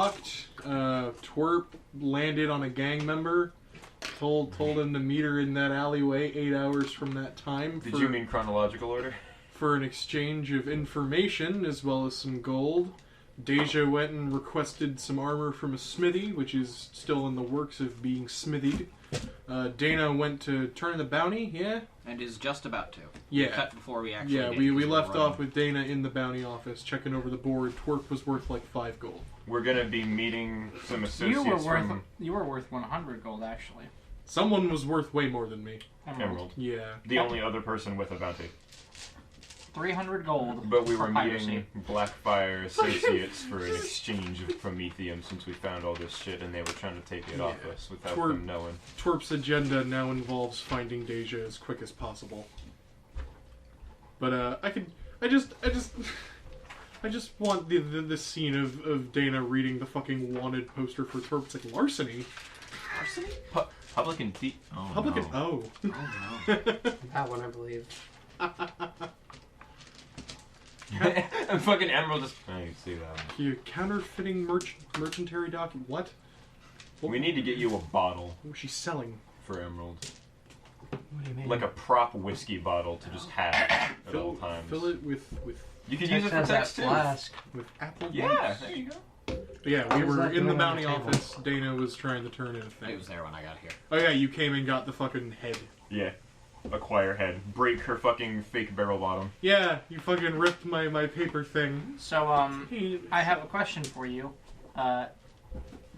Twerp landed on a gang member. Told him to meet her in that alleyway 8 hours from that time. Did you mean chronological order? For an exchange of information as well as some gold. Deja went and requested some armor from a smithy, which is still in the works of being smithied. Dana went to turn in the bounty, yeah? And is just about to. Yeah. We cut before we actually Yeah, we left off with Dana in the bounty office, checking over the board. Twerp was worth like 5 gold. We're gonna be meeting some associates You were worth 100 gold, actually. Someone was worth way more than me. Emerald. Yeah. The only other person with a bounty. 300 gold. But we were piracy. meeting Blackfire associates for an exchange of Promethium since we found all this shit and they were trying to take it off us without them knowing. Twerp's agenda now involves finding Deja as quick as possible. But I just want the scene of Dana reading the fucking wanted poster for Twerp. It's like larceny. Larceny? Publican thief. Oh, Publican. no. Oh no. That one, I believe. And fucking Emerald just... I can see that. You counterfeiting mercenary document. What? We need to get you a bottle. What was she selling? For Emerald. What do you mean? Like a prop whiskey bottle to just have at all times. Fill it with You could use it for text too. Flask. with apple. Yeah, juice. there you go. But yeah, we What was were that in the doing on bounty the table? office. Dana was trying to turn in a thing. It was there when I got here. Oh yeah, you came and got the fucking head. Yeah. Acquire head. Break her fucking fake barrel bottom. Yeah, you fucking ripped my paper thing. So, I have a question for you,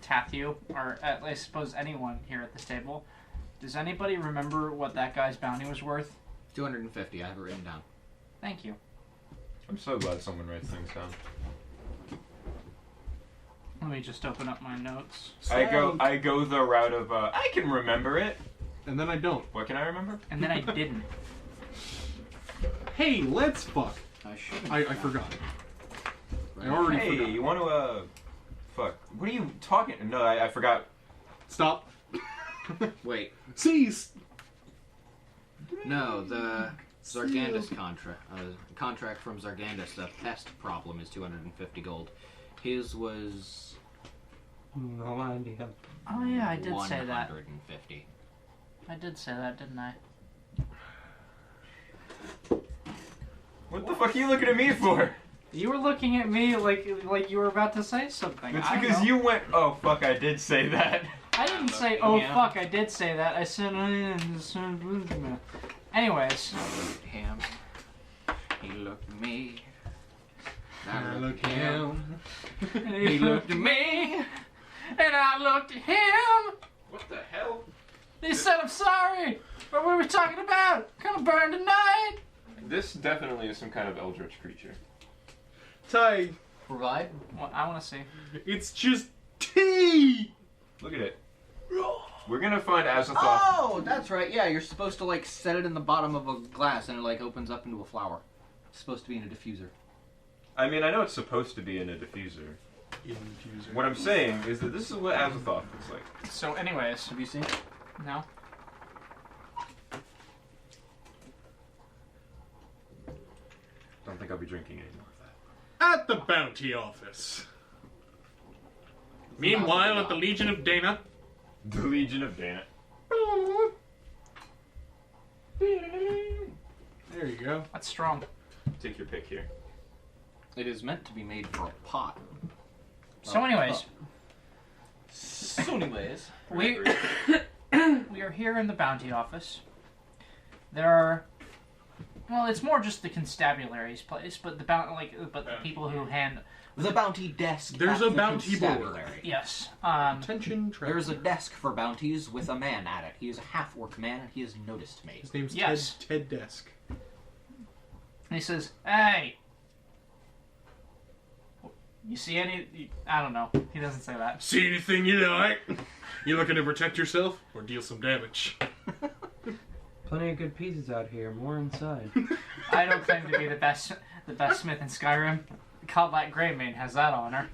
Tathu, or I suppose anyone here at this table. Does anybody remember what that guy's bounty was worth? 250, I have it written down. Thank you. I'm so glad someone writes things down. Let me just open up my notes. I go the route of I can remember it. And then I don't. What can I remember? And then I didn't. Hey, let's fuck. I should. I forgot. I already Hey, forgot. you want to fuck? What are you talking? No, I forgot. Stop. Wait. Cease. No, the Zargandus contract from Zargandus, the pest problem is 250 gold. His was No idea. Oh yeah, I did say that. 150. I did say that, didn't I? What the fuck are you looking at me for? You were looking at me like you were about to say something. It's I don't because know. you went, oh fuck, I did say that. I didn't say, oh fuck, I did say that. I said, anyways. Him. He looked at me. I look at him. He looked at me, and I looked at him. What the hell? He said, I'm sorry. What were we talking about? Gonna burn tonight. This definitely is some kind of eldritch creature. Ty, Provide? Well, I want to see. it's just tea. Look at it. We're gonna find Azathoth. Oh, that's right. Yeah, you're supposed to like set it in the bottom of a glass and it like opens up into a flower. It's supposed to be in a diffuser. I mean, I know it's supposed to be in a diffuser. Infuser. What I'm saying is that this is what Azathoth looks like. So, anyways, Have you seen? no. Don't think I'll be drinking any more of that. At the bounty office. Meanwhile, at the Legion of Dana. The Legion of Dana. There you go. That's strong. Take your pick here. It is meant to be made for a pot. So, anyways, So anyways. we we are here in the bounty office. There are, well, it's more just the constabulary's place, but the the people who hand. The bounty desk. There's at a the bounty board. constabulary. Yes. Attention, There is a desk for bounties with a man at it. He is a half-orc man, and he has noticed me. His name's Yes. Ted Desk. And he says, "Hey, you see any? I don't know. He doesn't say that. See anything you like? You looking to protect yourself or deal some damage? Plenty of good pieces out here. More inside. I don't claim to be the best smith in Skyrim. Cutlass Greymane has that honor.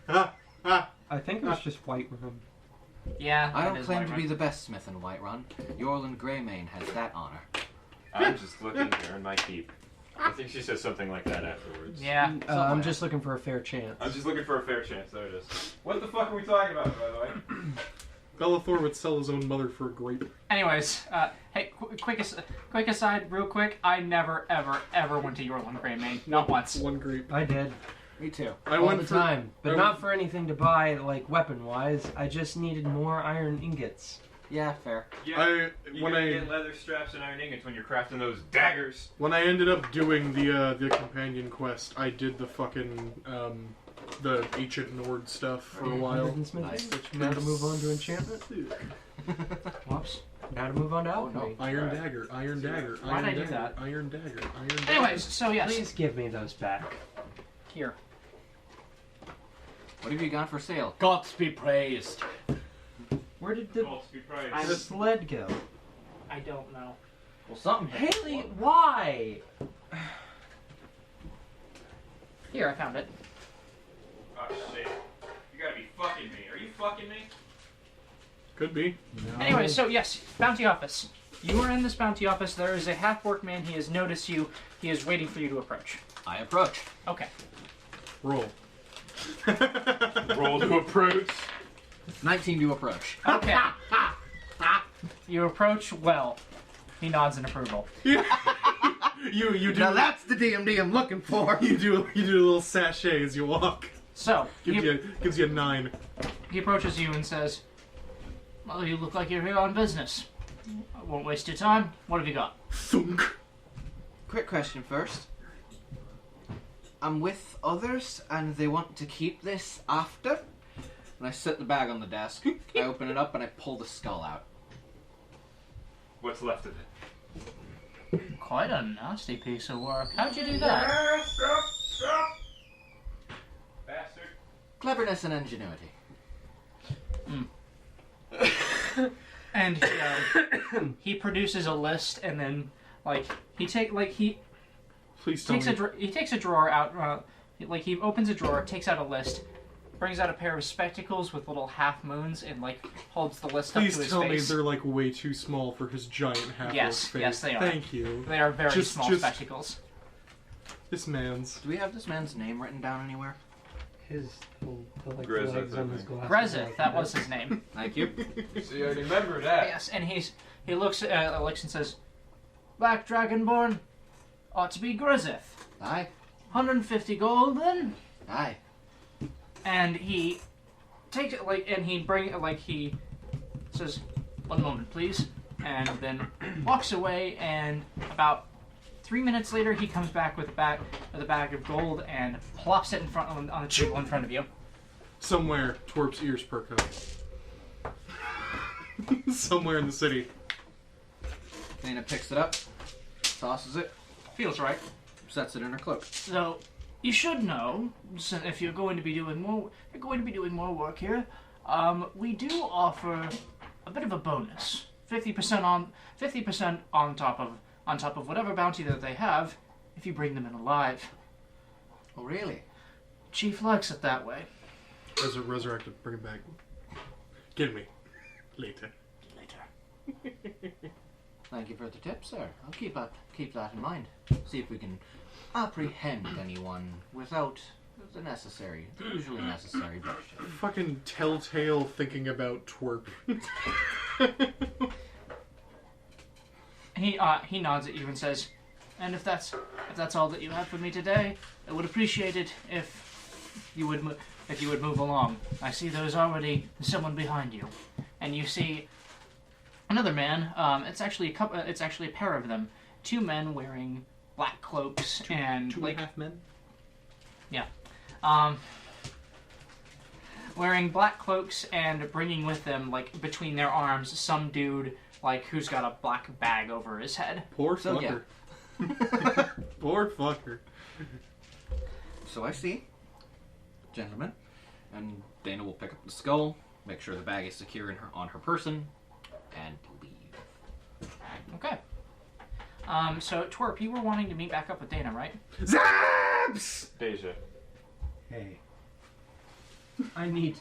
I think it was just Whiterun. Yeah, I that don't is claim to Whiterun. be the best smith in Whiterun. Yorland Greymane has that honor. I'm just looking to earn my keep. I think she says something like that afterwards. Yeah. I'm just looking for a fair chance. I'm just looking for a fair chance. There it is. What the fuck are we talking about, by the way? Bellathor would sell his own mother for a grape. Anyways, hey, quick aside, real quick. I never, ever went to Yorland Greymane. Not once. One grape. I did. Me too. I All went the for time. But I not went- for anything to buy, like, weapon-wise. I just needed more iron ingots. Yeah, fair. Yeah. When When I I get leather straps and iron ingots when you're crafting those daggers. when I ended up doing the companion quest, I did the fucking the ancient Nord stuff for a while. Nice. Now to move on to enchantment. Whoops. Now to move on to alchemy. Iron dagger, iron dagger, Why'd iron I do dagger, that? iron dagger, iron dagger. Anyways, so yes, Please give me those back. here. What have you got for sale? Gods be praised. Where did the I was- sled go? I don't know. Well, something. Haley, why? Here, I found it. Oh shit. You gotta be fucking me. Are you fucking me? Could be. Anyway, so yes, bounty office. You are in this bounty office. There is a half-orc man. He has noticed you. He is waiting for you to approach. I approach. Okay. Roll. Roll to approach. 19 to approach. Okay. You approach well. He nods in approval. You do. Now that's the DMD I'm looking for. You do a little sachet as you walk. So Gives you a 9. he approaches you and says, "Well, you look like you're here on business. I won't waste your time. What have you got?" Thunk. Quick question first. I'm with others and they want to keep this after. And I set the bag on the desk. I open it up and I pull the skull out. What's left of it? Quite a nasty piece of work. How'd you do that? Bastard. Cleverness and ingenuity. And he produces a list, and then he Please tell me. he takes a drawer out. He opens a drawer, takes out a list, brings out a pair of spectacles with little half moons, and holds the list up to Please his tell me face. they're way too small for his giant half Yes, face. yes, they are. Thank you. They are very Just- small just- spectacles. This man's. Do we have this man's name written down anywhere? His the Grezeth, legs on I his think. glasses. Grezeth, that was his name. Thank you. See, I remember that. Yes, and he looks at Alex and says, "Black Dragonborn, ought to be Grezeth. Aye. 150 gold then." Aye. And he takes it and he says, "1 moment, please," and then walks away. And about 3 minutes later, he comes back with a bag of gold and plops it on the table in front of you. Somewhere, Twerp's ears perk up. Somewhere in the city. Dana picks it up, tosses it, Feels right. sets it in her cloak. So you should know, so if you're going to be doing more work here, we do offer a bit of a bonus, 50% on top of whatever bounty that they have, if you bring them in alive. Oh, really? Chief likes it that way. Resurrected. Bring it back. Get me. Later. Thank you for the tip, sir. I'll keep that in mind. See if we can apprehend anyone without the usually necessary bullshit. Fucking telltale thinking about Twerp. He nods at you and says, "And if that's all that you have for me today, I would appreciate it if you would move along. I see there's already someone behind you, and you see another man. It's actually a pair of them. 2 men wearing black cloaks and Two and a half men? wearing black cloaks and bringing with them between their arms some dude who's got a black bag over his head. Poor So, fucker. Poor fucker. So I see, gentlemen, and Dana will pick up the skull, make sure the bag is secure on her person, and leave. Okay. So Twerp, you were wanting to meet back up with Dana, right? Zaps! Deja. Hey. I need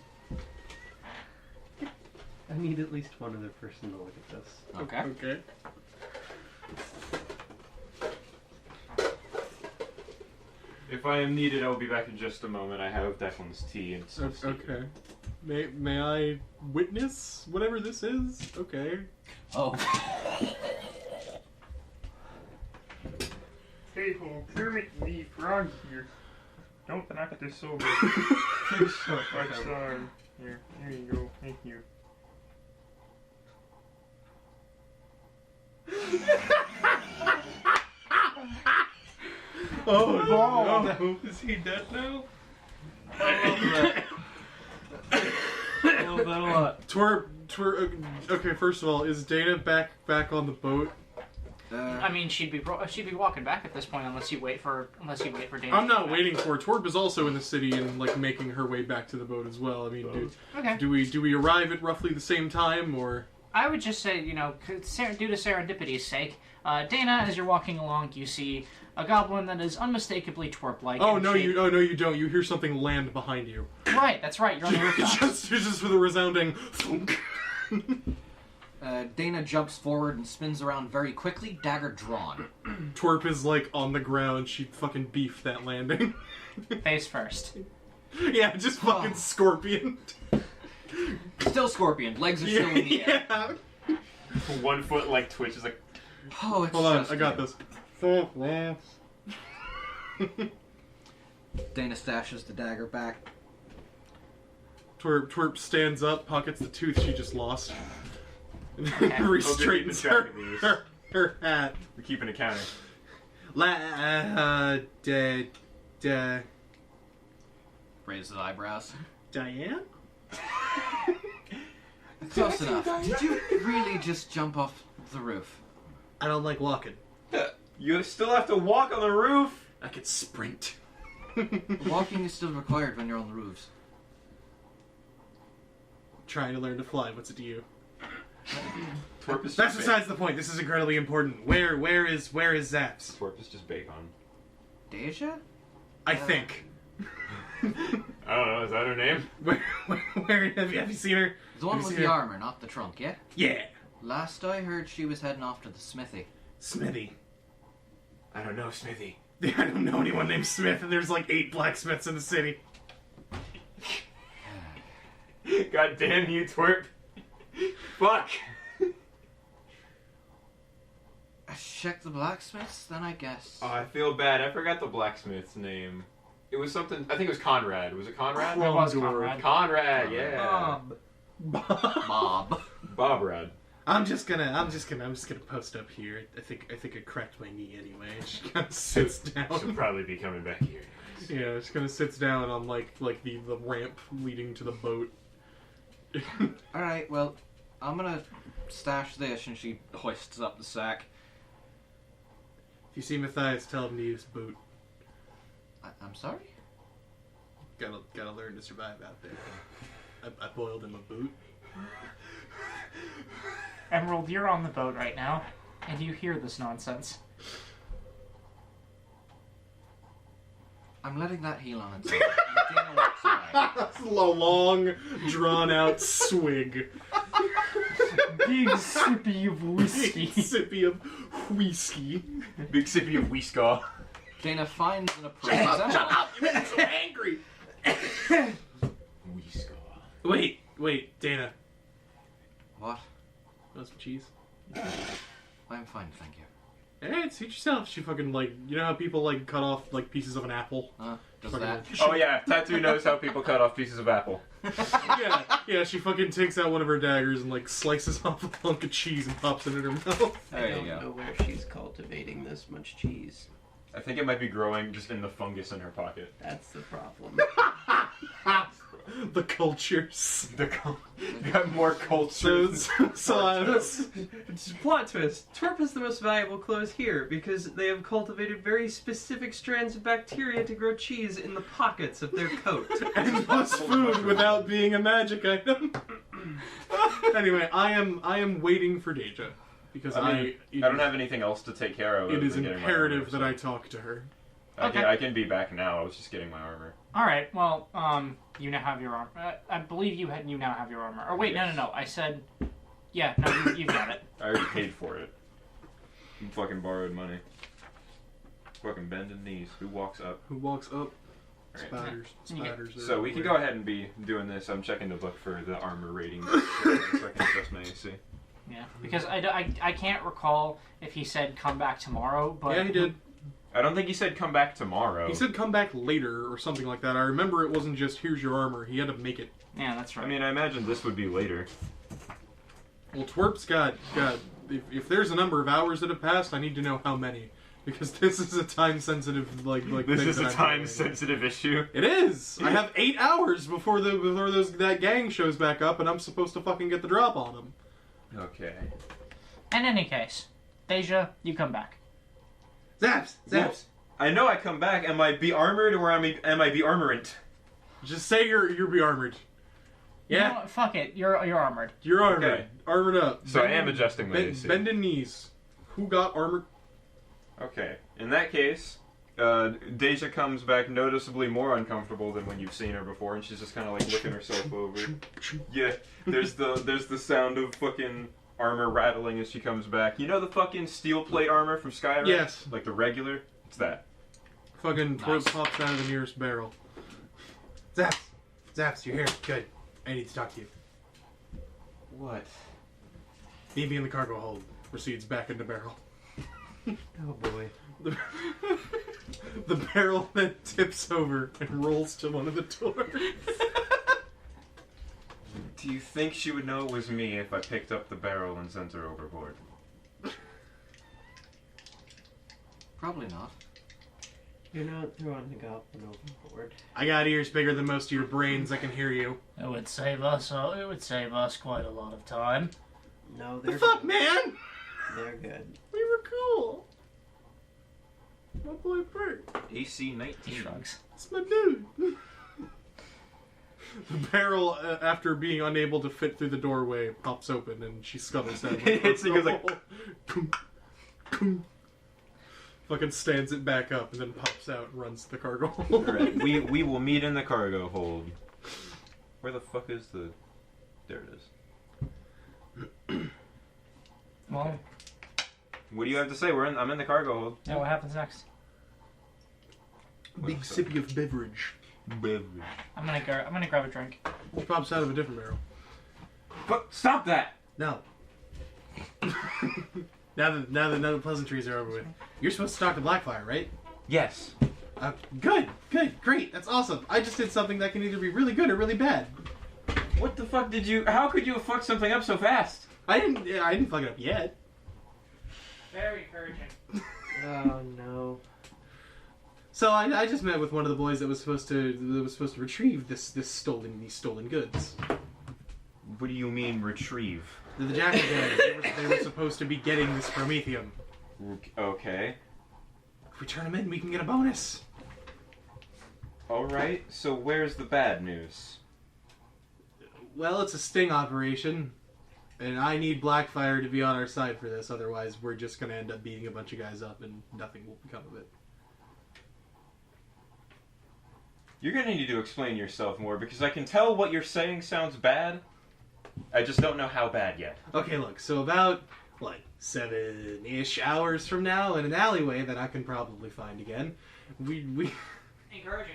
at least one other person to look at this. Okay. Okay. If I am needed, I will be back in just a moment. I have Declan's tea and stuff. Okay. May I witness whatever this is? Okay. Oh. Hey ho, Kermit the Frog here. Don't knock this over. Watch here you go. Thank you. Oh No. Is he dead now? I love that a lot. Twerp. Okay, first of all, is Dana back on the boat? I mean, she'd be walking back at this point unless you wait for Dana. I'm not waiting for her. Twerp is also in the city and like making her way back to the boat as well. I mean, Okay. do we arrive at roughly the same time or? I would just say, due to serendipity's sake, Dana, as you're walking along, you see a goblin that is unmistakably twerp-like. Oh no, you don't. You hear something land behind you. Right, that's right. You're on the rooftop. just with a resounding thunk. Dana jumps forward and spins around very quickly, dagger drawn. Twerp is like on the ground. She fucking beefed that landing. Face first. Yeah, just fucking scorpion. Still scorpion, legs are still in the air. Yeah. 1 foot like twitch is like. Oh, it's Hold on, just I got this. Dana stashes the dagger back. Twerp stands up, pockets the tooth she just lost. Okay. Restraightens I'll get the track her hat. We're keeping a counter. Raises eyebrows. Diane? Close enough. Did you really just jump off the roof? I don't like walking. You still have to walk on the roof. I could sprint. Walking is still required when you're on the roofs. Trying to learn to fly. What's it to you? Twerp is That's just besides the point. This is incredibly important. Where is Zaps? Twerp is just bacon. Deja? I think. I don't know. Is that her name? Where have you seen her? The one Have you with seen the her? armor, not the trunk, yeah? Yeah. Last I heard, she was heading off to the smithy. Smithy. I don't know, Smithy. I don't know anyone named Smith, and there's like 8 blacksmiths in the city. God damn you, Twerp. Fuck. I checked the blacksmiths, then I guess. Oh, I feel bad. I forgot the blacksmith's name. It was something. I think it was Conrad. Was it Conrad? It was Conrad. Conrad. Yeah. Bob. Bobrad. I'm just gonna post up here. I think I cracked my knee anyway. She kind of sits She'll down. probably be coming back here. Yeah, she kind of sits down on like the ramp leading to the boat. Alright, well, I'm gonna stash this, and she hoists up the sack. If you see Matthias, tell him to use boot. I'm sorry? Gotta learn to survive out there. I boiled him a boot. Emerald, you're on the boat right now, and you hear this nonsense. I'm letting that heal on itself. And Dana walks away. That's a long, drawn-out swig. Big sippy of whiskey. Sippy of whiskey. Big sippy of whiskaw. Dana finds an appropriate envelope. You made me so angry. Whiskaw. Wait, Dana. What? Want some cheese? I'm fine, thank you. Hey, suit yourself. She fucking you know how people cut off pieces of an apple? Does Fucking- that? Oh yeah, Tattoo knows how people cut off pieces of apple. Yeah, she fucking takes out one of her daggers and slices off a hunk of cheese and pops it in her mouth. There I you don't go. know where she's cultivating this much cheese. I think it might be growing just in the fungus in her pocket. That's the problem. The cultures. You got more culture. It's a plot twist. Twerp is the most valuable clothes here because they have cultivated very specific strands of bacteria to grow cheese in the pockets of their coat. And plus food without being a magic item. Anyway, I am waiting for Deja because I don't have anything else to take care of. It other is than getting my imperative armor, that so I talk to her. Okay. I can be back now. I was just getting my armor. Alright, well, you now have your armor. I believe you now have your armor. Or wait, Yes. no. I said, yeah, no, you've got it. I already paid for it. You fucking borrowed money. Fucking bending knees. Who walks up? Who walks up? Alright. Spiders. Spiders. are So we can go everywhere. ahead and be doing this. I'm checking the book for the armor ratings so I can adjust my AC. Yeah, because I can't recall if he said come back tomorrow, but Yeah, he did. I don't think he said come back tomorrow. He said come back later or something like that. I remember it wasn't just here's your armor. He had to make it. Yeah, that's right. I mean, I imagine this would be later. Well, Twerp's got. If there's a number of hours that have passed, I need to know how many. Because this is a time sensitive like This thing is that a I'm time doing. sensitive issue. It is. I have 8 hours before that gang shows back up, and I'm supposed to fucking get the drop on them. Okay. In any case, Deja, you come back. Zaps. I know I come back. Am I be armored or am I be armorant? Just say you're be armored. You Yeah, know what? Fuck it. You're armored. you're armored. Okay. Armored up. So I am adjusting my AC. Bending knees. Who got armored? Okay. In that case, Deja comes back noticeably more uncomfortable than when you've seen her before, and she's just kind of like looking herself over. Yeah. There's the sound of fucking armor rattling as she comes back. You know the fucking steel plate armor from Skyrim? Yes. Like the regular? It's that. Fucking Twerp Nice. pops out of the nearest barrel. Zaps, you're here. Good. I need to talk to you. What? Meet me in the cargo hold. Proceeds back into barrel. Oh boy. The barrel then tips over and rolls to one of the doors. Do you think she would know it was me if I picked up the barrel and sent her overboard? Probably not. You're not throwing the goblin overboard. I got ears bigger than most of your brains. I can hear you. It would save us. It would save us quite a lot of time. No, The they're fuck, good. man? They're good. We were cool. My boy Bert. AC 19. Shrugs. It's my dude. The barrel, after being unable to fit through the doorway, pops open and she scuttles down. It hits you, goes like- Boom, boom. Fucking stands it back up and then pops out and runs to the cargo hold. Alright, we will meet in the cargo hold. Where the fuck is the... There it is. Well, What do you have to say? I'm in the cargo hold. yeah. What happens next? Big sippy of beverage. I'm gonna grab a drink. It pops out of a different barrel. But stop that! No. Now that the pleasantries are over with, you're supposed to talk to Blackfire, right? Yes. Good, great. That's awesome. I just did something that can either be really good or really bad. What the fuck did you... How could you have fucked something up so fast? I didn't fuck it up yet. Very encouraging. Oh no. So I just met with one of the boys that was supposed to retrieve these stolen goods. What do you mean retrieve? The Jackal gang. They were supposed to be getting this promethium. Okay. If we turn them in, we can get a bonus. Alright, so where's the bad news? Well, it's a sting operation, and I need Blackfire to be on our side for this. Otherwise, we're just gonna end up beating a bunch of guys up, and nothing will become of it. You're gonna need to explain yourself more, because I can tell what you're saying sounds bad. I just don't know how bad yet. Okay, look. So about 7-ish hours from now, in an alleyway that I can probably find again, we Encouraging.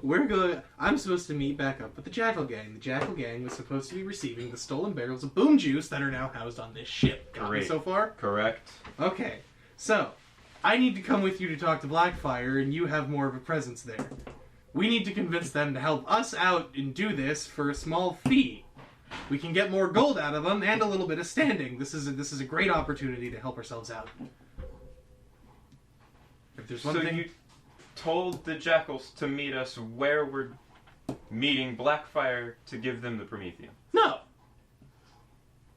we're going. I'm supposed to meet back up with the Jackal gang. The Jackal gang was supposed to be receiving the stolen barrels of boom juice that are now housed on this ship. Got me Great. so far? Correct. Okay, so I need to come with you to talk to Blackfire, and you have more of a presence there. We need to convince them to help us out and do this for a small fee. We can get more gold out of them and a little bit of standing. This is a great opportunity to help ourselves out. If there's one So thing, you told the Jackals to meet us where we're meeting Blackfire to give them the Prometheum. no.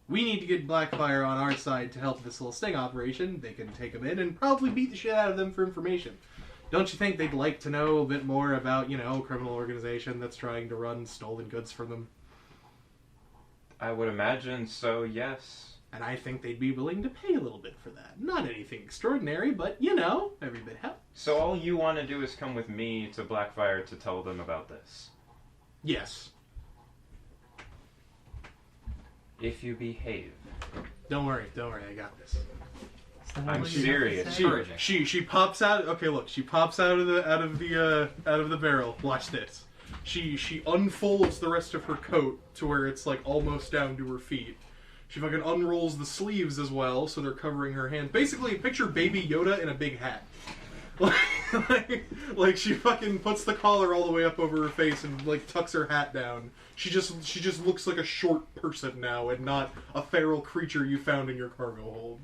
We need to get Blackfire on our side to help this little sting operation. They can take them in and probably beat the shit out of them for information. Don't you think they'd like to know a bit more about, a criminal organization that's trying to run stolen goods from them? I would imagine so, yes. And I think they'd be willing to pay a little bit for that. Not anything extraordinary, but, every bit helps. So all you want to do is come with me to Blackfire to tell them about this. Yes. If you behave. Don't worry, I got this. that all I'm you have to serious. say? Encouraging. She pops out. Okay, look, she pops out of the barrel. Watch this. She unfolds the rest of her coat to where it's like almost down to her feet. She fucking unrolls the sleeves as well, so they're covering her hands. Basically, picture Baby Yoda in a big hat. Like she fucking puts the collar all the way up over her face and like tucks her hat down. She just looks like a short person now and not a feral creature you found in your cargo hold.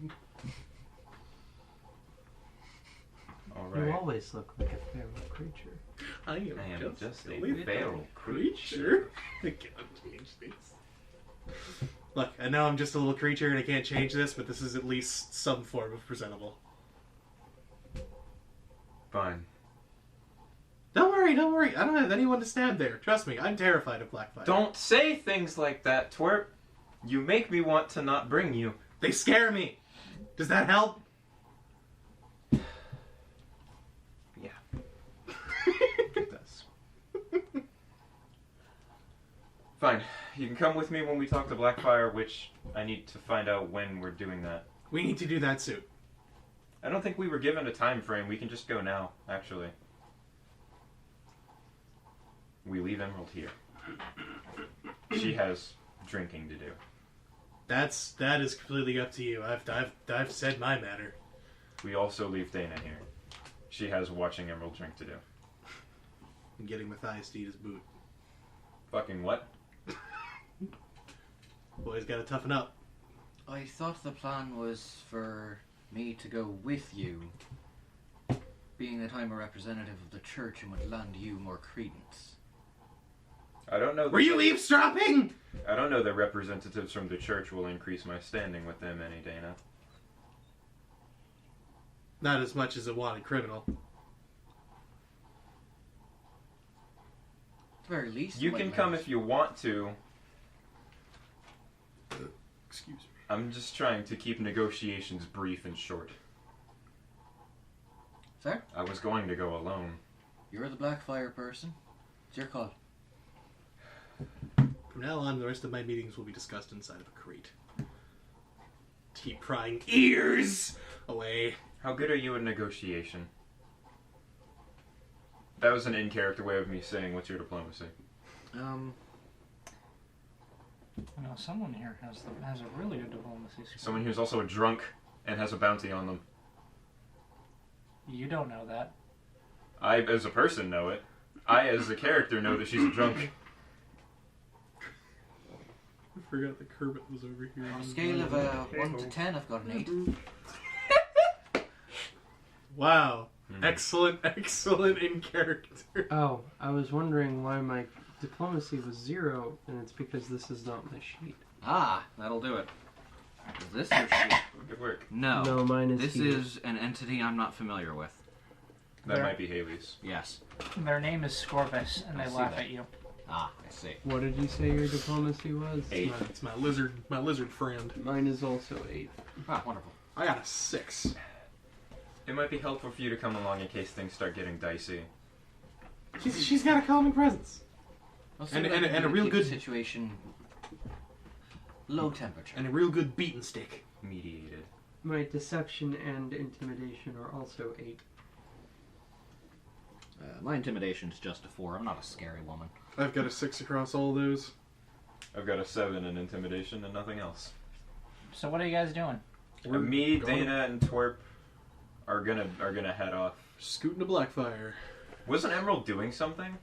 All You right. always look like a feral creature. I am I am just a little feral creature. I can't change these. Look, I know I'm just a little creature and I can't change this, but this is at least some form of presentable. Fine. Don't worry. I don't have anyone to stab there. Trust me, I'm terrified of Blackfire. Don't say things like that, twerp. You make me want to not bring you. They scare me. Does that help? Yeah. It does. Fine. You can come with me when we talk to Blackfire, which I need to find out when we're doing that. We need to do that soon. I don't think we were given a time frame. We can just go now, actually. We leave Emerald here. She has drinking to do. That is completely up to you. I've said my matter. We also leave Dana here. She has watching Emerald drink to do. I'm getting Matthias to eat his boot. Fucking what? Boy's got to toughen up. I thought the plan was for me to go with you, being that I'm a representative of the church and would lend you more credence. I don't know. Were you eavesdropping? I don't know that representatives from the church will increase my standing with them any, Dana. Not as much as a wanted criminal. At the very least, You might can come merit. if you want to. Excuse me. I'm just trying to keep negotiations brief and short. Fair. I was going to go alone. You're the Blackfire person. It's your call. From now on, the rest of my meetings will be discussed inside of a crate. Keep prying ears away. How good are you at negotiation? That was an in-character way of me saying, what's your diplomacy? You know, someone here has a really good diplomacy skill. Someone who's also a drunk and has a bounty on them. You don't know that. I, as a person, know it. I, as a character, know that she's a drunk. I forgot that Kermit was over here. On a scale of 1 to 10, I've got an 8. Wow. Excellent in character. Oh, I was wondering why my diplomacy was 0, and it's because this is not my sheet. Ah, that'll do it. Is this your sheet? Good work. No. No, mine is This here. is an entity I'm not familiar with. That There. might be Haley's. Yes. Their name is Scorvus, and I they see laugh that. at you. Ah, I see. What did you say your diplomacy was? 8. It's my lizard friend. Mine is also 8. Ah, wonderful. I got a 6. It might be helpful for you to come along in case things start getting dicey. She's got a calming presence. I'll see And- what I and- can and do a to real keep the good- situation low temperature. And a real good beaten stick. Mediated. My deception and intimidation are also 8. My intimidation's just a 4. I'm not a scary woman. I've got a 6 across all those. I've got a 7 in intimidation and nothing else. So what are you guys doing? Me, going Dana, and Twerp are gonna head off. Scooting to Blackfire. Wasn't Emerald doing something?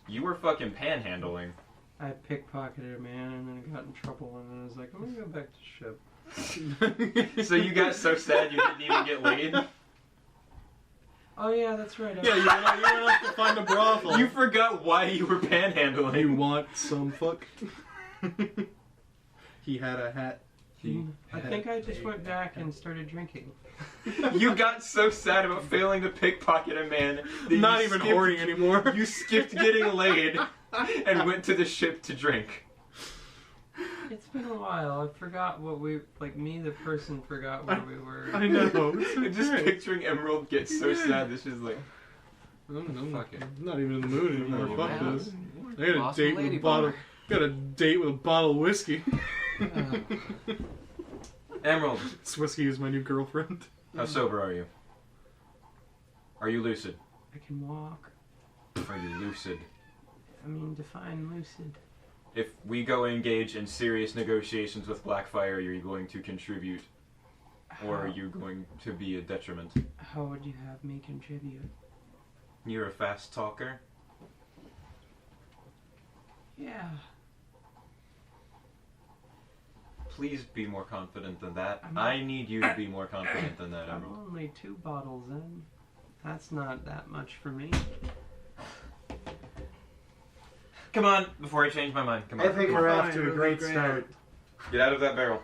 You were fucking panhandling. I pickpocketed a man and then got in trouble and then I was like, I'm gonna go back to ship. So you got so sad you didn't even get laid? Oh yeah, that's right. Yeah, you went off to find a brothel. You forgot why you were panhandling. You want some fuck? He had a hat. I think I just went back and started drinking. You got so sad about failing to pickpocket a man that Not you even skipped- horny anymore. You skipped getting laid and went to the ship to drink. It's been a while. I forgot what we me the person forgot where we were. I know. I'm just picturing Emerald get so sad that she's like, Fuck it. I'm not even in the mood anymore. Oh, Fuck man. this. I got a Awesome date with a lady bottle. boner. Got a date with a bottle of whiskey. Emerald, This whiskey is my new girlfriend. how sober are you? Are you lucid? I can walk. Are you lucid? I mean, define lucid. If we go engage in serious negotiations with Blackfire, are you going to contribute? Or are you going to be a detriment? How would you have me contribute? You're a fast talker. Yeah. Please be more confident than that. I'm- I need you to be more confident than that, I'm Emerald. only 2 bottles in. That's not that much for me. Come on, before I change my mind. Come on. I think we're off to a great start. Get out of that barrel.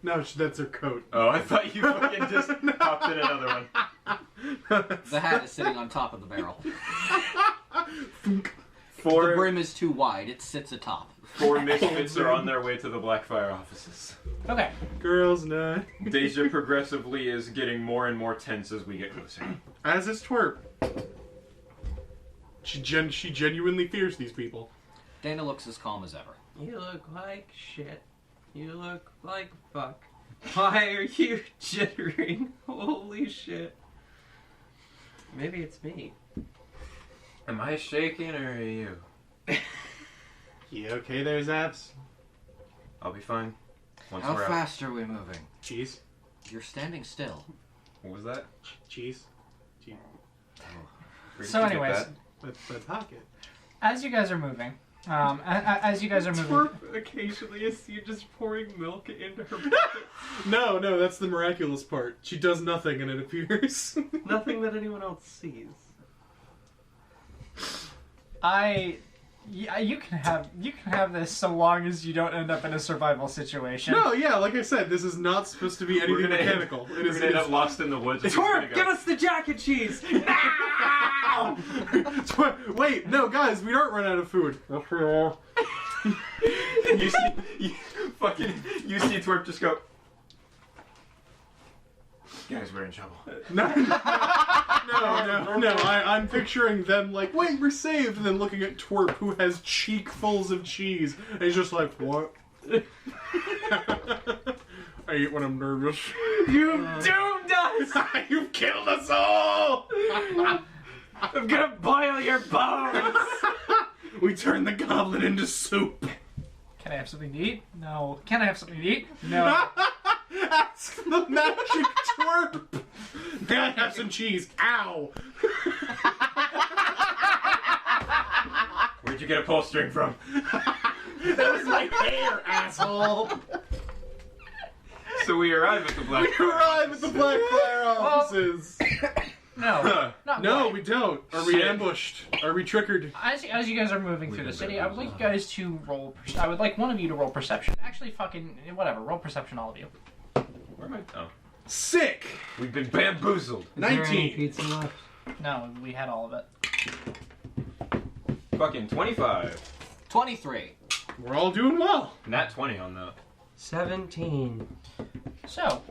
No, that's her coat. Oh, I thought you fucking just popped in another one. The hat is sitting on top of the barrel. The Four brim is too wide. It sits atop. misfits are on their way to the Blackfire offices. Okay. Girls' night. Deja progressively is getting more and more tense as we get closer. As is Twerp. She genuinely fears these people. Dana looks as calm as ever. You look like shit. You look like fuck. Why are you jittering? Holy shit. Maybe it's me. Am I shaking or are you? You okay there, Zaps? I'll be fine. Once How we're out. fast are we moving? Cheese? You're standing still. What was that? Cheese? Where So did you get anyways, that? My pocket. as you guys are moving, as you guys are moving, Occasionally is you just pouring milk into her No, that's the miraculous part. She does nothing and it appears. Nothing that anyone else sees. you can have this so long as you don't end up in a survival situation. No, yeah, like I said, this is not supposed to be anything We're gonna end- mechanical. It We're is. gonna end up lost in the woods. and Twerp, just give gonna us the jack and cheese! Wait, no, guys, we aren't running out of food. go. you see Twerp just go. Guys, we're in trouble. No, I'm picturing them like, wait, we're saved, and then looking at Twerp, who has cheekfuls of cheese, and he's just like, what? I eat when I'm nervous. You've doomed us! You've killed us all! I'm gonna boil your bones! We turned the goblin into soup. Can I have something to eat? No. Can I have something to eat? No. That's the magic Twerp. May I have some cheese? Ow! Where'd you get a pull string from? That was my hair, asshole. So we arrive at the Black. We arrive at the Blackfire offices. No. Not No, quite. we don't. Are we Shit. ambushed? Are we trickered? As you guys are moving through the city, I would like you guys to roll. I would like one of you to roll perception. Actually, fucking whatever. Roll perception, all of you. Where am I? Oh, Sick. we've been bamboozled. Is there any 19. pizza left? No, we had all of it. Fucking 25. 23. We're all doing well. Nat 20 on that. 17. So,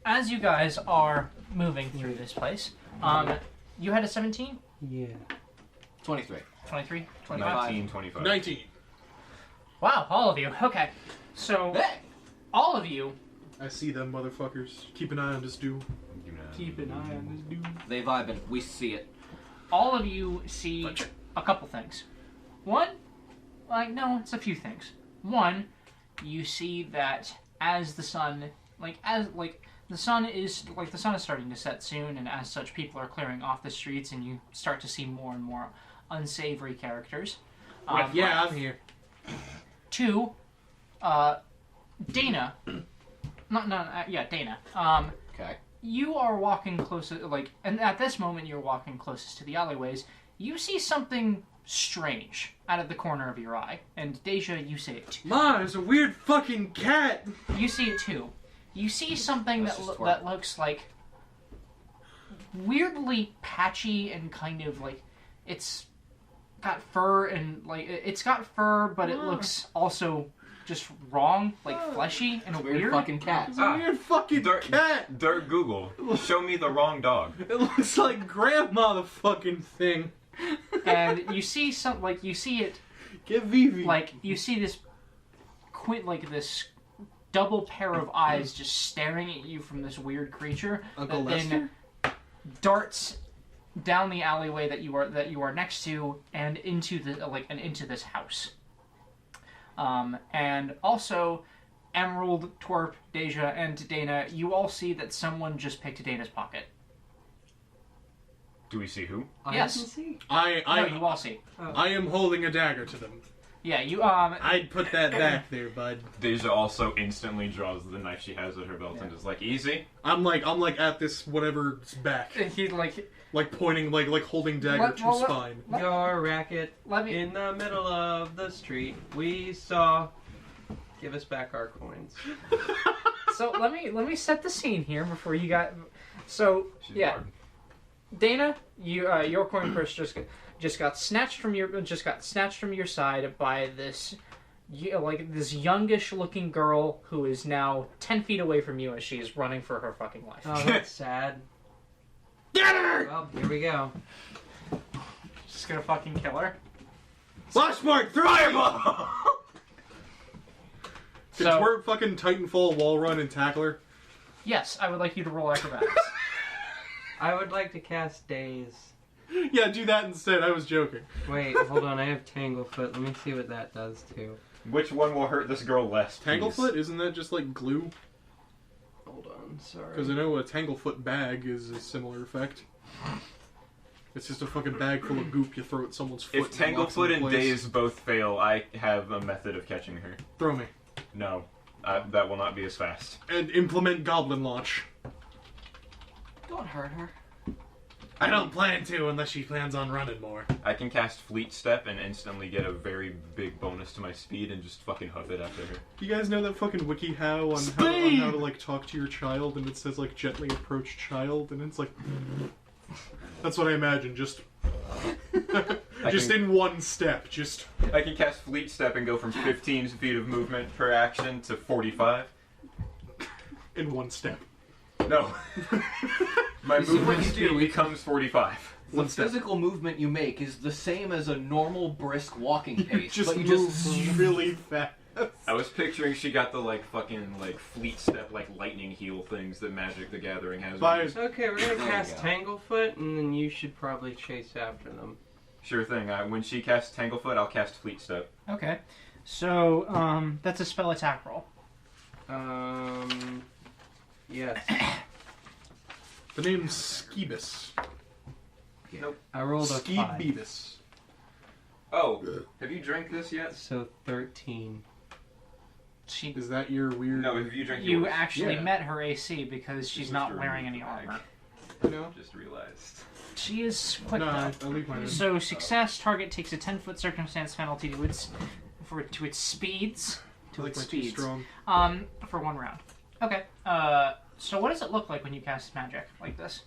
as you guys are moving through this place, you had a 17, Yeah. 23. 23, 25. 19, 25. 19. Wow, all of you. Okay, so Hey! all of you I see them motherfuckers. Keep an eye on this dude. keep an eye on this dude. They vibing. We see it. All of you see a couple things. One, it's a few things. One, you see that as the sun, the sun is starting to set soon, and as such, people are clearing off the streets, and you start to see more and more unsavory characters. Yeah, I'm here. Two, Dana. Dana. Okay. You are walking close, and at this moment you're walking closest to the alleyways. You see something strange out of the corner of your eye, and Deja, you see it too. Ma, there's a weird fucking cat. You see it too. You see something That's that just that looks like weirdly patchy and kind of like it's got fur and it's got fur, but it looks also just wrong, fleshy and Weird weird. fucking cat. It's a weird fucking cat. Dirt Google. Show me the wrong dog. It looks like grandma the fucking thing. And you see you see it Get Vivi. you see this this double pair of eyes just staring at you from this weird creature Uncle that then darts down the alleyway that you are next to and into into this house. And also, Emerald, Twerp, Deja, and Dana, you all see that someone just picked Dana's pocket. Do we see who? Yes. I can see. No, you all see. I am holding a dagger to them. Yeah, you I'd put that back there, bud. Deja also instantly draws the knife she has at her belt and is like, easy. I'm like at this whatever's back, he like pointing, like holding dagger to spine. Your racket let me. in the middle of the street. We saw. Give us back our coins. So let me set the scene here before you got. So She's yeah, hard. Dana, your coin purse just got snatched from your side by this this youngish looking girl who is now 10 feet away from you as she is running for her fucking life. Oh, that's sad. Get her! Well, here we go. Just gonna fucking kill her. Flashmark, fireball! Can So- Twerp fucking Titanfall wall run and tackle her? Yes, I would like you to roll acrobatics. I would like to cast Daze. Yeah, do that instead. I was joking. Wait, hold on. I have Tanglefoot. Let me see what that does too. Which one will hurt this girl less, please? Tanglefoot? Isn't that just like glue? Hold on. Sorry. Because I know a Tanglefoot bag is a similar effect. It's just a fucking bag full of goop you throw at someone's foot. If and it locks Tanglefoot in and place. Daze both fail, I have a method of catching her. Throw me. No, that will not be as fast. And implement Goblin Launch. Don't hurt her. I don't plan to unless she plans on running more. I can cast Fleet Step and instantly get a very big bonus to my speed and just fucking huff it after her. You guys know that fucking wiki how on how to like talk to your child and it says like gently approach child and it's like that's what I imagine, just in one step, just I can cast Fleet Step and go from 15 feet of movement per action to 45. in one step. No. My You see, what movement you speed do- becomes 45. The One step. physical movement you make is the same as a normal brisk walking pace, Just but you move just really fast. I was picturing she got the like fucking like Fleet Step like lightning heal things that Magic the Gathering has. Bye. Okay, we're gonna There you cast go. Tanglefoot, and then you should probably chase after them. Sure thing. When she casts Tanglefoot, I'll cast Fleet Step. Okay, so that's a spell attack roll. Yes. The name's Skeebus. I rolled a 5. Skeebus. Oh, have you drank this yet? So 13. She, Is that your weird? No, have you drank you yours? actually Yeah. met her AC because she's Just not a wearing any bag. armor. No. Just realized. She is quick No, though. I leave mine in. So success target takes a 10-foot circumstance penalty to its speeds. To Like its my too speeds. strong. For 1 round. Okay. So what does it look like when you cast magic like this?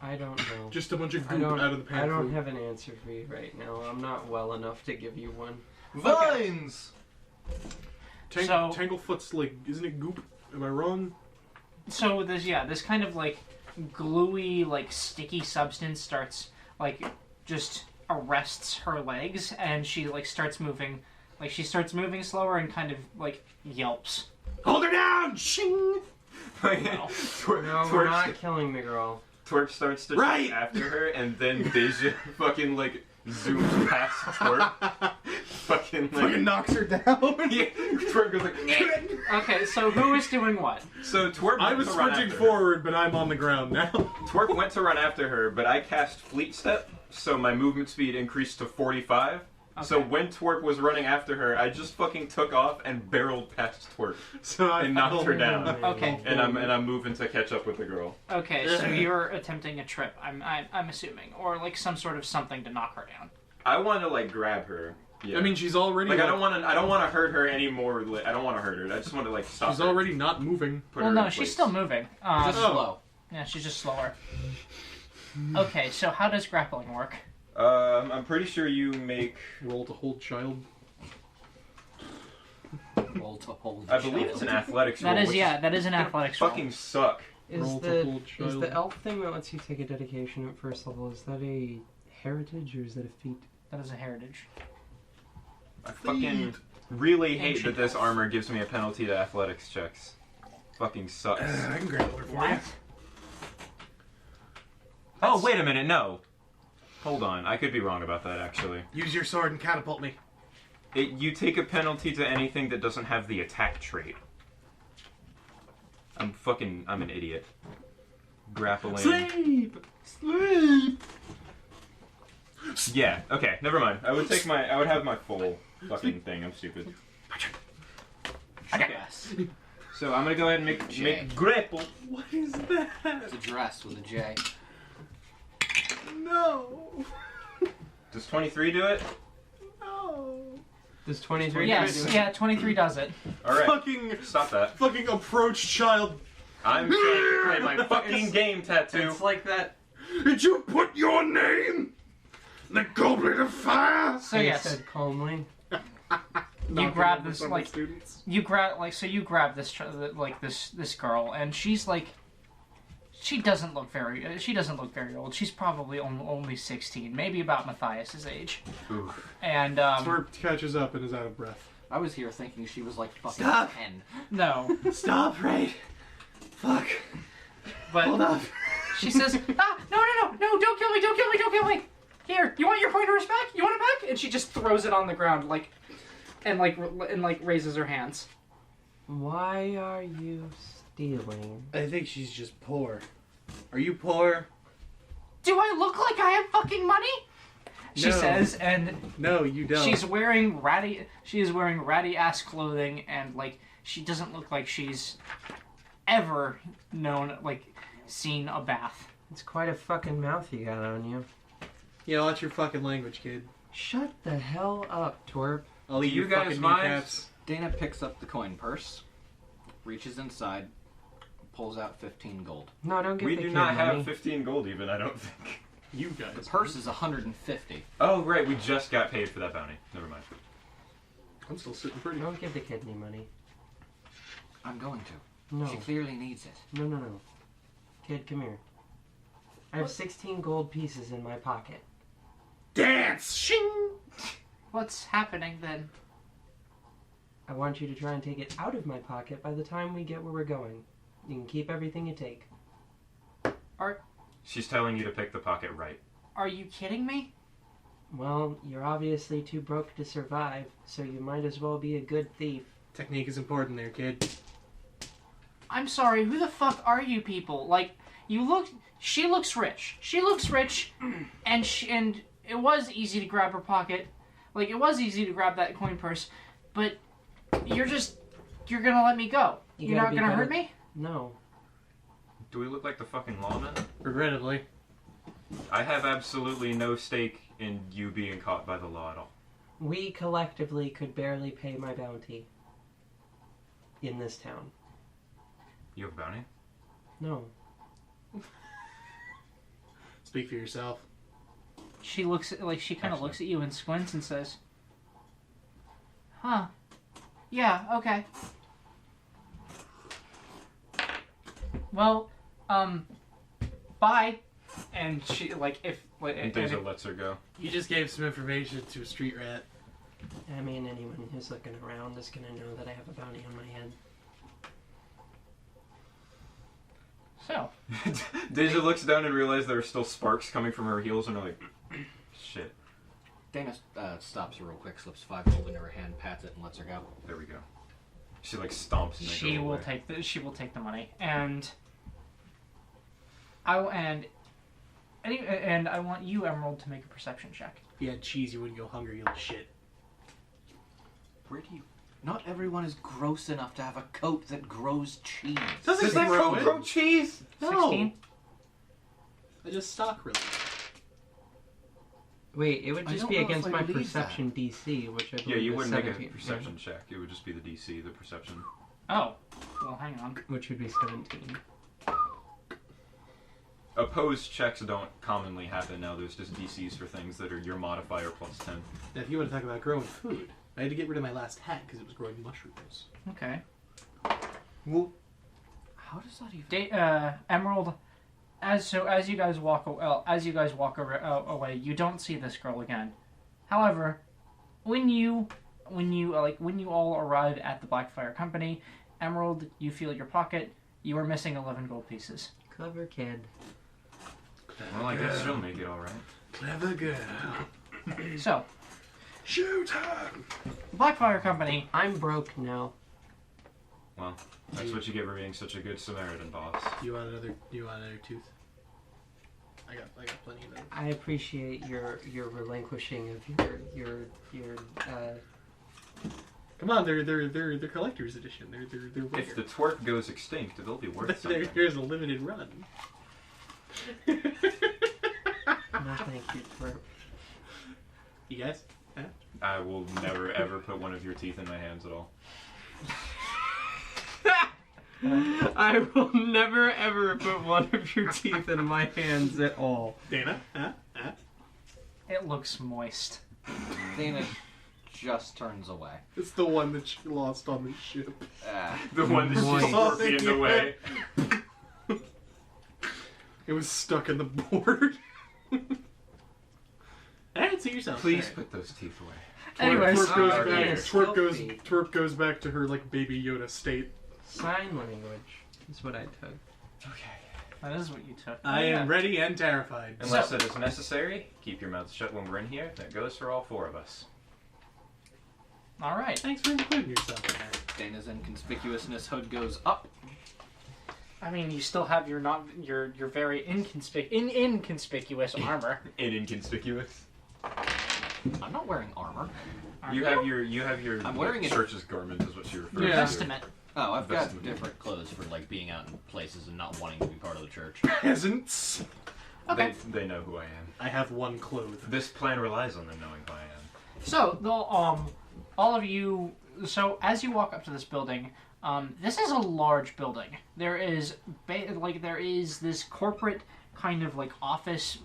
I don't know. Just a bunch of I goop don't, out of the I pantry. don't have an answer for you right now. I'm not well enough to give you one. vines. So- Tanglefoot's like, isn't it goop? Am I wrong? So this kind of like gluey, like sticky substance starts like just arrests her legs, and she like starts moving slower and kind of like yelps. Hold her down! Shing! Wow. No, we're not killing the girl. Twerp starts to Right! chase after her, and then Deja fucking like zooms past Twerp. fucking Fucking knocks her down. Yeah, Twerp goes like. Okay, so who is doing what? So Twerp. I went was to run sprinting after her. forward, but I'm on the ground now. Twerp went to run after her, but I cast Fleet Step, so my movement speed increased to 45. So Okay. when Twerp was running after her, I just fucking took off and barreled past Twerp, So I and knocked her down. Okay. And I'm moving to catch up with the girl. Okay, so you're attempting a trip. I'm assuming, or like some sort of something to knock her down. I want to like grab her. Yeah. I mean, she's already. like I don't want to hurt her anymore. Like, I don't want to hurt her. I just want to like stop. She's her. already not moving. Put Well, her no, in she's place. still moving. Just slow. Yeah, she's just slower. Okay, so how does grappling work? I'm pretty sure you make. Roll to hold child. Roll to hold. I believe it's an athletics roll. That is which that is an athletics roll. Fucking suck. Roll to Is hold child. the elf thing that lets you take a dedication at first level, is that a heritage or is that a feat? That is a heritage. I fucking really hate Ancient that this elf. armor gives me a penalty to athletics checks. Fucking sucks. I can grab her for you. What? Oh, wait a minute, no. Hold on, I could be wrong about that, actually. Use your sword and catapult me. You take a penalty to anything that doesn't have the attack trait. I'm an idiot. Grappling. Sleep! Yeah, okay, never mind. I would have my full fucking thing, I'm stupid. Dress. So I'm gonna go ahead and make grapple. What is that? It's a dress with a J. No! Does 23 do it? No! Does 23 Yes, yeah, 23 does it. Alright, Fucking stop that. approach child. I'm trying to play my fucking game, Tattoo. It's like that. Did you put your name? The Goblet of Fire? So He yes, said calmly. you grab this like you grab this this girl, and she's like, she doesn't look very old. She's probably only 16, maybe about Matthias's age. Oof. And Swerp catches up and is out of breath. I was here thinking she was like fucking Stop. 10. no, Stop, right? Fuck. but Hold up. she says, no, don't kill me. Here, you want your pointers back? You want it back? And she just throws it on the ground, and raises her hands. Why are you stealing? I think she's just poor. Are you poor? Do I look like I have fucking money? She No. says, and No, you don't. she is wearing ratty ass clothing, and like she doesn't look like she's ever seen a bath. It's quite a fucking mouth you got on you. Yeah, watch your fucking language, kid. Shut the hell up, twerp. I'll eat You your guys fucking mind? kneecaps. Dana picks up the coin purse, reaches inside, pulls out 15 gold. No, don't give We the do kid not money. have 15 gold even, I don't think. You guys. The purse is 150. Oh, right, we just got paid for that bounty. Never mind. I'm still sitting pretty. Don't give the kid any money. I'm going to. No. She clearly needs it. No. Kid, come here. I have 16 gold pieces in my pocket. Dance! Shing! What's happening then? I want you to try and take it out of my pocket by the time we get where we're going. You can keep everything you take. She's telling you to pick the pocket right. Are you kidding me? Well, you're obviously too broke to survive, so you might as well be a good thief. Technique is important there, kid. I'm sorry, who the fuck are you people? Like, she looks rich. She looks rich, and it was easy to grab her pocket. Like, it was easy to grab that coin purse, but you're gonna let me go. You You're gotta not be gonna better- hurt me? No. Do we look like the fucking lawmen? Regrettably. I have absolutely no stake in you being caught by the law at all. We collectively could barely pay my bounty. In this town. You have a bounty? No. Speak for yourself. She looks kind of Excellent. looks at you and squints and says, "Huh? Yeah, okay. Well, bye." And she And Deja lets her go. You just gave some information to a street rat. I mean, anyone who's looking around is gonna know that I have a bounty on my head. So, Deja looks down and realizes there are still sparks coming from her heels and are like, shit. Dana stops her real quick, slips 5 gold into her hand, pats it, and lets her go. There we go. She like stomps and they she go will away. take the money, and I want you, Emerald, to make a perception check. If you had cheese, you wouldn't go hungry, you little shit. Where do you... Not everyone is gross enough to have a coat that grows cheese. Does that grow coat it? grow cheese? No. 16. I just stock really. Wait, it would I just don't be know if against I my believe perception DC, which I believe Yeah, you is wouldn't make 17. a perception check. It would just be the DC, the perception. Oh, well, hang on. Which would be 17. Opposed checks don't commonly happen now. There's just DCs for things that are your modifier plus 10. Now, if you want to talk about growing food, I had to get rid of my last hat because it was growing mushrooms. Okay. Well, How does that even... Emerald, as you guys walk away, you don't see this girl again. However, when you when you all arrive at the Blackfire Company, Emerald, you feel your pocket. You are missing 11 gold pieces. Clever kid. Well, I guess she'll make it all right. Clever girl. So, Shoot her! Blackfire Company. I'm broke now. Well, that's what you get for being such a good Samaritan, boss. You want another tooth? I got plenty of those. I appreciate your relinquishing of your Come on, they're collector's edition. They're rare. If the twerp goes extinct, it'll be worth something. There's a limited run. no thank you for You guys? Huh? I will never ever put one of your teeth in my hands at all. I will never ever put one of your teeth in my hands at all. Dana? Huh? It looks moist. Dana just turns away. It's the one that she lost on the ship. The one that Moist. she's scorpioned away. It was stuck in the board. I didn't see yourself. Please put those teeth away. Anyways, Twerp goes back to her like Baby Yoda state. Sign language is what I took. Okay. that is what you took. I am ready and terrified. Unless it is necessary, keep your mouth shut when we're in here. That goes for all four of us. All right. Thanks for including yourself in that. Dana's inconspicuousness hood goes up. I mean, you still have your very inconspicuous armor. Inconspicuous. I'm not wearing armor. You have your I'm wearing it. church's garment is what she refers Yeah. to. Testament. Oh, I've got Vestment. different clothes for like being out in places and not wanting to be part of the church. Peasants. Okay. They know who I am. I have one clothes. This plan relies on them knowing who I am. So, all of you. So, as you walk up to this building, this is a large building. There is there is this corporate kind of like office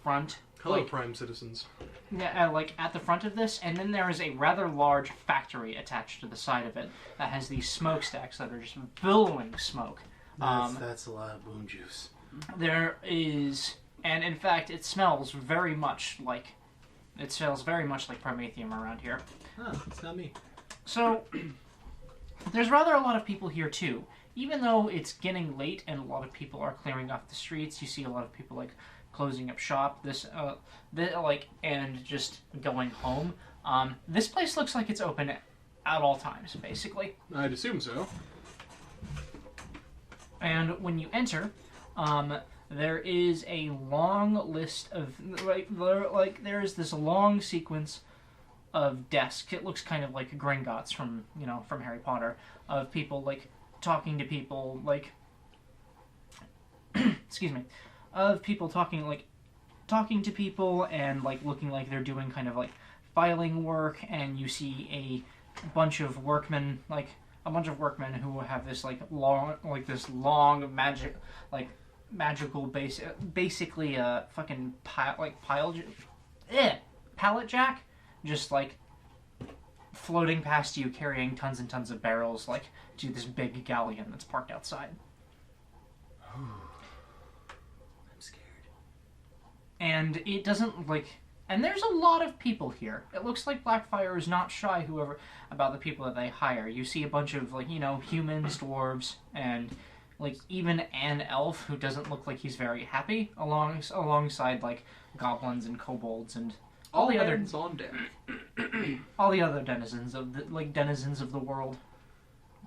front. Hello, like, prime citizens. Yeah, at the front of this, and then there is a rather large factory attached to the side of it that has these smokestacks that are just billowing smoke. That's a lot of boom juice. There is, and in fact, it smells very much like Promethium around here. Huh, it's not me. So, there's rather a lot of people here too. Even though it's getting late and a lot of people are clearing off the streets, you see a lot of people closing up shop. And just going home. This place looks like it's open at all times, basically. I'd assume so. And when you enter, there is a long list of there is this long sequence of desks. It looks kind of like Gringotts from Harry Potter, of people talking to people excuse me, of people talking to people and looking like they're doing kind of filing work, and you see a bunch of workmen who have this long magical basically fucking pallet jack, just floating past you, carrying tons and tons of barrels to this big galleon that's parked outside. I'm scared. And it doesn't and there's a lot of people here. It looks like Blackfire is not shy about the people that they hire. You see a bunch of humans, dwarves, and even an elf who doesn't look like he's very happy, alongside goblins and kobolds and all the other on deck. all the other denizens of the world.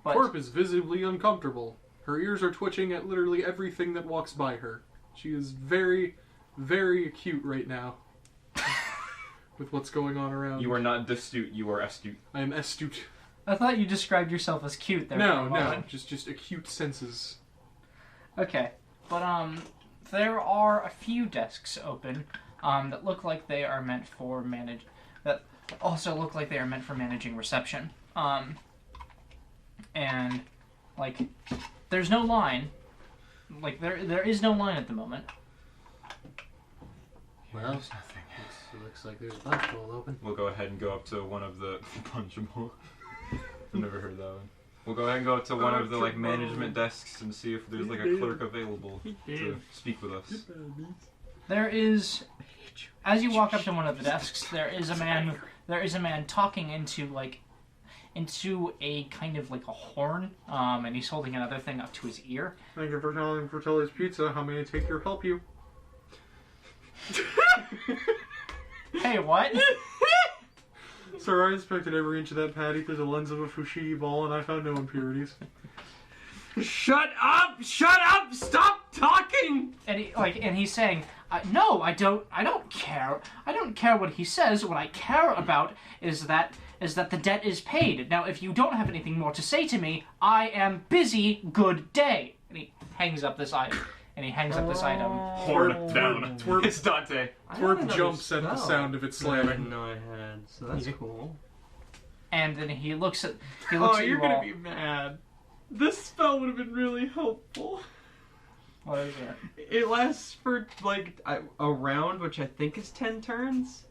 But Twerp is visibly uncomfortable. Her ears are twitching at literally everything that walks by her. She is very, very acute right now with what's going on around. You are not astute, you are astute. I am astute. I thought you described yourself as cute there. for a No, moment. just acute senses. Okay, but there are a few desks open that look like they are meant for that also look like they are meant for managing reception. And there's no line. There is no line at the moment. Well, There's nothing. looks like there's a punch bowl open. We'll go ahead and go up to one of the punchable. I've never heard that one. We'll go ahead and go up to one of the management desks and see if there's a clerk available to speak with us. There is, as you walk up to one of the desks, there is a man talking into a kind of like a horn, and he's holding another thing up to his ear. Thank you for calling Fratelli's Pizza. How may I take your help you? Hey, what? Sir, I inspected every inch of that patty through the lens of a Fushigi ball, and I found no impurities. Shut up! Shut up! Stop talking! And he's saying, no, I don't care. I don't care what he says. What I care about is that the debt is paid. Now, if you don't have anything more to say to me, I am busy. Good day. And he hangs up this item. Horn down. Twerp. It's Dante. Twerp jumps at the sound of it I slamming. didn't know I had, so that's cool. And then he looks at You're you gonna all. be mad. This spell would have been really helpful. What is it? It lasts for like a round, which I think is 10 turns.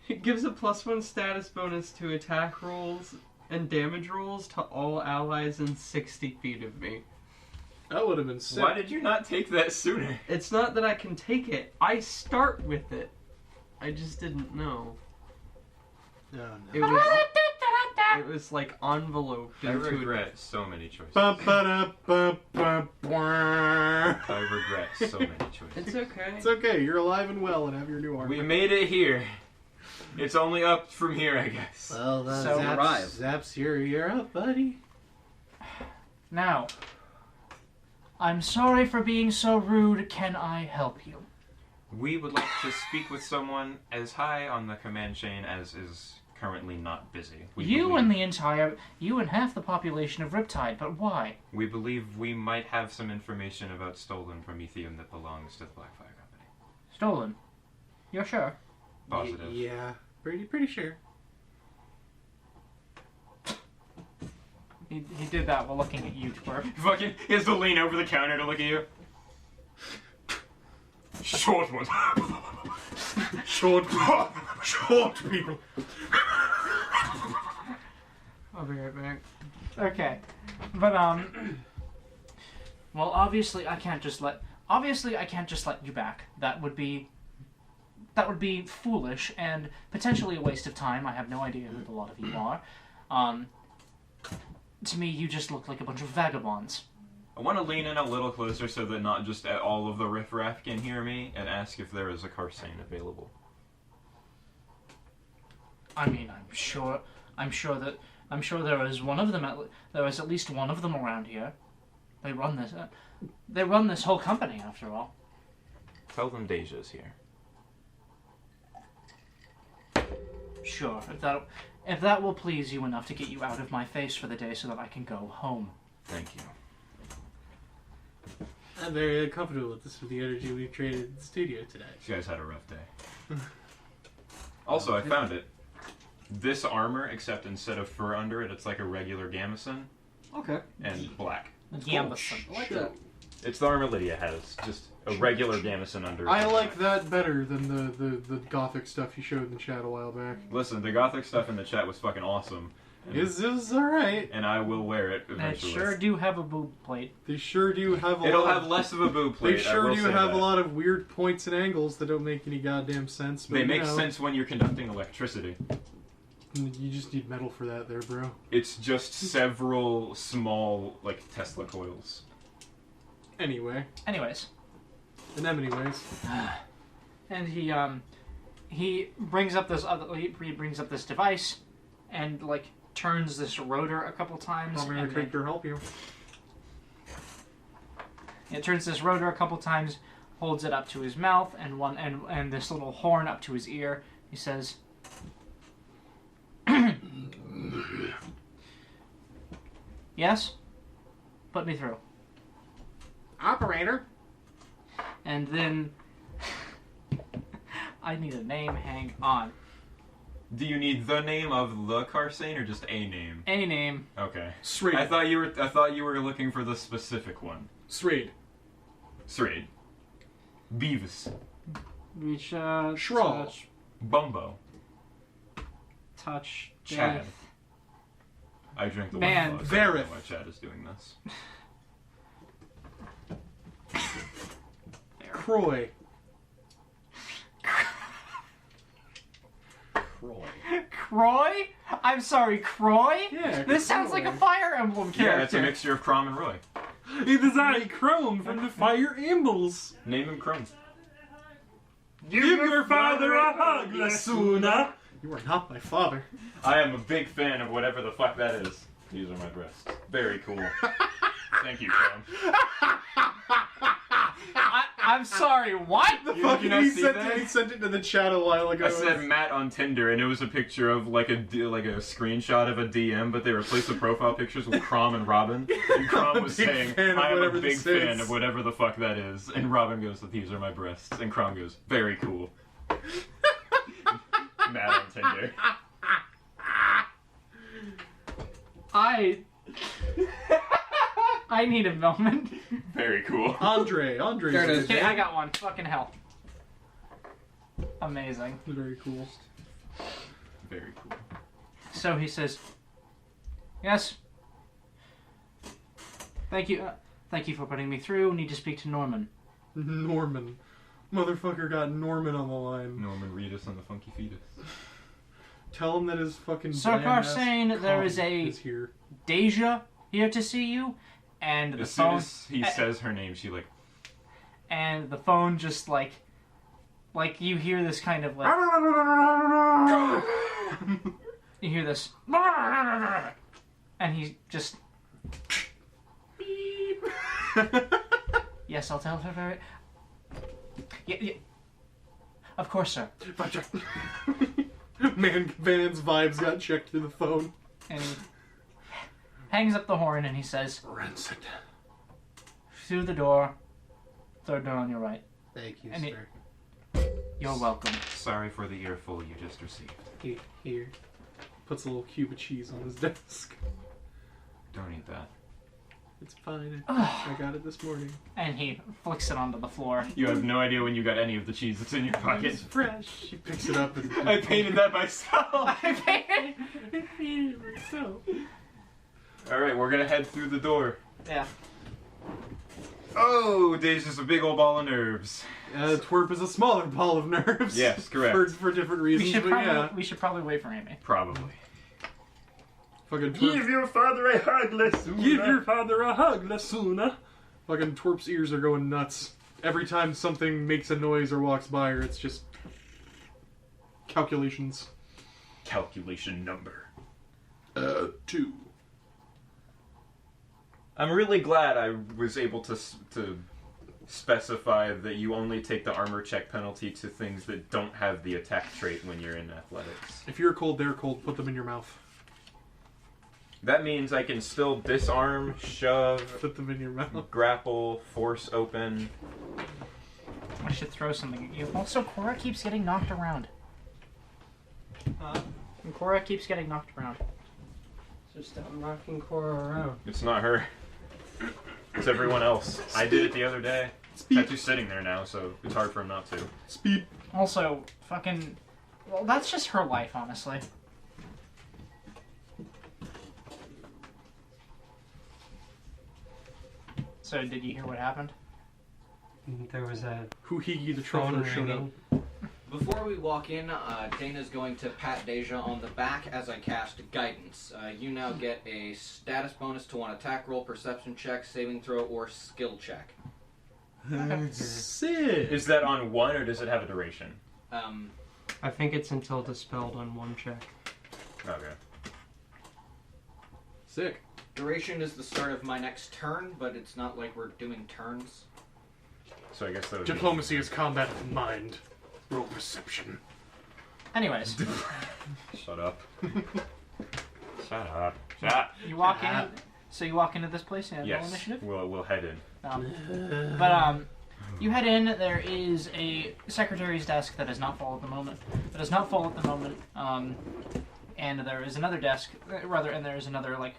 It gives a +1 status bonus to attack rolls and damage rolls to all allies in 60 feet of me. That would have been sick. Why did you not take that sooner? It's not that I can take it. I start with it. I just didn't know. Oh, no. It was like enveloped I into regret so many choices. Ba-ba-da-ba-ba-bwah. I regret so many choices. It's okay. It's okay, you're alive and well and have your new armor. We made it here. It's only up from here, I guess. Well, So arrive. Zaps, you're up, buddy. Now, I'm sorry for being so rude. Can I help you? We would like to speak with someone as high on the command chain as is currently not busy. You and half the population of Riptide, but why? We believe we might have some information about stolen Prometheum that belongs to the Blackfire Company. Stolen. You're sure? Positive. Yeah, pretty sure. He did that while looking at you, Twerp. Fucking, he has to lean over the counter to look at you. Short one. Short people. I'll be right back. Okay, but well, obviously I can't just let you back. That would be foolish and potentially a waste of time. I have no idea who the lot of you are. To me, you just look like a bunch of vagabonds. I want to lean in a little closer so that not just all of the riffraff can hear me and ask if there is a Karsane available. I mean, I'm sure there is one of them. There is at least one of them around here. They run this whole company, after all. Tell them Deja's here. Sure, if that will please you enough to get you out of my face for the day, so that I can go home. Thank you. I'm very comfortable with this, with the energy we traded in the studio today. You guys had a rough day. Also, I found it. This armor, except instead of fur under it, it's like a regular gambeson Okay. and black. Gambeson. I like that. It's the armor Lydia has, just a regular gambeson under it. I like that better than the gothic stuff you showed in the chat a while back. Listen, the gothic stuff in the chat was fucking awesome. It was alright. And I will wear it And it eventually. sure do have a boob plate. They sure do have a It'll lot. have less of a boob plate. They sure I will do say have that. a lot of weird points and angles that don't make any goddamn sense. But They you make know, sense when you're conducting electricity. You just need metal for that, there, bro. It's just several small, like, Tesla coils. Anyway, Anyways, in them anyways. and he brings up this device, and like turns this rotor a couple times. I'm gonna and take your help you. It turns this rotor a couple times, holds it up to his mouth, and this little horn up to his ear. He says, "Yes, put me through." Operator. And then I need a name. Hang on, Do you need the name of the Karsane or just a name? any name. Okay. Sraid. I thought you were looking for the specific one. Sraid. Sraid. Beavis. Reach Shrawl. Bumbo. touch, Chad. death. I drink the Man, one. I don't know Verif. why Chad is doing this. There. Croy. Croy? I'm sorry, Croy? Yeah, This sounds like a Fire Emblem character. Yeah, it's a mixture of Crom and Roy. It is I, Chrome, from the Fire Ambles. Name him Crom. Give your father a hug, Lasuna. You are not my father. I am a big fan of whatever the fuck that is. These are my breasts. Very cool. Thank you, Crom. I'm sorry, what? The You- fuck you not he see sent that? it. He sent it to the chat a while ago. I said Matt on Tinder, and it was a picture of like a screenshot of a DM, but they replaced the profile pictures with Crom and Robin. And Crom was big saying, fan of "I am a whatever big this fan is." of whatever the fuck that is," and Robin goes, "These are my breasts," and Crom goes, "Very cool." Matt on Tinder. I need a moment. Very cool. Andre's There it is. Okay, I got one. Fucking hell. Amazing. Very cool. Very cool. So he says, "Yes. Thank you. Thank you for putting me through. Need to speak to Norman." Norman. Motherfucker got Norman on the line. Norman Reedus and the Funky Fetus. Tell him that his fucking Sir bland-ass Karsane, there is coffee a- is here. Deja here to see you, and the As soon phone as he says her name, she like, and the phone just like you hear this kind of like you hear this and he just beep. Yes, I'll tell her very. Yeah. Of course, sir. Man, Van's vibes got checked through the phone. And he hangs up the horn and he says, Rancid. "Through the door, third door on your right. Thank you, And it- sir. You're welcome." "Sorry for the earful you just received. Here. Puts a little cube of cheese on his desk. Don't eat that." It's fine. I got it this morning. And he flicks it onto the floor. You have no idea when you got any of the cheese that's in your pocket. It's fresh. She picks it up and I painted that myself. Alright, we're gonna head through the door. Yeah. Oh, Deja's a big old ball of nerves. Twerp is a smaller ball of nerves. Yes, correct. For different We reasons, should but probably yeah. we should probably wait for Amy. Probably. Fucking Give Twerp. your father a hug, Lasuna. Give your father a hug, Lasuna. Fucking Twerp's ears are going nuts. Every time something makes a noise or walks by her, it's just calculations. Calculation number. 2. I'm really glad I was able to specify that you only take the armor check penalty to things that don't have the attack trait when you're in athletics. If you're cold, they're cold. Put them in your mouth. That means I can still disarm, shove, Put them in your mouth. grapple, force open. I should throw something at you. Also, Cora keeps getting knocked around. And Cora keeps getting knocked around. So stop knocking Cora around. It's not her. It's everyone else. I did it the other day. Speed. Tattoo's sitting there now, so it's hard for him not to. Speed. Also, fucking... Well, that's just her life, honestly. So, did you hear what happened? There was a Huhigi the phone Truffler showed up. ringing. Before we walk in, Dana's going to pat Deja on the back as I cast Guidance. You now get a status bonus to one attack roll, perception check, saving throw, or skill check. Sick. Is that on one, or does it have a duration? I think it's until dispelled on one check. Okay. Sick. Duration is the start of my next turn, but it's not like we're doing turns. So I guess that would Diplomacy is combat of mind. Roll perception. Anyways, be... Shut up. Shut up. Shut up. you walk in... So you walk into this place and roll Yes, initiative? we'll head in. You head in, there is a secretary's desk that is not full at the moment. And there is another desk, and there is another, like...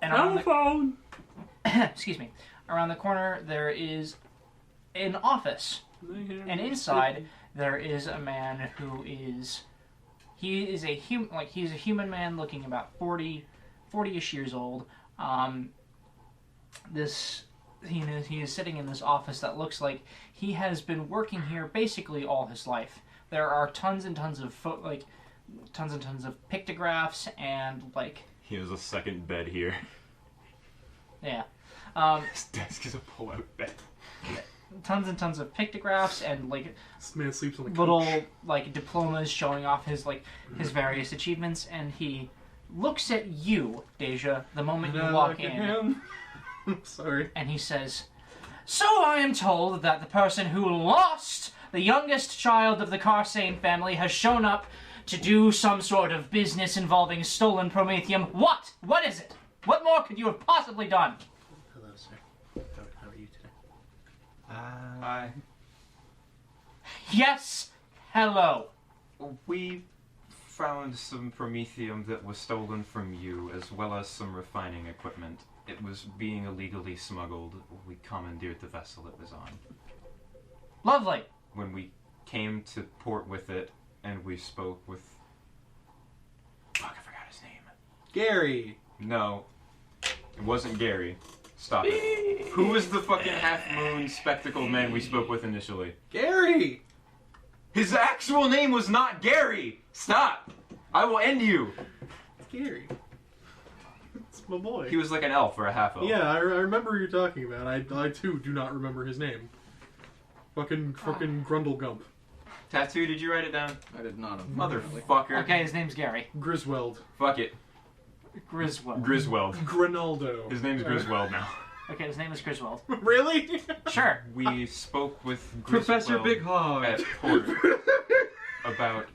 And around Telephone! excuse me. Around the corner, there is an office. And inside, there is a man who is... He's a human man looking about 40-ish years old. This he is sitting in this office that looks like he has been working here basically all his life. There are tons and tons of tons and tons of pictographs and like He has a second bed here. yeah. His desk is a pull-out bed. Tons and tons of pictographs and like This man sleeps on the couch. little like diplomas showing off his various achievements, and he looks at you, Deja, the moment you walk in, I'm sorry. and he says, "So I am told that the person who lost the youngest child of the Carsane family has shown up to do some sort of business involving stolen promethium. What? What is it? What more could you have possibly done?" Hello, sir. How are you today? Hi. Yes, hello. We found some promethium that was stolen from you, as well as some refining equipment. It was being illegally smuggled. We commandeered the vessel it was on. Lovely. When we came to port with it, and we spoke with... Fuck, I forgot his name. Gary. No, it wasn't Gary. Stop it. Who was the fucking half-moon spectacled man we spoke with initially? Gary. His actual name was not Gary! Stop! I will end you! It's Gary. It's my boy. He was like an elf or a half-elf. Yeah, I remember who you're talking about. I too do not remember his name. Fucking Grundlegump. Tattoo, did you write it down? I did not. Motherfucker. Okay, his name's Gary. Grisweld. Fuck it. Griswold. Grisweld. Grinaldo. His name's Grisweld now. Okay, his name is Griswold. Really? Sure. We spoke with Professor Grisweld Big Hog. at port about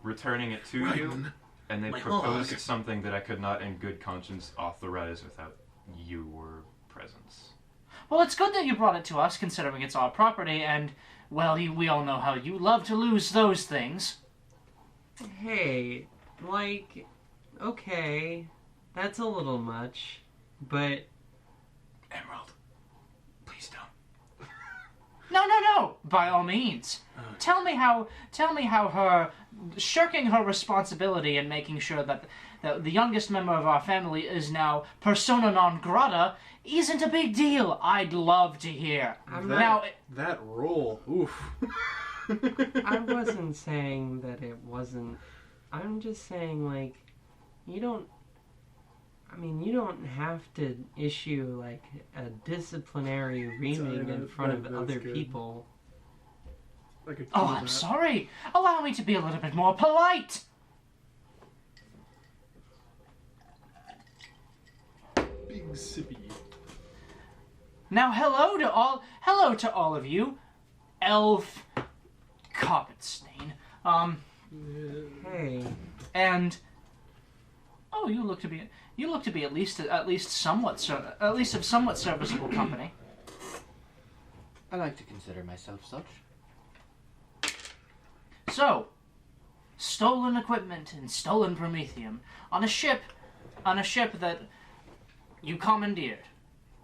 returning it to you, and they My proposed hog. something that I could not in good conscience authorize without your presence. Well, it's good that you brought it to us, considering it's our property, and, well, we all know how you love to lose those things. Hey, like, okay, that's a little much, but Emerald, please don't. No, by all means. Tell me how her shirking her responsibility and making sure that the youngest member of our family is now persona non grata isn't a big deal. I'd love to hear. That roll. Oof. I wasn't saying that it wasn't. I'm just saying, like, you don't have to issue, like, a disciplinary reaming in front of that's other good. people. I could Oh, feel I'm that. sorry. Allow me to be a little bit more polite. Big sippy. Now, hello to all of you, Elf Carpet Stain. Hey, And oh, you look to be at least of somewhat serviceable company. I like to consider myself such. So, stolen equipment and stolen promethium on a ship that you commandeered.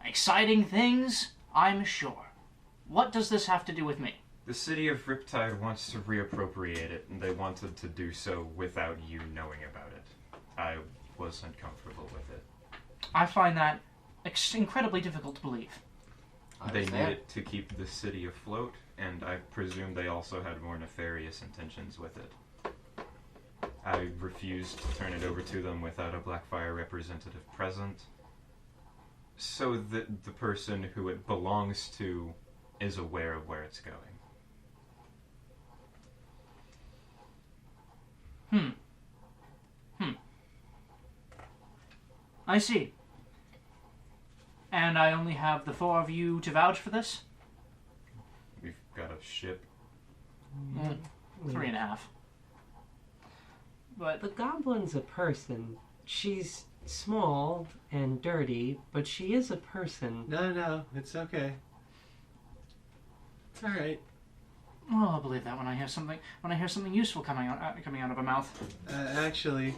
Exciting things, I'm sure. What does this have to do with me? The city of Riptide wants to reappropriate it, and they wanted to do so without you knowing about it. I wasn't comfortable with it. I find that incredibly difficult to believe. They was need there. it to keep the city afloat, and I presume they also had more nefarious intentions with it. I refused to turn it over to them without a Blackfire representative present, so that the person who it belongs to is aware of where it's going. I see. And I only have the four of you to vouch for this? We've got a ship. 3.5. But the goblin's a person. She's small and dirty, but she is a person. No, it's okay. It's all right. well, I'll believe that when I hear something useful coming out of her mouth. Actually,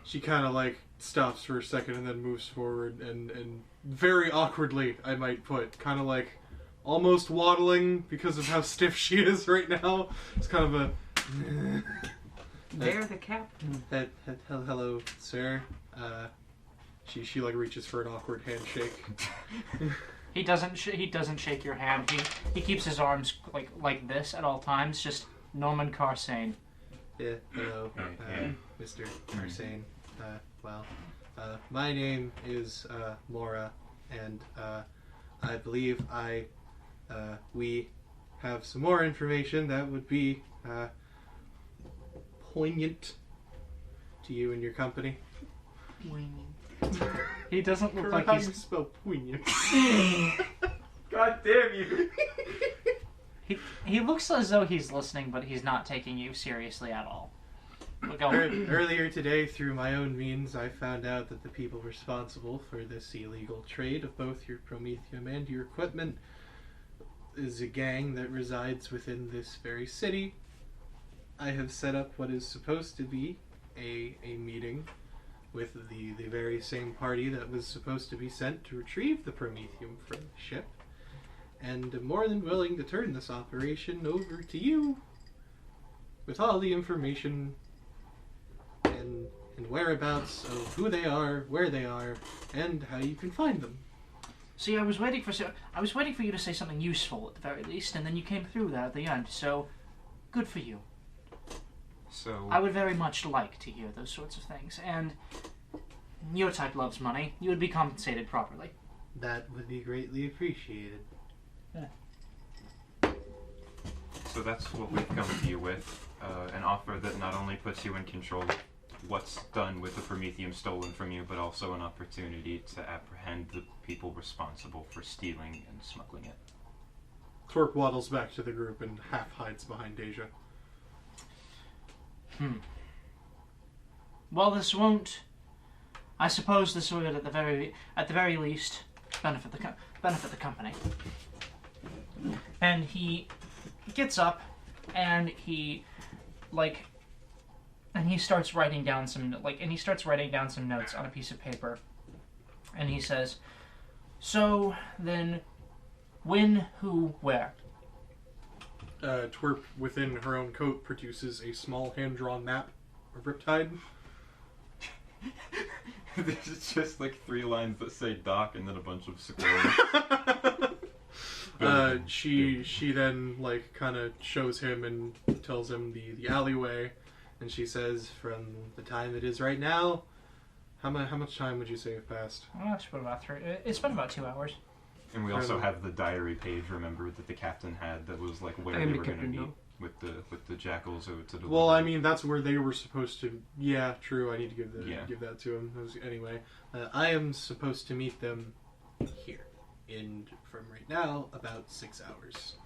She kind of like stops for a second and then moves forward and very awkwardly, I might put, kind of like almost waddling because of how stiff she is right now. It's kind of a They're the captain. hello, sir. She like reaches for an awkward handshake. He doesn't shake your hand. He keeps his arms like this at all times. Just Norman Carsane. Yeah, hello, Mr. Arsane. My name is Laura, and I believe we have some more information that would be poignant to you and your company. He doesn't look like How he's. you spell poignant? God damn you! He looks as though he's listening, but he's not taking you seriously at all. But go on. Earlier today, through my own means, I found out that the people responsible for this illegal trade of both your Promethium and your equipment is a gang that resides within this very city. I have set up what is supposed to be a meeting with the very same party that was supposed to be sent to retrieve the Promethium from the ship, and am more than willing to turn this operation over to you with all the information and whereabouts of who they are, where they are, and how you can find them. See, I was waiting for you to say something useful at the very least, and then you came through that at the end. So, good for you. So I would very much like to hear those sorts of things, and your type loves money. You would be compensated properly. That would be greatly appreciated. So that's what we've come to you with. An offer that not only puts you in control of what's done with the Promethium stolen from you, but also an opportunity to apprehend the people responsible for stealing and smuggling it. Twerk waddles back to the group and half hides behind Deja. Well, this won't. I suppose this would, at the very least, benefit the company. And he gets up, and he starts writing down some notes on a piece of paper, and he says, "So then, when, who, where?" Twerp, within her own coat, produces a small hand-drawn map of Riptide. There's just like 3 lines that say dock and then a bunch of squares. She then kind of shows him and tells him the alleyway, and she says, "From the time it is right now, how much time would you say have passed?" It's been about 2 hours. And we also have the diary page, remember, that the captain had that was like where I am they the were going to captain meet now. with the jackals to deliver. Well, I mean, that's where they were supposed to. Yeah, true. I need to give that to him. Anyway, I am supposed to meet them here from right now about 6 hours.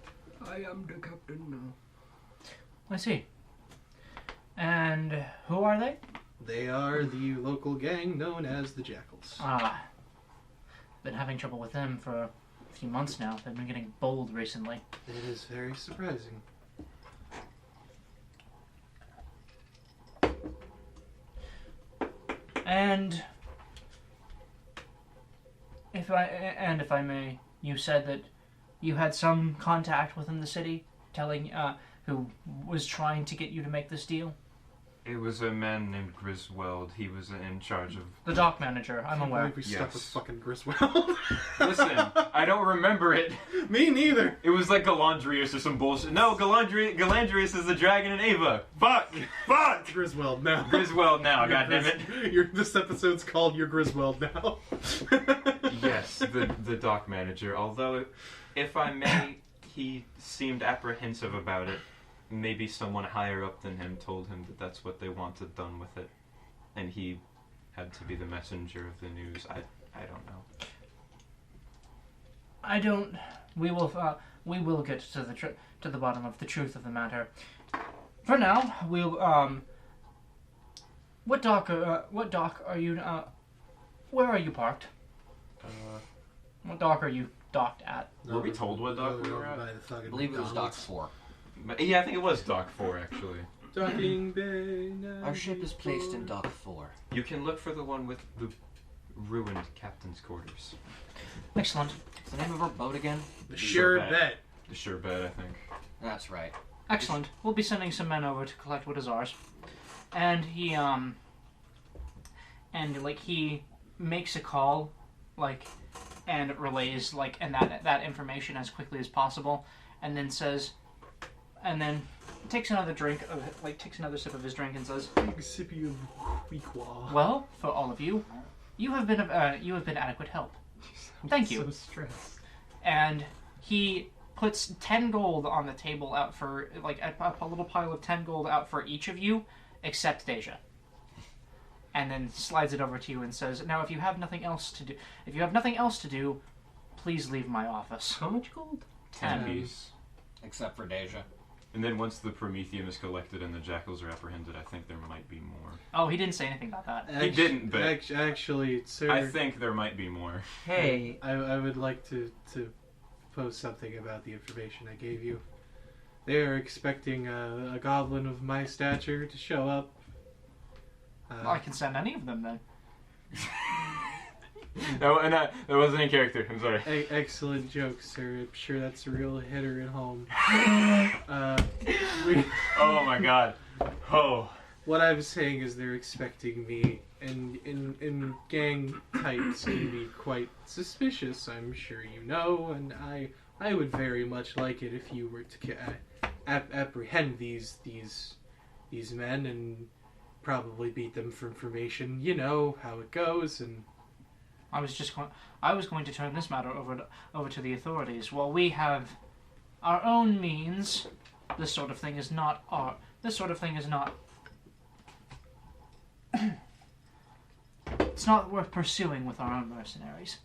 I am the captain now. I see. And who are they? They are the local gang known as the Jackals. Ah, been having trouble with them for a few months now. They've been getting bold recently. It is very surprising. And if I may, you said that you had some contact within the city, telling who was trying to get you to make this deal. It was a man named Griswold. He was in charge of... The dock manager, I'm aware. Why we stuck Yes. with fucking Griswold? Listen, I don't remember it. Me neither. It was like Galandrius or some bullshit. No, Galandrius is the dragon in Ava. Fuck! Griswold now. Griswold now, goddammit. This episode's called "You're Griswold Now." Yes, the dock manager. Although, if I may, he seemed apprehensive about it. Maybe someone higher up than him told him that that's what they wanted done with it, and he had to be the messenger of the news. I don't know. We will get to the bottom of the truth of the matter. For now, we'll What dock are you? Where are you parked? What dock are you docked at? Were we told what dock we were By at? the fucking I believe it was Dock McDonald's. 4. Yeah, I think it was Dock 4, actually. Docking Bay. Our ship is placed in Dock 4. You can look for the one with the ruined captain's quarters. Excellent. What's the name of our boat again? The sure bet. bet. The sure bet, I think. That's right. Excellent. We'll be sending some men over to collect what is ours. And he makes a call, like, and relays like and that information as quickly as possible, and then says, and then takes another sip of his drink and says, Big sippy of Weequaw. "Well, for all of you, you have been adequate help. Thank you." So stressed. And he puts 10 gold on the table out for, like, a little pile of 10 gold out for each of you, except Deja. And then slides it over to you and says, "Now, if you have nothing else to do, please leave my office." How much gold? 10 piece. Except for Deja. And then once the Prometheum is collected and the jackals are apprehended, I think there might be more. Oh, he didn't say anything about that. He didn't, but Actually, sir, I think there might be more. Hey, I would like to post something about the information I gave you. They are expecting a goblin of my stature to show up. Well, I can send any of them then. No, and that wasn't in character. I'm sorry. Excellent joke, sir. I'm sure that's a real hitter at home. Oh my god. Oh. What I'm saying is they're expecting me, and in gang types can be quite suspicious, I'm sure you know, and I would very much like it if you were to apprehend these men and probably beat them for information. You know how it goes, and I was going to turn this matter over to the authorities. While we have our own means, this sort of thing is not. It's not worth pursuing with our own mercenaries.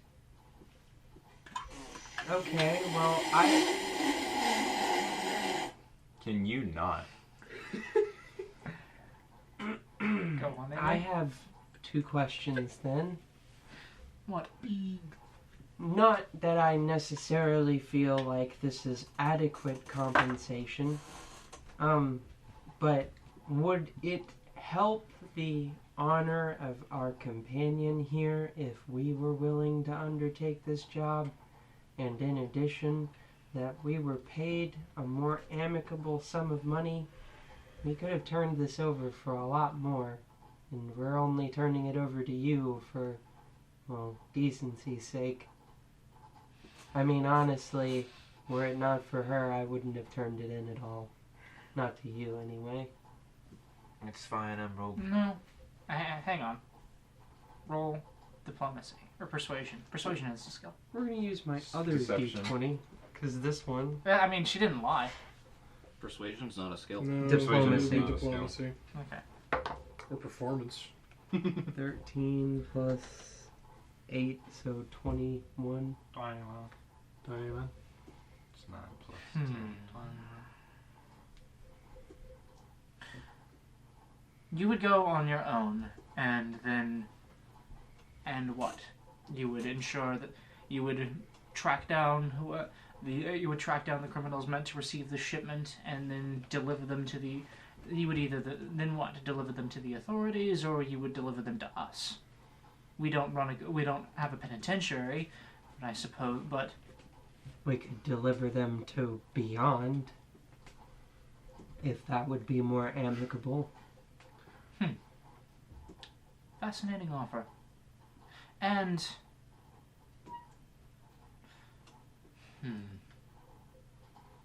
okay, well, Can you not? Go on, then. I have 2 questions then. What? Not that I necessarily feel like this is adequate compensation, but would it help the honor of our companion here if we were willing to undertake this job, and in addition, that we were paid a more amicable sum of money? We could have turned this over for a lot more, and we're only turning it over to you for, well, decency's sake. I mean, honestly, were it not for her, I wouldn't have turned it in at all. Not to you, anyway. It's fine, Emerald. No. Hang on. Roll diplomacy or persuasion. Persuasion is a skill. We're gonna use my other Deception. d20, because this one... I mean, she didn't lie. Persuasion's not a skill. no, Diplomacy. diplomacy, Okay. or performance. 13 plus 8, so 21. Diamond. It's not plus. You would go on your own, and what? You would ensure that you would track down the criminals meant to receive the shipment, and then deliver them to the. You would either deliver them to the authorities, or you would deliver them to us. We don't have a penitentiary, I suppose, but We could deliver them to Beyond, if that would be more amicable. fascinating offer. And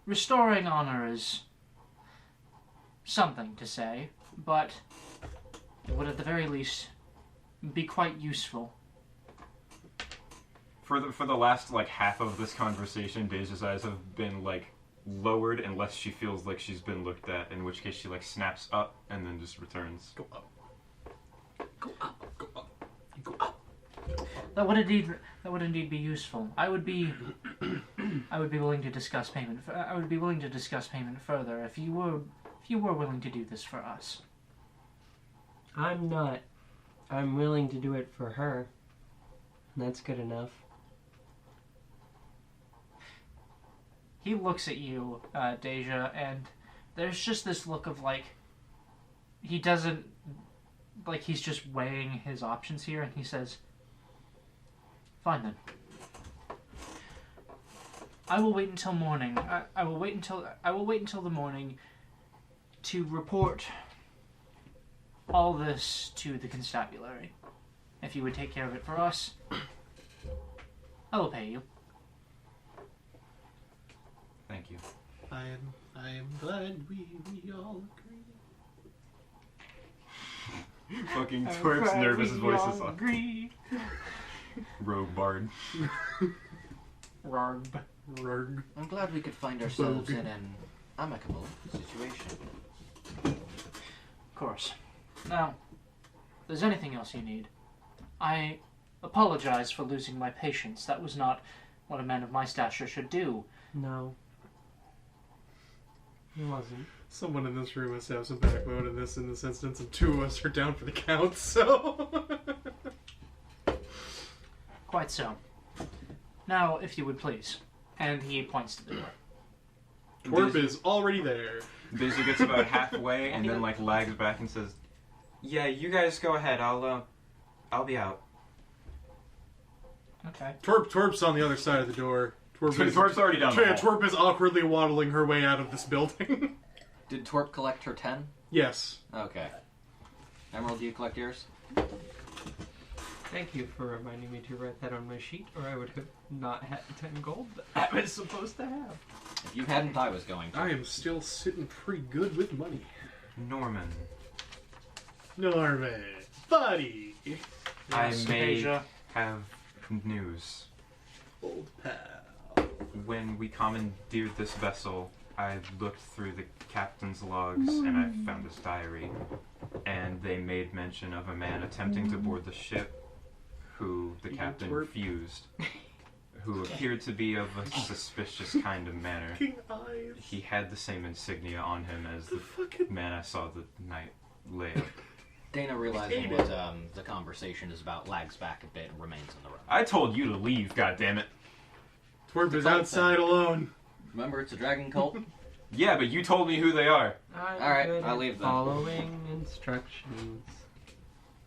restoring honor is something to say, but it would at the very least be quite useful. For the last like half of this conversation, Deja's eyes have been like lowered unless she feels like she's been looked at, in which case she like snaps up and then just returns. Go up. Go up. Go up. Go up. That would indeed be useful. I would be willing to discuss payment. I would be willing to discuss payment further if you were willing to do this for us. I'm not. I'm willing to do it for her. And that's good enough. He looks at you, Deja, and there's just this look of like he doesn't like he's just weighing his options here, and he says, "Fine then. I will wait until morning. I will wait until the morning to report all this to the constabulary. if you would take care of it for us, I will pay you. Thank you. I am glad we all agree. Fucking Twerp's nervous voice is on. Agree. Rogue Bard. Rarb. Rug. I'm glad we could find ourselves in an amicable situation. Of course. Now, if there's anything else you need, I apologize for losing my patience. That was not what a man of my stature should do. No. It wasn't. Someone in this room has to have some backbone in this instance, and two of us are down for the count, so... Quite so. Now, if you would please. And he points to the door. Twerp is already there. Daisy gets about halfway and then like lags back and says, "Yeah, you guys go ahead. I'll be out." Okay. Twerp's on the other side of the door. Twerp's already down the hall. Twerp is awkwardly waddling her way out of this building. Did Twerp collect her 10? Yes. Okay. Emerald, do you collect yours? Thank you for reminding me to write that on my sheet, or I would have not had 10 gold that I was supposed to have. If you hadn't, I was going to. I am still sitting pretty good with money. Norman, Norman. Buddy. I Yes, may Asia. have news. Old pal. When we commandeered this vessel, I looked through the captain's logs and I found his diary. And they made mention of a man attempting to board the ship who the captain refused, who appeared to be of a suspicious kind of manner. Fucking eyes. He had the same insignia on him as the man I saw the night later. Dana, realizing what the conversation is about, lags back a bit and remains in the room. I told you to leave, goddammit. Twerp is cult outside alone. Remember, it's a dragon cult? Yeah, but you told me who they are. Alright, I'll leave them. Following instructions.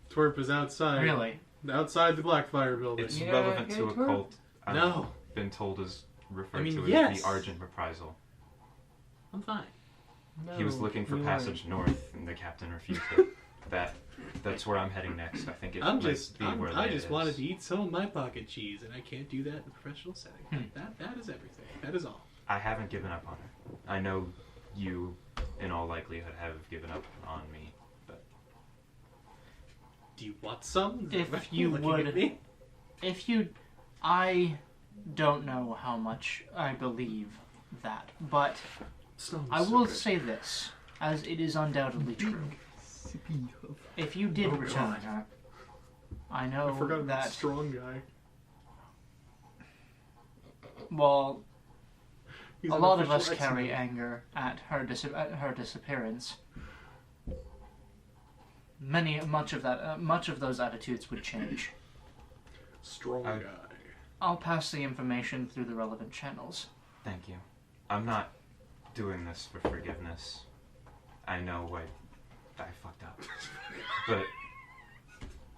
Twerp is outside. Really? Outside the Blackfire building. It's Yeah, relevant hey, to a Twerp. cult. I've No. been told is referred mean, to yes. as the Argent Reprisal. I'm fine. No, He was looking for you passage north, and the captain refused it. That's where I'm heading next. I think it I might just be where I that just is. wanted to eat some of my pocket cheese, and I can't do that in a professional setting. Hmm. That is everything. That is all. I haven't given up on her. I know you, in all likelihood, have given up on me. But Do you want some? If you Looking would. at me? If you... I don't know how much I believe that, but Snow I is so will good. say this, as it is undoubtedly true. If you did Oh, return God. her, I know I forgot about that, the strong guy. well, He's a an lot of official us carry X-Men. anger at her disappearance. Much of those attitudes would change. Strong I- guy. I'll pass the information through the relevant channels. thank you. I'm not doing this for forgiveness. I know I fucked up. But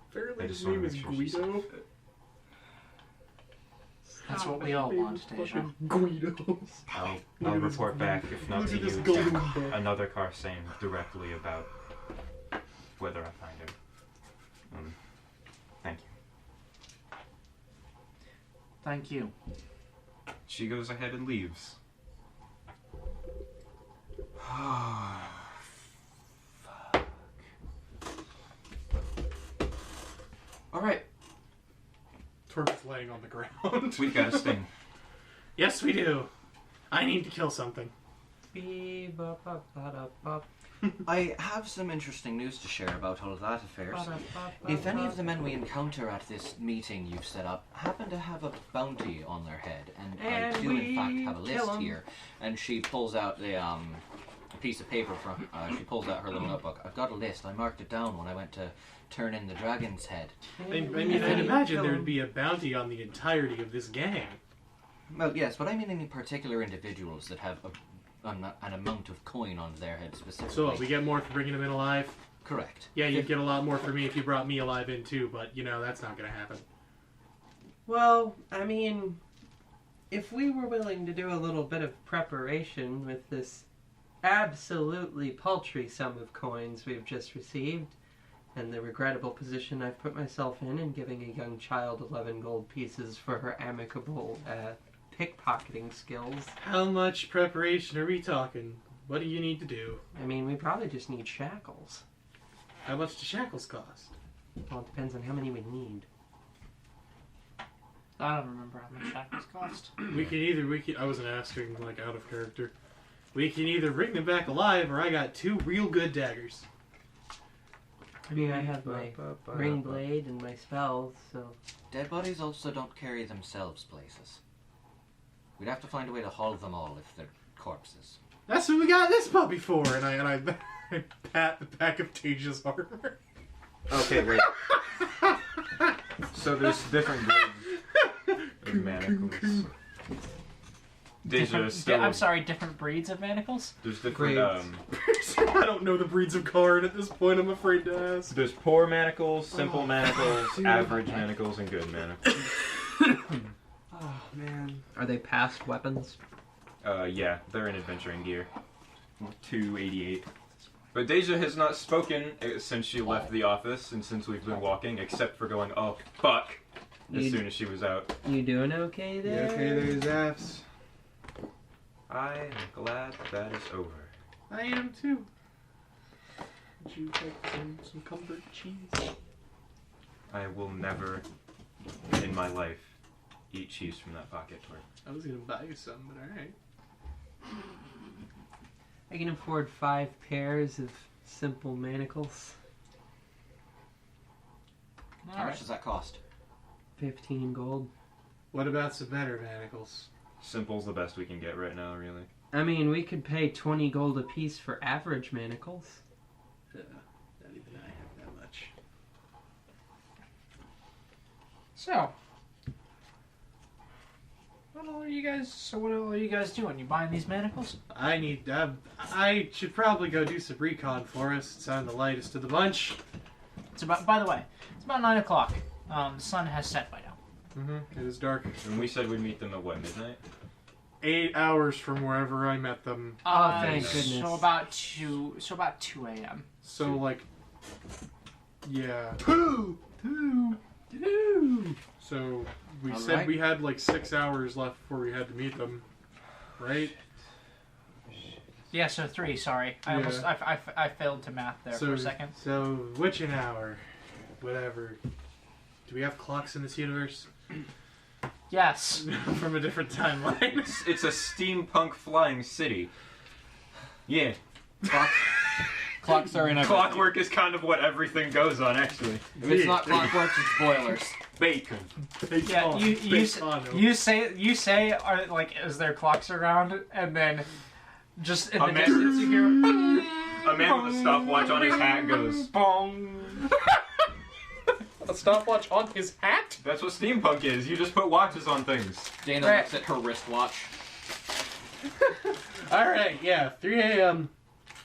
Apparently I his just wanna name is make sure she's Guido. That's what we all want, Deja. Guido. I'll report back, if not Look to at this you, golden to buck. another car saying directly about whether I find her. Thank you. Thank you. She goes ahead and leaves. Alright. Twerp's laying on the ground. We got a sting. Yes, we do. I need to kill something. I have some interesting news to share about all of that affairs. If any of the men we encounter at this meeting you've set up happen to have a bounty on their head, and I And do in fact we have a kill list 'em. here, and she pulls out a piece of paper from, she pulls out her little notebook. I've got a list. I marked it down when I went to turn in the dragon's head. I mean, I'd imagine there'd be a bounty on the entirety of this gang. Well, yes, but I mean any particular individuals that have an amount of coin on their head specifically. So what, we get more for bringing him in alive? Correct. Yeah, you'd get a lot more for me if you brought me alive in too, but, that's not gonna happen. Well, I mean, if we were willing to do a little bit of preparation with this absolutely paltry sum of coins we've just received, and the regrettable position I've put myself in giving a young child 11 gold pieces for her amicable pickpocketing skills. How much preparation are we talking? What do you need to do? I mean, we probably just need shackles. How much do shackles cost? Well, it depends on how many we need. I don't remember how much shackles cost. I wasn't asking, like, out of character. We can either bring them back alive, or I got 2 real good daggers. I mean, I have my ring blade and my spells, so... Dead bodies also don't carry themselves places. We'd have to find a way to haul them all if they're corpses. That's what we got this puppy for, and I pat the back of Taja's armor. Okay, wait. So there's different grades of manacles. Deja is still. I'm sorry, different breeds of manacles? There's different. I don't know the breeds of card at this point. I'm afraid to ask. There's poor manacles, simple manacles, average manacles, and good manacles. Oh man. Are they past weapons? Yeah, they're in adventuring gear. 288. But Deja has not spoken since she left the office and since we've been walking, except for going, oh, fuck, as soon as she was out. You doing okay there? You okay there, Zaps? I am glad that is over. I am too. Would you like some comfort cheese? I will never in my life eat cheese from that pocket torch. I was gonna buy you some, but alright. I can afford 5 pairs of simple manacles. How much does that cost? 15 gold. What about some better manacles? Simple's the best we can get right now, really. I mean, we could pay 20 gold apiece for average manacles. Not even I have that much. So, what all are you guys doing? You buying these manacles? I should probably go do some recon for us. It's on the lightest of the bunch. It's about, by the way, it's about 9 o'clock. The sun has set by now. It is dark. And we said we'd meet them at what, midnight? 8 hours from wherever I met them. Oh, thank goodness. So about 2 a.m. So, like, yeah. So, we All said right. we had like 6 hours left before we had to meet them, right? Yeah, so 3. Sorry, I failed to math there for a second. So, which an hour? Whatever. Do we have clocks in this universe? Yes. From a different timeline. It's a steampunk flying city. Yeah. Clocks are in everything. Clockwork is kind of what everything goes on, actually. If it's not clockwork, it's boilers. Bacon. Yeah, you say are like is there clocks around, and then just in the distance you hear A man with a stopwatch on his hat goes, bong. A stopwatch on his hat? that's what steampunk is. You just put watches on things. Dana Right. looks at her wristwatch. Alright, yeah, 3 a.m.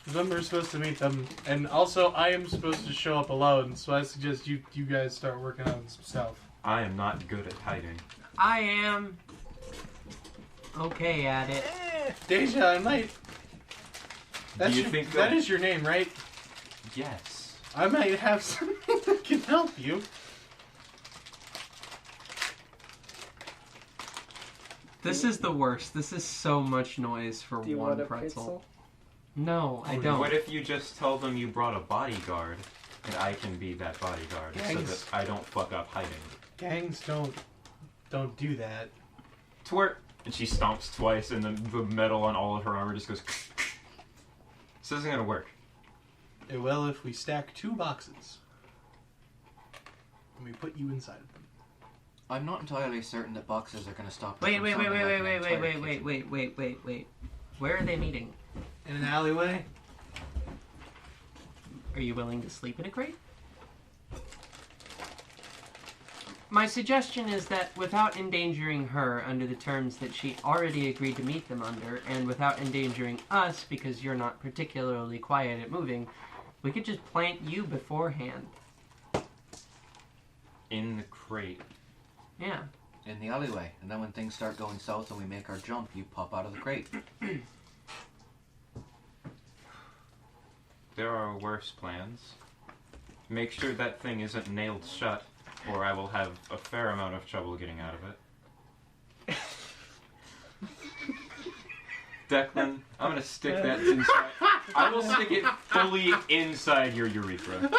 is when we're supposed to meet them. And also, I am supposed to show up alone, so I suggest you guys start working on some stuff. I am not good at hiding. I am okay at it. Deja, I might... Do you think that is your name, right? Yes. I might have something that can help you. This is the worst. This is so much noise for one pretzel. No, I don't. What if you just tell them you brought a bodyguard, and I can be that bodyguard, so that I don't fuck up hiding? Gangs don't do that. Twerk! And she stomps twice, and then the metal on all of her armor just goes. This isn't gonna work. It will if we stack 2 boxes. And we put you inside of them. I'm not entirely certain that boxes are going to stop. Wait. Where are they meeting? In an alleyway? Are you willing to sleep in a crate? My suggestion is that without endangering her under the terms that she already agreed to meet them under, and without endangering us because you're not particularly quiet at moving, we could just plant you beforehand. In the crate. Yeah. In the alleyway. And then when things start going south and we make our jump, you pop out of the crate. There are worse plans. Make sure that thing isn't nailed shut, or I will have a fair amount of trouble getting out of it. Declan, I'm gonna stick that inside. I will stick it fully inside your urethra.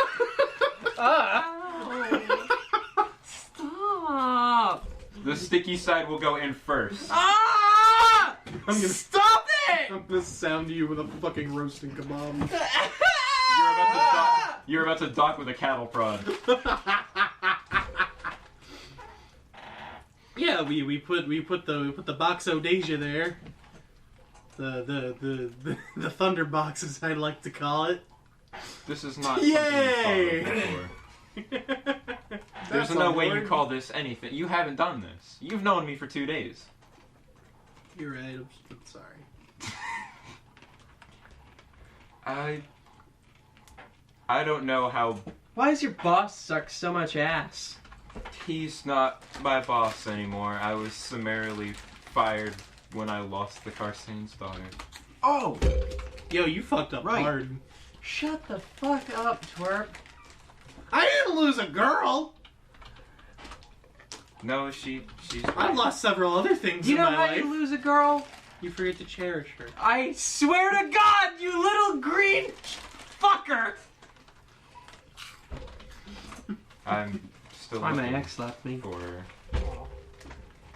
Stop! The sticky side will go in first. Ah! I'm gonna, Stop it! I'm gonna sound you with a fucking roasting kebab. You're about to dock with a cattle prod. Yeah, we put the box of Deja there. The thunder box, as I like to call it. This is not Yay! something you've thought of before. There's That's no a way you word. call this anything. You haven't done this. You've known me for 2 days. You're right. I'm sorry. I don't know how. Why does your boss suck so much ass? He's not my boss anymore. I was summarily fired when I lost the Carstain's daughter. Oh! Yo, you fucked up Right. hard. Shut the fuck up, twerp. I didn't lose a girl. No, she's. I've lost several other things Do you in know my how life. you lose a girl? You forget to cherish her. I swear to God, you little green fucker! I'm still. Why my looking ex left me. for.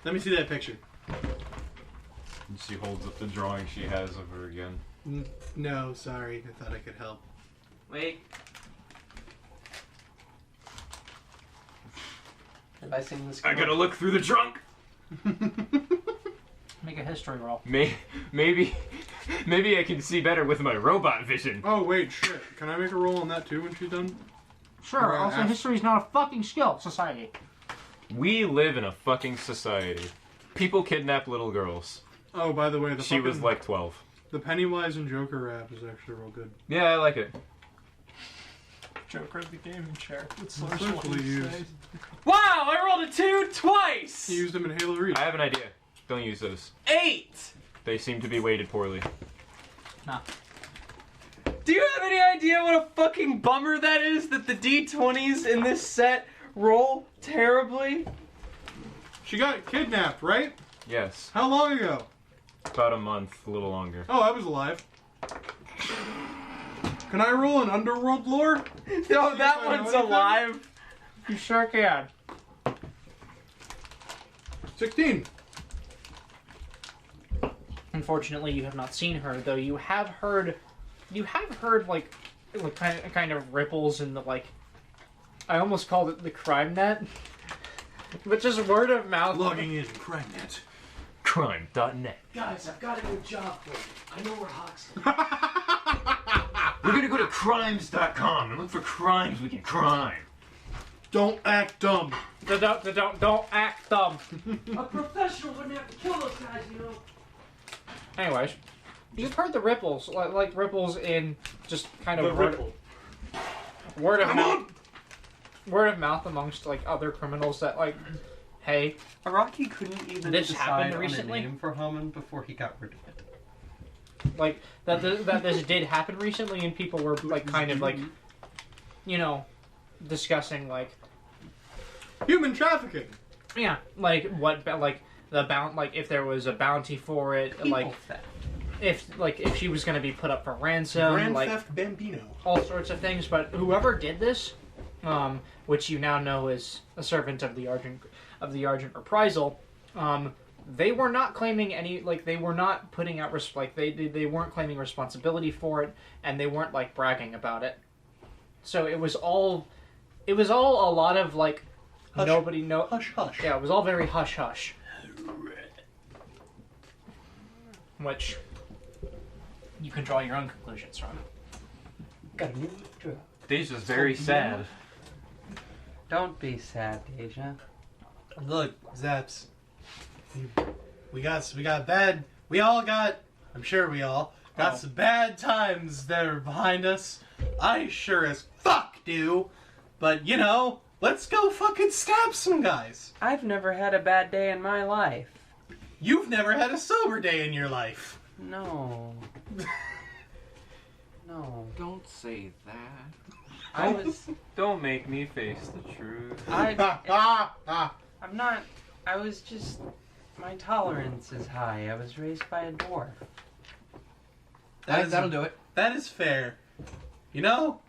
Let me see that picture. And she holds up the drawing she has of her again. No, sorry. I thought I could help. Wait. Have I seen this? I gotta look through the trunk. Make a history roll. Maybe I can see better with my robot vision. Oh wait, shit. Can I make a roll on that too when she's done? Sure. Right, Also, ask- history's not a fucking skill. Society. We live in a fucking society. People kidnap little girls. Oh, by the way, She was like 12. the Pennywise and Joker rap is actually real good. Yeah, I like it. Joker of the gaming chair. It's Essentially used. Wow, I rolled a 2 twice! He used them in Halo Reach. I have an idea. Don't use those. 8! They seem to be weighted poorly. Do you have any idea what a fucking bummer that is that the D20s in this set roll terribly? She got kidnapped, right? Yes. How long ago? About a month, a little longer. Oh, I was alive. Can I roll an underworld lore? No, that I know one's anything? alive. You sure can. 16. Unfortunately, you have not seen her, though. You have heard like kind of ripples in the like. I almost called it the crime net, but just word of mouth. Logging in, CrimeNet. Crime.net. Guys, I've got a new job for you. I know where Hawk's. We're gonna go to crimes.com and look for crimes we can crime. Don't act dumb. Don't act dumb. A professional wouldn't have to kill those guys, you know. Anyways, you've heard the ripples, like ripples in just kind of word of mouth amongst like other criminals that like, hey, Araki couldn't even This decide happened on recently? a name for Hammond before he got rid of it. like that this did happen recently, and people were like kind of like, you know, discussing like, Human trafficking. yeah, like what like if there was a bounty for it, like if she was going to be put up for ransom, Grand like Theft Bambino. all sorts of things. But whoever did this, which you now know is a servant of the Argent Reprisal, they were not claiming any, like they were not putting out they weren't claiming responsibility for it, and they weren't like bragging about it. So it was all a lot of like Hush. nobody know. Hush, hush. Yeah, it was all very hush hush. Which you can draw your own conclusions from. Got a new job. Deja's very sad. Don't be sad, Deja. Look, Zaps. We all got, I'm sure we all got some bad times that are behind us. I sure as fuck do. But, you know, let's go fucking stab some guys. I've never had a bad day in my life. You've never had a sober day in your life. No. No. Don't say that. I was. Don't make me face the truth. I'm not. I was just. My tolerance is high. I was raised by a dwarf. That'll do it. That is fair. You know,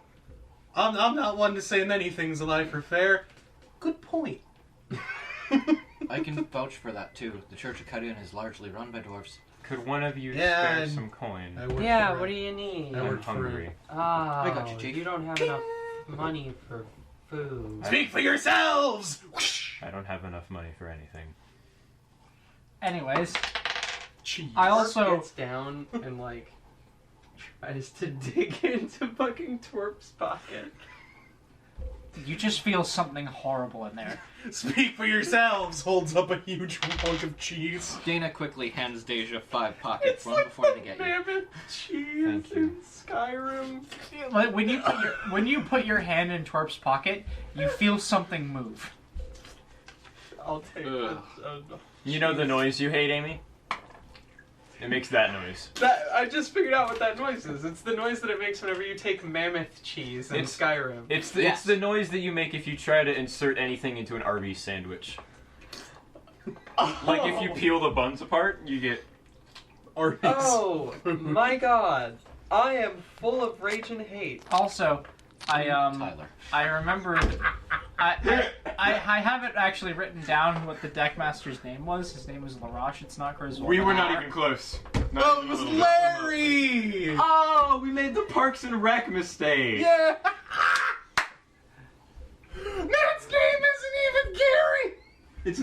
I'm not one to say many things in life are fair. Good point. I can vouch for that too. The Church of Cadian is largely run by dwarves. Could one of you Yeah, spare and- some coin? I work Yeah, for what do you need? I I'm work for- hungry. Oh, I got you, Chief. you don't have enough money for food. Speak for yourselves! I don't have enough money for anything. Anyways, Cheese. I Twerp also gets down and like tries to dig into fucking Twerp's pocket. you just feel something horrible in there. Speak for yourselves! Holds up a huge hunk of cheese. Dana quickly hands Deja 5 pockets It's one like before the they get you. mammoth cheese Thank you. in Skyrim. Like, when you put your hand in Twerp's pocket, you feel something move. I'll take Ugh. You know the noise you hate, Amy? It makes that noise. That I just figured out what that noise is. It's the noise that it makes whenever you take mammoth cheese in It's- Skyrim. It's the noise that you make if you try to insert anything into an Arby's sandwich. Like if you peel the buns apart, you get. Arby's. Oh my god. I am full of rage and hate. Also, Tyler. I remembered. I have it actually written down what the deckmaster's name was. His name was Larache. It's not Griswold. We were not even close. Not Oh, it even a was little bit. Larry! Oh, we made the Parks and Rec mistake. Yeah! Matt's name isn't even Gary! It's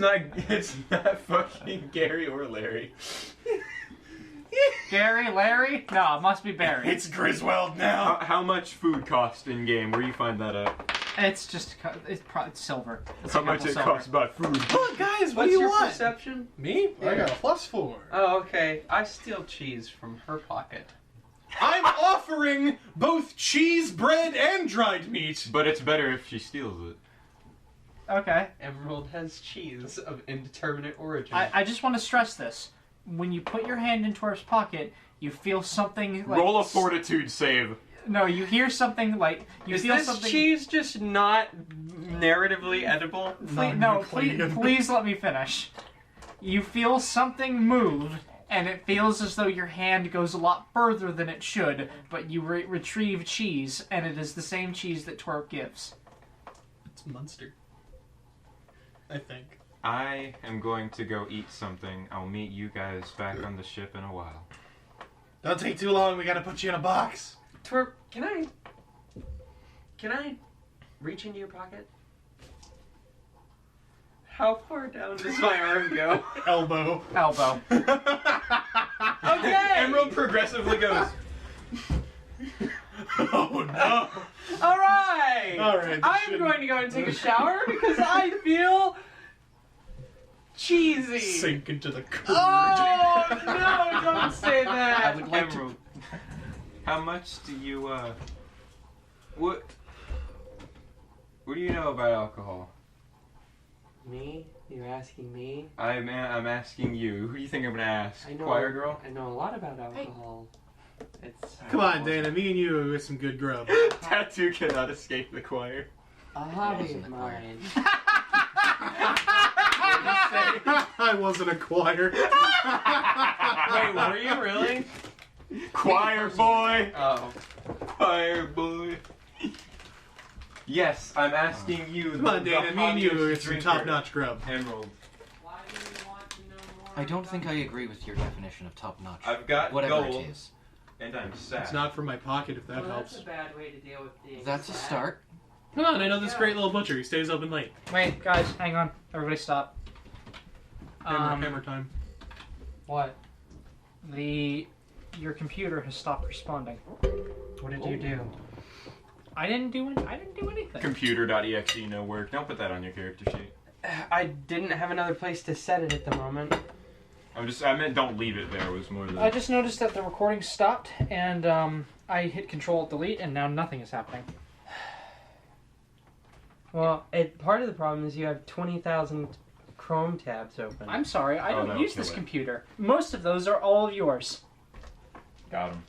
not fucking Gary or Larry. Gary, Larry? No, it must be Barry. It's Griswold now! How much food cost in game? Where you find that at? It's just it's silver. It's How a much couple it silver. costs by food? Look, guys, what What's do you your want? perception? Me? I Yeah. got a +4. Oh, okay. I steal cheese from her pocket. I'm offering both cheese, bread, and dried meat. But it's better if she steals it. Okay. Emerald has cheese of indeterminate origin. I just want to stress this. When you put your hand in Twerp's pocket, you feel something like... Roll a fortitude save. No, you hear something like... You Is feel this something... cheese just not narratively edible? Please let me finish. You feel something move, and it feels as though your hand goes a lot further than it should, but you retrieve cheese, and it is the same cheese that Twerp gives. It's Munster. I think. I am going to go eat something. I'll meet you guys back on the ship in a while. Don't take too long, we gotta put you in a box. Twerp, can I reach into your pocket? How far down does my arm go? Elbow. Elbow. Okay! Emerald progressively goes. Oh no! Alright! Alright, I'm going to go and take a shower because I feel cheesy. Sink into the curd. Oh no, don't say that! I would like to- Emerald. How much do you what do you know about alcohol? Me? You're asking me? I'm asking you. Who do you think I'm gonna ask? I know. Choir girl? I know a lot about alcohol. It's. Come on, Dana, me and you with some good grub. Tattoo cannot escape the choir. A hobby in of the choir. mine. I wasn't a choir. Wait, were you really? Choir boy! Oh. Choir boy! Yes, I'm asking you. Come on, Dana, me and you hobbyist with some drinker. top-notch grub. Emerald. Why do you want to know more? I don't think I agree with your definition of top notch. I've got Whatever gold, it is. and I'm sad. It's not from my pocket, if that Well, helps. that's a bad way to deal with things. That's a start. Come on, I know this great little butcher. He stays open late. Wait, guys, hang on. Everybody stop. Hammer time. What? Your computer has stopped responding. What did you do? I didn't do anything. Computer.exe no work. Don't put that on your character sheet. I didn't have another place to set it at the moment. I meant don't leave it there was more than I just noticed that the recording stopped, and I hit Control-Delete, and now nothing is happening. Well, part of the problem is you have 20,000 Chrome tabs open. I'm sorry, I Oh, don't that'll use kill this it. computer. Most of those are all yours. got him.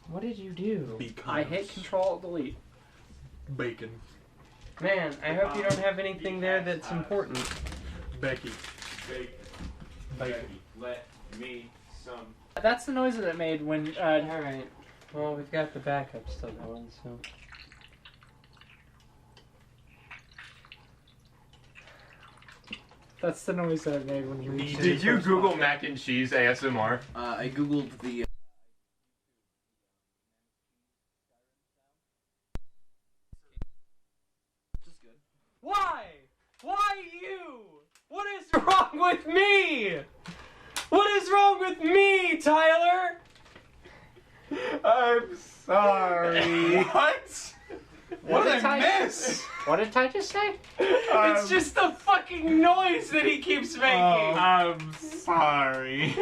What did you do? Because I hit Control-Delete. bacon. Man, I hope you don't have anything there that's important. Becky. Becky, let me some. That's the noise that it made when. Alright. Well, we've got the backup still going, so. That's the noise that it made when you reached. Did you Google mac and cheese ASMR? I googled the. Just good. Why? Why you? What is wrong with me? What is wrong with me, Tyler? I'm sorry. What? What did I miss? What did Ty just say? It's just the fucking noise that he keeps making. I'm sorry.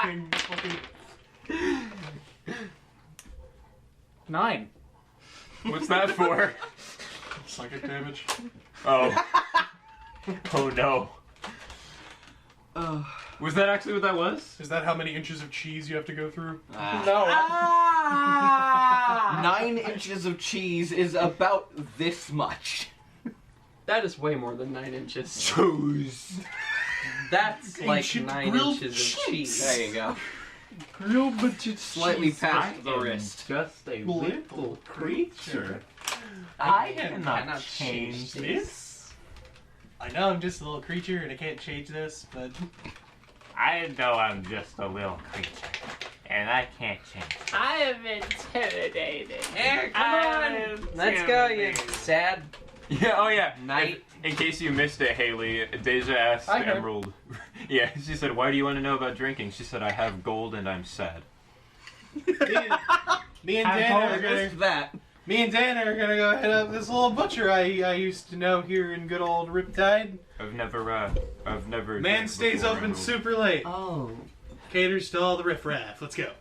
fucking. 9. What's that for? Psychic damage. Oh. Oh no. Was that actually what that was? Is that how many inches of cheese you have to go through? No. 9 inches of cheese is about this much. That is way more than 9 inches. Toes. That's like Ancient 9 grilled inches of cheese. cheese. There you go. Real but it's Slightly past the wrist. Just a little creature. I cannot change this. I know I'm just a little creature and I can't change this, but I know I'm just a little creature, and I can't change. I am intimidated. Here, come on. Let's go, you sad Yeah, oh yeah. night. In case you missed it, Haley, Deja asked I heard. Emerald. Yeah, she said, "Why do you want to know about drinking?" She said, "I have gold and I'm sad." me and Dan are gonna Just that. me and Dan are gonna go hit up this little butcher I used to know here in good old Riptide. I've never. Man drank stays before, open Emerald. super late. Oh. Caters to all the riffraff. Let's go.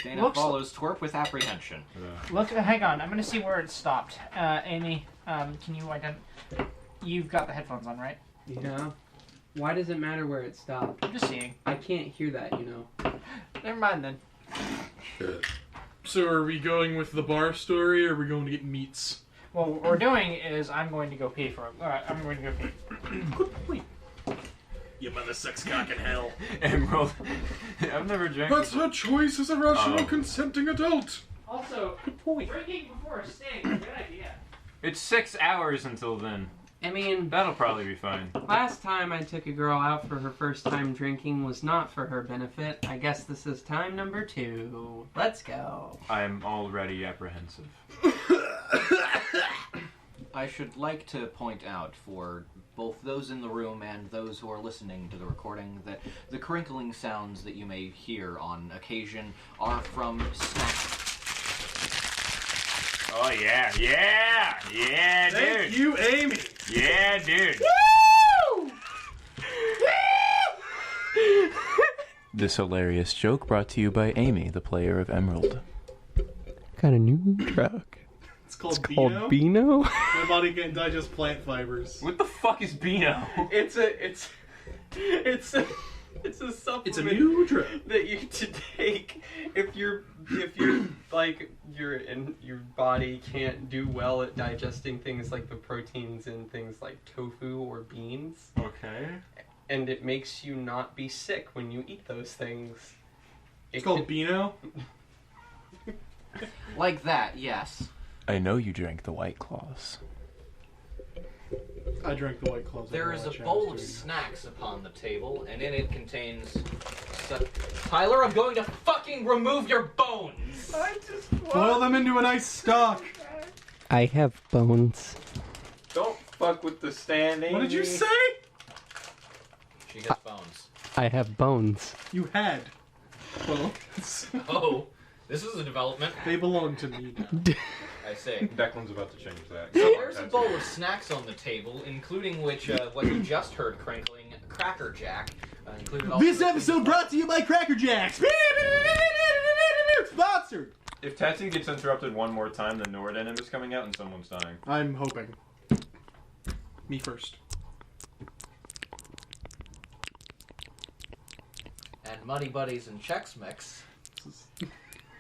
Dana Looks- follows twerp with apprehension. Look, hang on. I'm gonna see where it stopped. Amy, can you You've got the headphones on, right? Yeah. Why does it matter where it stopped? I'm just seeing. I can't hear that, you know. Never mind then. So are we going with the bar story, or are we going to get meats? Well, what we're doing is I'm going to go pee for. I'm going to go pee. You mother sucks cock in hell. Emerald. I've never drank. That's her choice as a rational, Oh. consenting adult. Also, drinking before a sting is a good idea. It's 6 hours until then. I mean, That'll probably be fine. last time I took a girl out for her first time drinking was not for her benefit. I guess this is time number 2. Let's go. I'm already apprehensive. I should like to point out for both those in the room and those who are listening to the recording that the crinkling sounds that you may hear on occasion are from snacks. Oh yeah, yeah, Thank dude. you, Amy. Yeah, dude. This hilarious joke brought to you by Amy, the player of Emerald. Got a new truck. It's called Beano. Beano? My body can't digest plant fibers. What the fuck is Beano? It's a supplement. It's a new drug. that you to take if you're like your body can't do well at digesting things like the proteins in things like tofu or beans, Okay. and it makes you not be sick when you eat those things. It's called Beano. Like that, yes. I know you drank the White Claws. I drank the White Claws. There is a bowl of snacks upon the table, and in it contains... Tyler, I'm going to fucking remove your bones! Boil them into a nice stock. I have bones. Don't fuck with the stand, Amy. What did you say? She gets bones. I have bones. You had bones. Oh, this is a development. They belong to me now. I say. Declan's about to change that. So there's a bowl of snacks on the table, including which, what you just heard crinkling, Cracker Jack. Included also This episode brought to you by Cracker Jacks. Sponsored. If Tatsu gets interrupted one more time, the Noordenim is coming out and someone's dying. I'm hoping. Me first. Muddy Buddies and Chex Mix.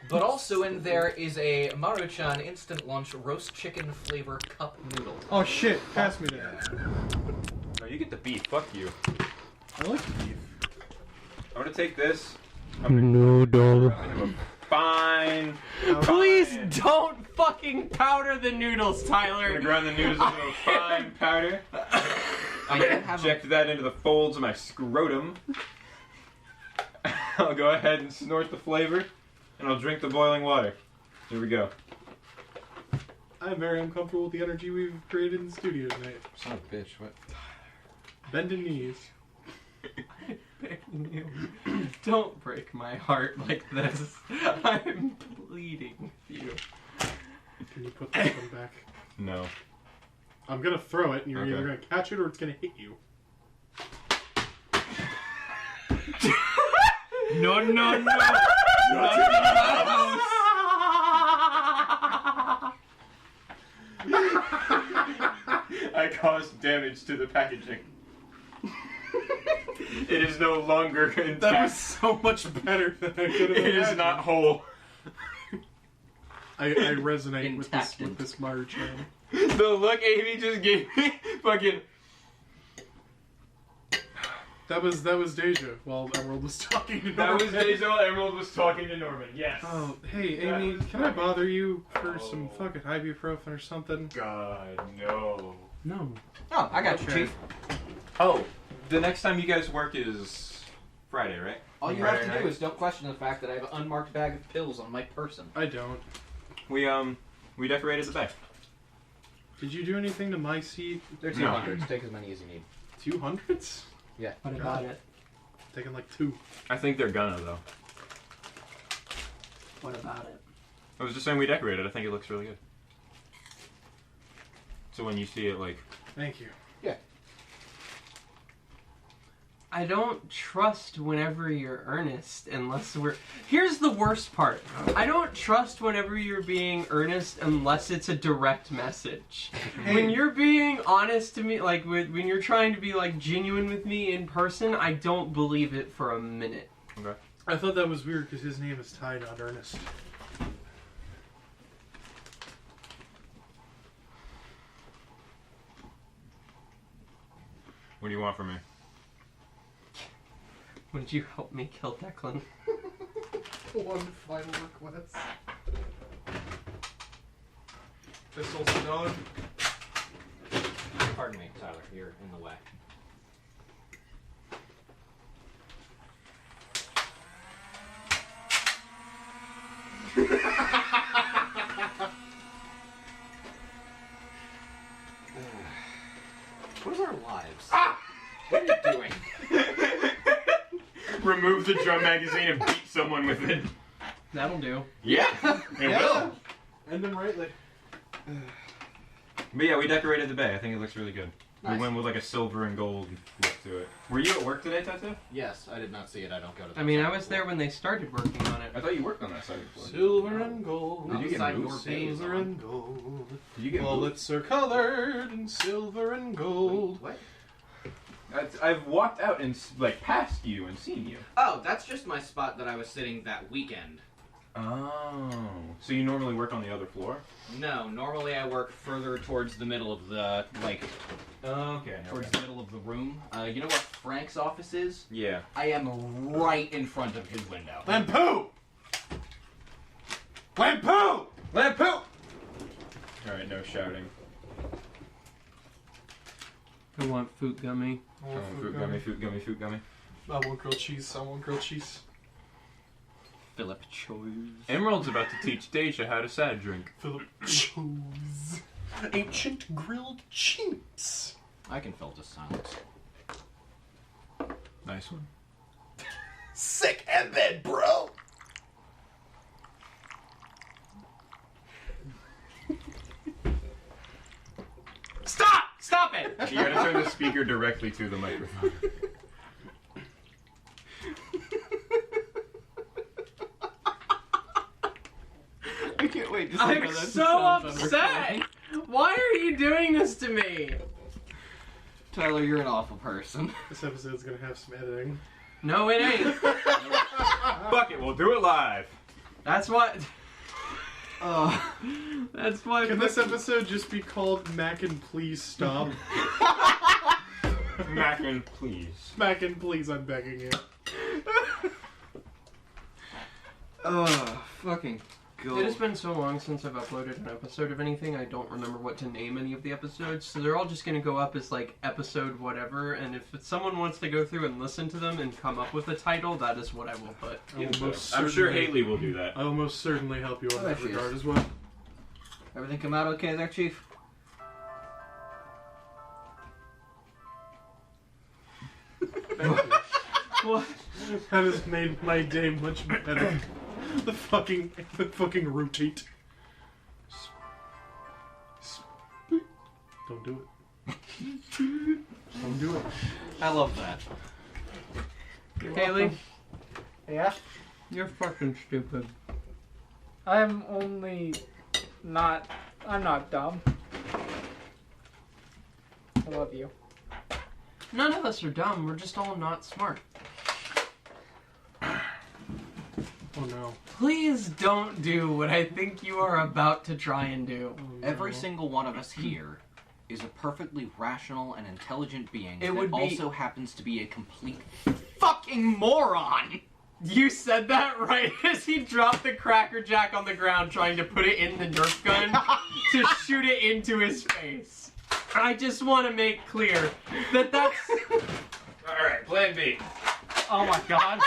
But also in there is a Maruchan Instant Lunch roast chicken flavor cup noodle. Oh shit, pass me that. No, you get the beef. Fuck you. I like beef. I'm gonna take this. Noodle. Fine. Please don't fucking powder the noodles, I'm gonna Tyler. grind the noodles into a fine powder. I'm gonna inject that into the folds of my scrotum. I'll go ahead and snort the flavor, and I'll drink the boiling water. Here we go. I'm very uncomfortable with the energy we've created in the studio tonight. Son of a bitch, what? Bending knees. Begging you, don't break my heart like this. I'm pleading with you. Can you put this one back? No. I'm gonna throw it, and you're Okay. either gonna catch it or it's gonna hit you. No, no, no. I caused damage to the packaging. It is no longer intact. That was so much better than I could have It is imagined. not whole. I resonate with Intactant. this Maruchan. The look Amy just gave me, fucking. That was Deja while Emerald was talking to That was Norman. Deja while Emerald was talking to Norman. Yes. Oh, hey Amy, can I bother you for some fucking ibuprofen or something? God, no. No. Oh, I got you, Okay. Chief. Oh, the next time you guys work is Friday, right? All you Friday have to night? do is don't question the fact that I have an unmarked bag of pills on my person. I don't. We decorated the bay. Did you do anything to my seat? They're No. 200s. Take as many as you need. 200s? What about it? Taking like 2. I think they're gonna though. What about it? I was just saying we decorated. I think it looks really good. So when you see it, like, Thank you. I don't trust whenever you're earnest unless we're... Here's the worst part. I don't trust whenever you're being earnest unless it's a direct message. When you're being honest to me, like when you're trying to be like genuine with me in person, I don't believe it for a minute. okay. I thought that was weird because his name is Ty, not Ernest. What do you want from me? Would you help me kill Declan? One final request. Pistols done. Pardon me, Tyler. You're in the way. What are our lives? What are you doing? Remove the drum magazine and beat someone with it. That'll do. Yeah, it will. End them rightly. But yeah, we decorated the bay. I think it looks really good. Nice. We went with like a silver and gold look to it. Were you at work today, Tattoo? Yes, I did not see it. I don't go to. I mean, I was there when they started working on it. I thought you worked on that side before. Silver and gold. Did you get Outside moves? your base. Silver and gold. Did you get Bullets are colored in silver and gold. What? I've walked out and like past you and seen you. Oh, that's just my spot that I was sitting that weekend. Oh. So you normally work on the other floor? No, normally I work further towards the middle of the Okay. towards the middle of the room. You know what Frank's office is? Yeah. I am right in front of his window. Lampu! Lampu! Lampu! Alright, no shouting. I want fruit gummy. Fruit gummy, fruit gummy, fruit gummy. I want grilled cheese. I want grilled cheese. Philip chose. Emerald's about to teach Deja how to sad drink. Philip chose ancient grilled cheese. I can fill to silence. Nice one. Sick and then, bro. Stop! Stop it! You gotta turn the speaker directly to the microphone. I can't wait to see I'm so upset! Why are you doing this to me? Tyler, you're an awful person. This episode's gonna have some editing. No, it ain't. Fuck it, we'll do it live. That's what. That's why. Can this episode just be called Mac and Please Stop? Mackin, please. Mac and Please, I'm begging you. Fucking go. It has been so long since I've uploaded an episode of anything, I don't remember what to name any of the episodes, so they're all just gonna go up as, like, episode whatever, and if someone wants to go through and listen to them and come up with a title, that is what I will put. I'm sure Haley will do that. I will most certainly help you in Oh, that there she regard is. as well. Everything come out okay there, Chief? Thank you. What? That has made my day much better. The fucking rotate. Don't do it. Don't do it. I love that. Haley, Yeah? you're fucking stupid. I'm not dumb. I love you. None of us are dumb, we're just all not smart. Oh no. Please don't do what I think you are about to try and do. Every single one of us here is a perfectly rational and intelligent being It that would be- also happens to be a complete fucking moron. You said that right as he dropped the Cracker Jack on the ground trying to put it in the Nerf gun to shoot it into his face. I just want to make clear that that's... Alright, plan B. Oh my god.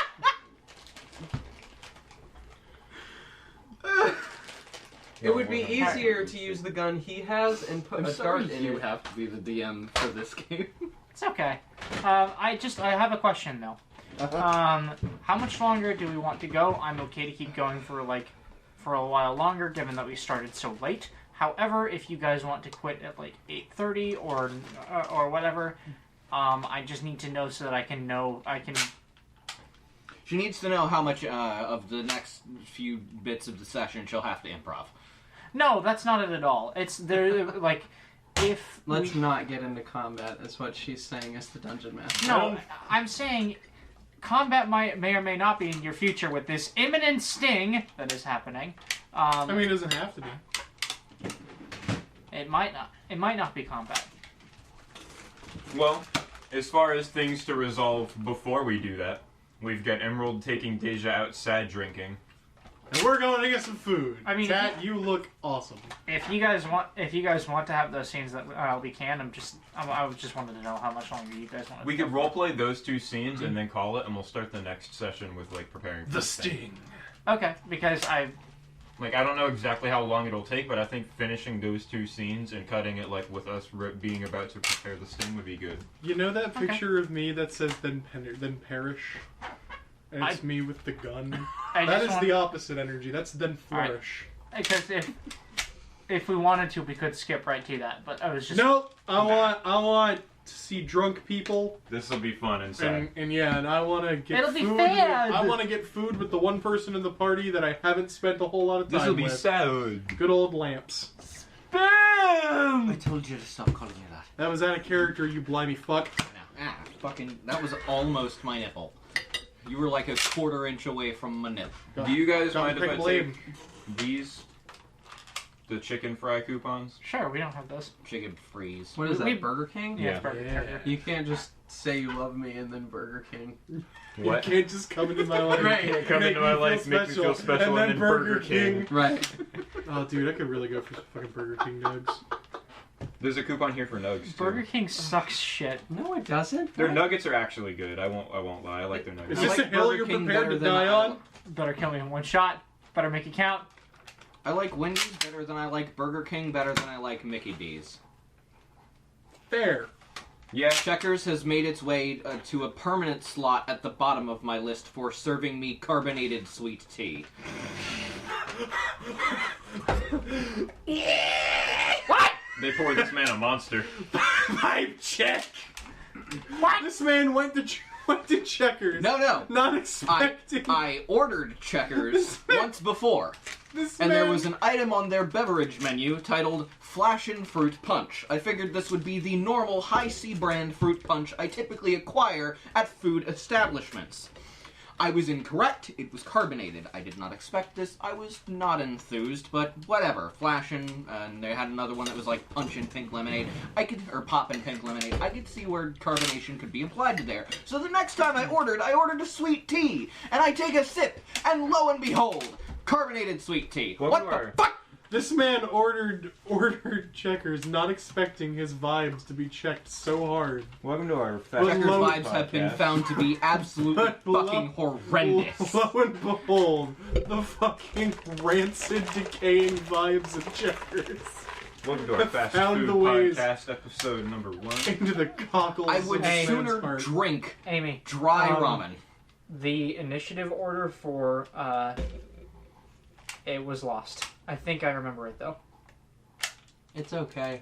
It would be easier to use the gun he has and put a dart in it. have to be the DM for this game. It's okay. I have a question though. How much longer do we want to go? I'm okay to keep going for a while longer, given that we started so late. However, if you guys want to quit at like 8:30 or whatever, I just need to know so that I can. She needs to know how much of the next few bits of the session she'll have to improv. No, that's not it at all. It's there like if Let's not get into combat, is what she's saying as the dungeon master. No, I'm saying combat may or may not be in your future with this imminent sting that is happening. I mean, it doesn't have to be. It might not. It might not be combat. Well, as far as things to resolve before we do that, we've got Emerald taking Deja outside drinking. And we're going to get some food. I mean, Kat, you look awesome. If you guys want to have those scenes that we can. I just wanted to know how much longer you guys want. We could roleplay those two scenes and then call it, and we'll start the next session with like preparing for The thing. sting. Okay, because I don't know exactly how long it'll take, but I think finishing those two scenes and cutting it like with us being about to prepare the sting would be good. You know that picture of me that says then perish? And it's me with the gun. That is the opposite energy. That's then flourish. Because if we wanted to, we could skip right to that. But I was just Nope. I want to see drunk people. This will be fun and sad. And I want to get It'll be food. sad. I want to get food with the one person in the party that I haven't spent a whole lot of time This will be with. sad. Good old Lamps. I told you to stop calling me that. That was out of character, you blimey fuck. Fucking, that was almost my nipple. You were like a quarter-inch away from my nipple. Do you guys Got mind to if I pick blame. take these? The chicken fry coupons? sure we don't have those. Chicken freeze. What is We- that, Burger King? Yeah. It's Burger Yeah. King. You can't just say you love me and then Burger King. What? You can't just come into my life. Right. Come into my life, make me feel special, and then Burger King. Right. Oh, dude, I could really go for some fucking Burger King nugs. There's a coupon here for nugs. Too. Burger King sucks shit. No, it doesn't. Their nuggets are actually good. I won't lie. I like their Is nuggets. this like a hill Burger you're King prepared better to than die I- on? Better kill me in one shot. Better make it count. I like Wendy's better than I like Burger King, better than I like Mickey D's. Fair. Yeah. Checkers has made its way to a permanent slot at the bottom of my list for serving me carbonated sweet tea. What? They poured this man a monster. Pipe check. What? This man went to Checkers. No. Not expecting. I ordered Checkers once before. This And man. there was an item on their beverage menu titled Flashin' Fruit Punch. I figured this would be the normal High C brand fruit punch I typically acquire at food establishments. I was incorrect. It was carbonated. I did not expect this. I was not enthused, but whatever. Flashin', and they had another one that was like Punchin' Pink Lemonade. Or Poppin' Pink Lemonade. I could see where carbonation could be applied to there. So the next time I ordered a sweet tea. And I take a sip, and lo and behold, carbonated sweet tea. What the fuck? This man ordered checkers, not expecting his vibes to be checked so hard. Welcome to our Checkers Lo- vibes have been found to be absolutely fucking horrendous. Lo and behold, the fucking rancid, decaying vibes of checkers Welcome to our fast Found food the ways. podcast, episode number 1. into the cockles. I would of this man's sooner heart. drink Amy, dry ramen. the initiative order for it was lost. I think I remember it though. It's okay.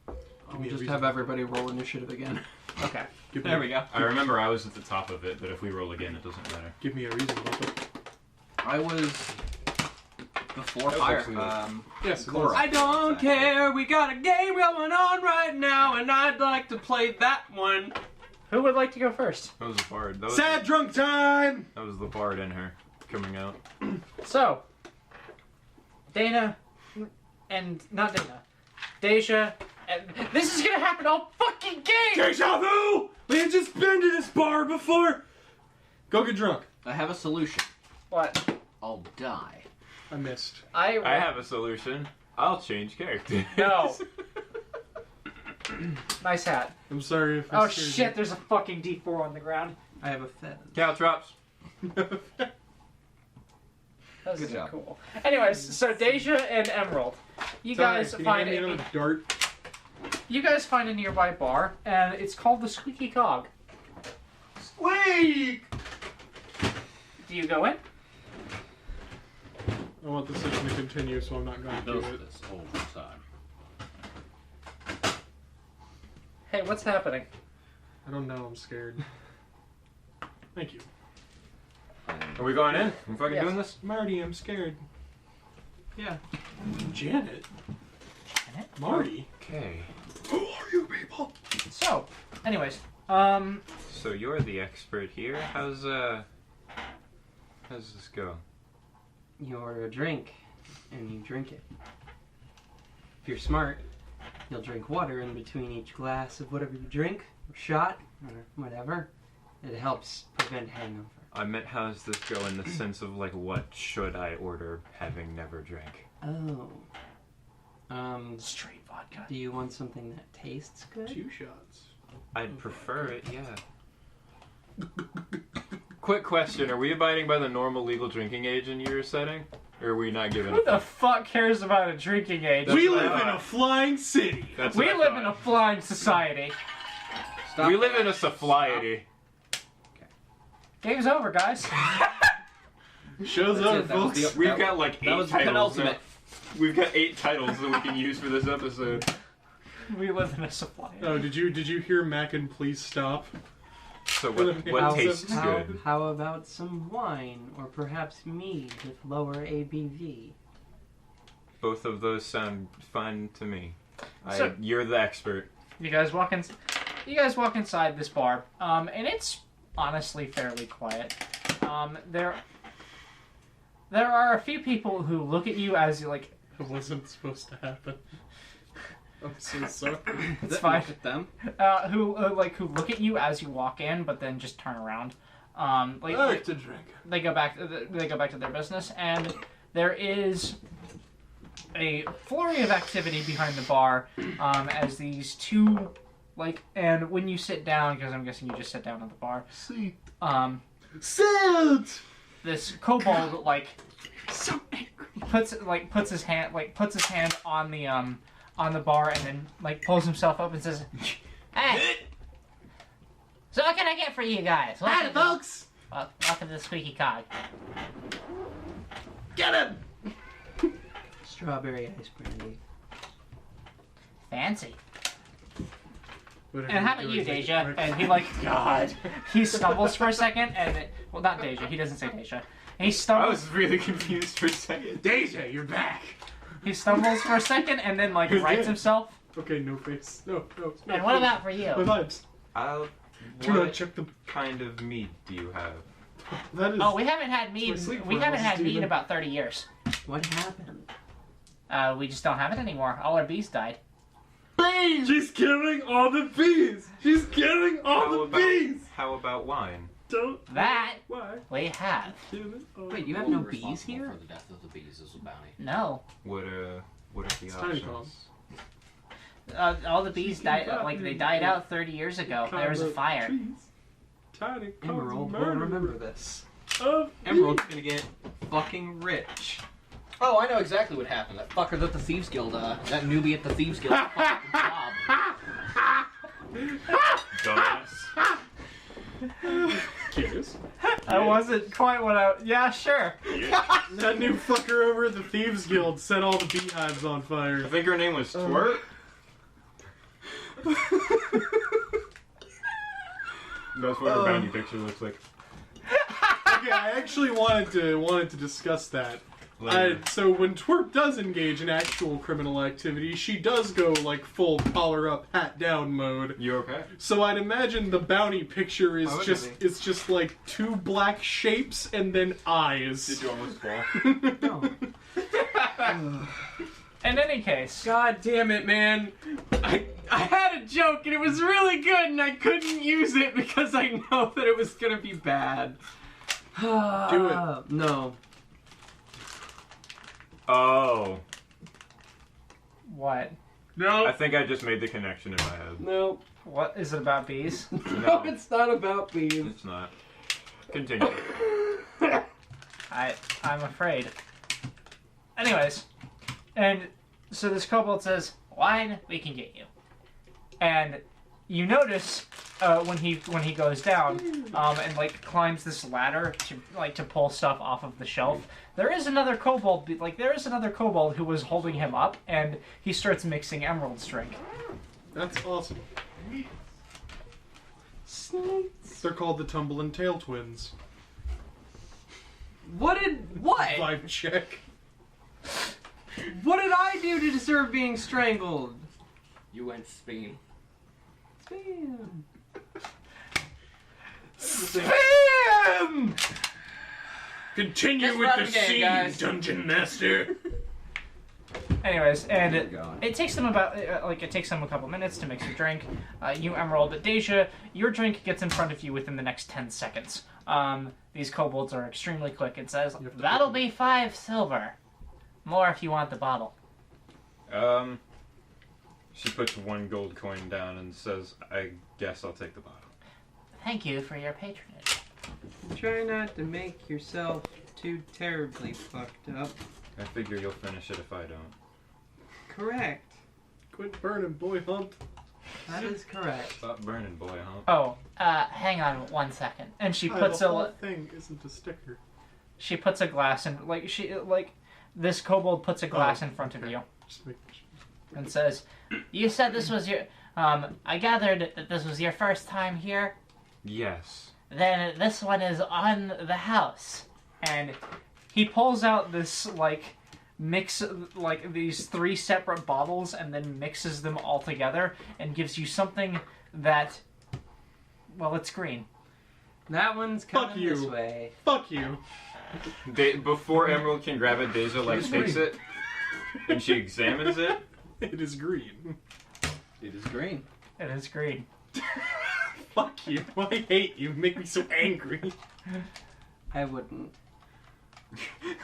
Give I'll me a just reason. have everybody roll initiative again. Okay. Give me, There we go. I remember I was at the top of it, but if we roll again, it doesn't matter. Give me a reason, Bubba. I was before That was fire. actually Yes, it Cora. was. I don't care. We got a game going on right now, and I'd like to play that one. Who would like to go first? That was the bard. That was, Sad drunk time! that was the bard in her coming out. So, Dana, and not Dana, Deja, and this is gonna happen all fucking game! Deja vu! We had just been to this bar before! Go get drunk. I have a solution. What? I'll die. I missed. I have a solution. I'll change character. No. Nice hat. I'm sorry if I Oh scared shit, there's a fucking D4 on the ground. I have a feather. Caltrops. That's Good job. cool. Anyways, so Deja and Emerald, you guys Can find you hand me another dart? you guys find a nearby bar, and it's called the Squeaky Cog. Squeak! Do you go in? I want the session to continue, so I'm not going to do it. this whole time. Hey, what's happening? I don't know, I'm scared. Thank you. Are we going in? We fucking Yes. doing this? Marty, I'm scared. Yeah. Janet? Janet? Marty? Okay. Who are you people? So, anyways, So you're the expert here. How's this go? You order a drink, and you drink it. If you're smart, you'll drink water in between each glass of whatever you drink, or shot, or whatever. It helps prevent hangover. I meant how's this go in the sense of like what should I order having never drank? Oh. straight vodka. Do you want something that tastes good? 2 shots. I'd prefer it, yeah. Quick question, are we abiding by the normal legal drinking age in your setting? Or are we not giving Who a the fuck? fuck cares about a drinking age? That's We what I live in thought. a flying city. That's We what I live thought. in a flying society. Stop We that. live in a society. Game's over, guys. Show's That's over, it, that was folks. the- We've got like 8 That was the titles now. penultimate. We've got 8 titles that we can use for this episode. We live in a supply. Oh, did you hear Mackin please stop? So what tastes good? How about some wine, or perhaps mead with lower ABV? Both of those sound fine to me. So- You're the expert. You guys walk in. You guys walk inside this bar, and it's honestly fairly quiet. There are a few people who look at you as you like. It wasn't supposed to happen. I'm so sorry. It's fine. Look at them. Who look at you as you walk in, but then just turn around. I like to drink. They go back. They go back to their business, and there is a flurry of activity behind the bar as these two and when you sit down, because I'm guessing you just sit down at the bar. See. Silt! This kobold So angry. puts his hand on the bar and then pulls himself up and says, "Hey, so what can I get for you guys? Hi, folks! Welcome to the Squeaky Cog." Get him! Strawberry ice brandy. Fancy. Whatever And how you're about you, doing, make it Deja? quick. And he like, God. He stumbles for a second, and well, not Deja. He doesn't say Deja. He I stumbles. was really confused for a second. Deja, you're back. He stumbles for a second, and then like Who's rights dead? himself. Okay, no face. No. And what about for you? My vibes. Do not What check them. kind of meat do you have? That is. Oh, we haven't had meat. It's my sleep We haven't paralysis had meat in demon. about 30 years. What happened? We just don't have it anymore. All our bees died. bees. She's killing all the bees. She's killing all the bees. How about wine? Don't. That Why? we have. Killing all Wait, you the have We'll no be bees responsible here? For the death of the bees as a bounty. No. What are the It's tiny options? All the bees She's died. got Like they me. died out 30 years ago. There was a fire. Trees. Tiny Emerald will remember this. Of Emerald's gonna get fucking rich. Oh, I know exactly what happened. That fucker at the Thieves Guild, that newbie at the Thieves Guild, fucking job. Dumbass. Curious. That wasn't quite what I. Yeah, sure. That new fucker over at the Thieves Guild set all the beehives on I fire. think her name was Twerk. That's what her bounty picture looks like. Okay, I actually wanted to discuss that. Later. So when Twerk does engage in actual criminal activity, she does go like full collar up, hat down mode. You okay? So I'd imagine the bounty picture is Why would just it be? it's just like two black shapes and then eyes. Did you almost fall? No. In any case, God damn it, man. I had a joke and it was really good and I couldn't use it because I know that it was gonna be bad. Do it. No. Oh. what? No. I think I just made the connection in my head. No. What is it about bees? No, it's not about bees. It's not. Continue. I'm afraid. Anyways, and so this kobold says, "Wine, we can get you." And you notice when he goes down and like climbs this ladder to pull stuff off of the shelf. There is another kobold who was holding him up, and he starts mixing Emerald's drink. That's awesome. They're called the Tumble and Tail Twins. What? Vibe check. What did I do to deserve being strangled? You went spam. Spam. Bam! Continue Just with run the the game, scene, guys. Dungeon Master. Anyways, and God. it takes them about it takes them a couple minutes to mix your drink. You Emerald, Deja, your drink gets in front of you within the next 10 seconds. These kobolds are extremely quick. It says that'll be 5 silver. More if you want the bottle. She puts 1 gold coin down and says, "I guess I'll take the bottle." Thank you for your patronage. Try not to make yourself too terribly fucked up. I figure you'll finish it if I don't. Correct. Quit burning, boy hump. That is correct. Stop burning, boy, huh? Oh, hang on 1 second. And she puts the a whole thing isn't a sticker. she puts a glass in this kobold puts a glass in front of you Just make and says, "You said this was your I gathered that this was your first time here. Yes. Then this one is on the house." And he pulls out this mix these 3 separate bottles and then mixes them all together and gives you something that, well, it's green. That one's Fuck coming you. this way. Fuck you. Before Emerald can grab it, Deja takes it and she examines it. It is green. It is green. It is green. Fuck you. I hate you. Make me so angry. I wouldn't.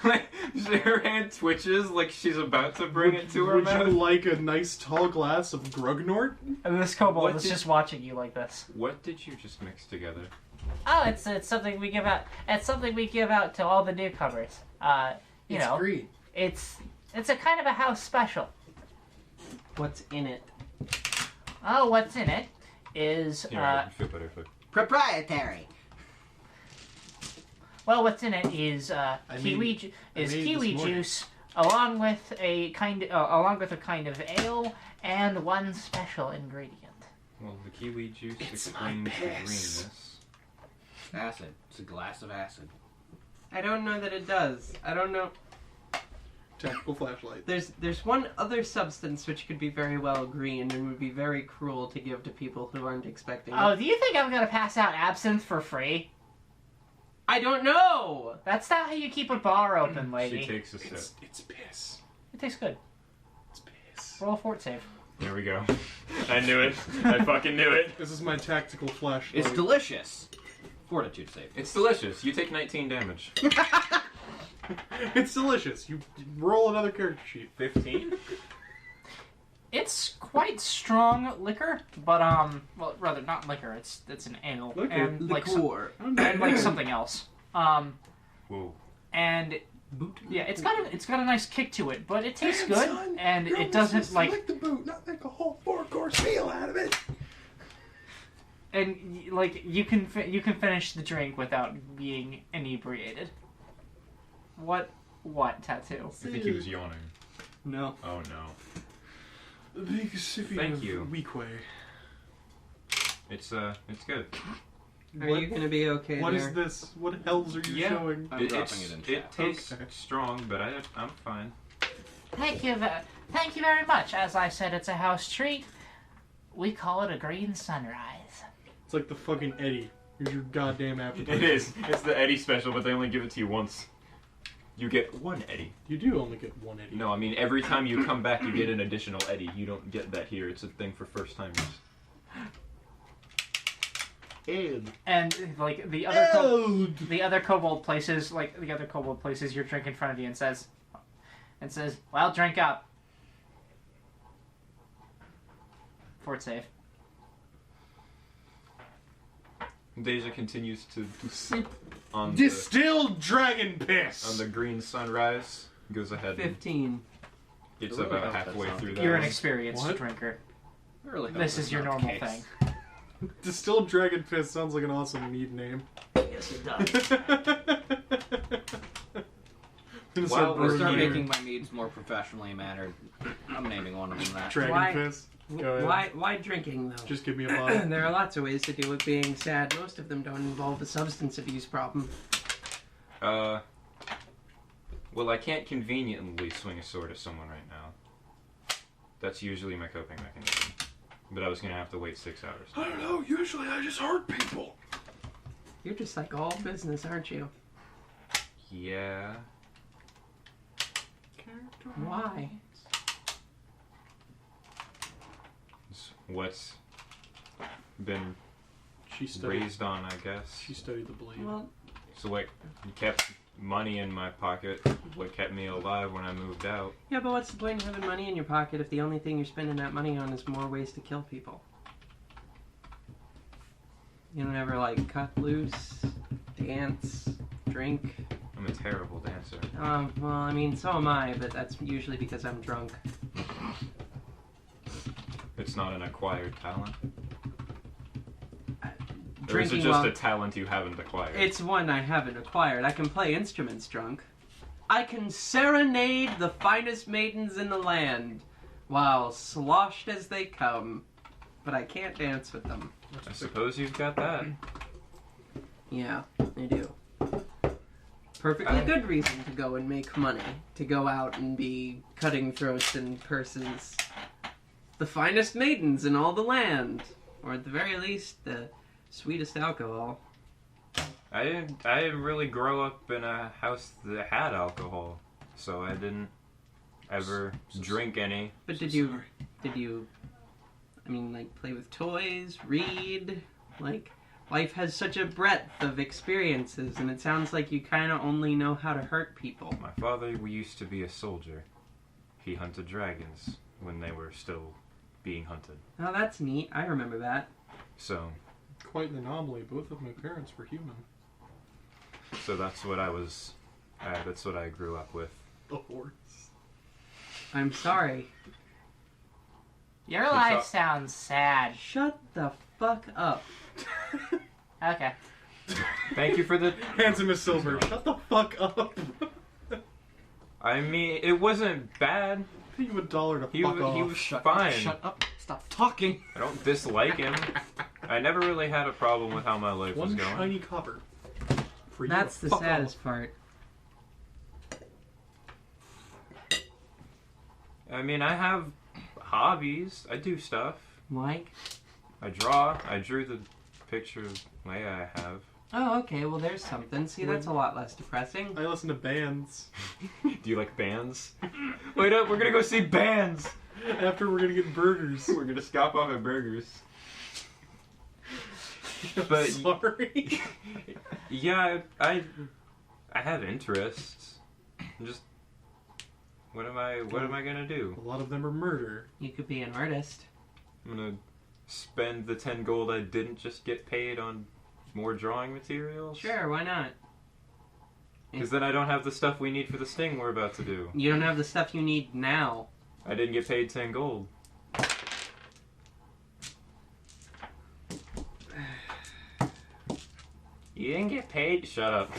Her hand twitches like she's about to bring it to her Would mouth. you like a nice tall glass of Grugnort? And this kobold What is did- just watching you like this. What did you just mix together? Oh, it's something we give out. It's something we give out to all the newcomers. You know, green. it's a kind of a house special. What's in it? Oh, what's in it is Here, feel better. Proprietary. well, what's in it is kiwi made kiwi this morning. juice along with a kind of ale and 1 special ingredient. Well, the kiwi juice It's explains my the piss. greenness. Acid. It's a glass of acid. I don't know that it does. I don't know. Tactical flashlight. There's one other substance which could be very well green and would be very cruel to give to people who aren't expecting it. Oh, do you think I'm gonna pass out absinthe for free? I don't know! That's not how you keep a bar open, lady. She takes a sip. It's piss. It tastes good. It's piss. Roll a fort save. There we go. I knew it. I fucking knew it. This is my tactical flashlight. It's delicious. Fortitude save. It's delicious. You take 19 damage. It's delicious. You roll another character sheet. 15? It's quite strong liquor, but well, rather not liquor. It's an ale Liquor. and like some, Liqueur. and like something else. Whoa. And Boot. yeah, it's got a nice kick to it, but it tastes Damn, good, son, and you're it only doesn't supposed to like. lick the boot, not make a whole 4-course meal out of it. And like you can finish the drink without being inebriated. What tattoo? I think he was yawning. No. Oh no. A big sippy Thank of you. Weequay. It's good. Are you gonna be okay What there? is this? What hells are you Yeah. showing? I'm dropping it in chat. tastes Okay. strong, but I'm fine. Thank you very much. As I said, it's a house treat. We call it a green sunrise. It's like the fucking Eddie. Here's your goddamn appetizer. It is. It's the Eddie special, but they only give it to you once. You get one Eddie. You do only get one Eddie. No, I mean every time you come back, you get an additional Eddie. You don't get that here. It's a thing for first timers. And like the other kobold places, you're drinking in front of you and says, "Well, drink up." Fort save. Deja continues to sip on Distilled dragon piss. on the green sunrise. Goes ahead. And 15. gets I really about hope that's halfway not through the that. You're an one. experienced What? drinker. I really hope This that's is your not the normal case. thing. Distilled dragon piss sounds like an awesome mead name. Yes, it does. Gonna Wow, start We'll brewing start beer. making my meads more professionally mannered. I'm naming one of them that. Dragon Why- piss. Go ahead. Why drinking though? Just give me a bottle. There are lots of ways to deal with being sad. Most of them don't involve a substance abuse problem. Well, I can't conveniently swing a sword at someone right now. That's usually my coping mechanism. But I was gonna have to wait 6 hours. I don't know. Usually I just hurt people. You're just like all business, aren't you? Yeah. Why? It's what's been She studied. raised on, I guess. She studied the blade. Well, So what kept money in my pocket, what kept me alive when I moved out. yeah, but what's the point of having money in your pocket if the only thing you're spending that money on is more ways to kill people? You don't ever like cut loose, dance, drink. I'm a terrible dancer. Well, I mean, so am I, but that's usually because I'm drunk. It's not an acquired talent. Or is it Drinking just while- a talent you haven't acquired? It's one I haven't acquired. I can play instruments drunk. I can serenade the finest maidens in the land while sloshed as they come, but I can't dance with them. I suppose you've got that. Yeah, I do. Perfectly good reason to go and make money. To go out and be cutting throats and purses. The finest maidens in all the land. Or at the very least, the sweetest alcohol. I didn't really grow up in a house that had alcohol, so I didn't ever drink any. But did you, I mean, like, play with toys, read? Like, life has such a breadth of experiences, and it sounds like you kind of only know how to hurt people. My father used to be a soldier. He hunted dragons when they were still being hunted. Oh, that's neat. I remember that. So Quite an anomaly. Both of my parents were human. that's what I was. That's what I grew up with. The horse. I'm sorry. Your It's life all- sounds sad. Shut the fuck up. Okay. Thank you for the. Handsome as silver. Shut the fuck up. I mean, it wasn't bad. Pay you $1 to He fuck off. was Shut fine. Shut up. Stop talking. I don't dislike him. I never really had a problem with how my life was One going. shiny copper. For you That's to the fuck saddest part. I mean, I have hobbies. I do stuff. Like? I draw. I drew the picture of Leia I have. Oh, okay. Well, there's something. See, that's a lot less depressing. off. I listen to bands. Do you like bands? Wait up, we're gonna go see bands! After we're gonna get burgers. We're gonna stop off at burgers. But Sorry. yeah, I have interests. I'm just what am I gonna do? A lot of them are murder. You could be an artist. I'm gonna spend the 10 gold I didn't just get paid on more drawing materials? Sure, why not? Because then I don't have the stuff we need for the sting we're about to do. You don't have the stuff you need now. I didn't get paid 10 gold. You didn't get paid? Shut up.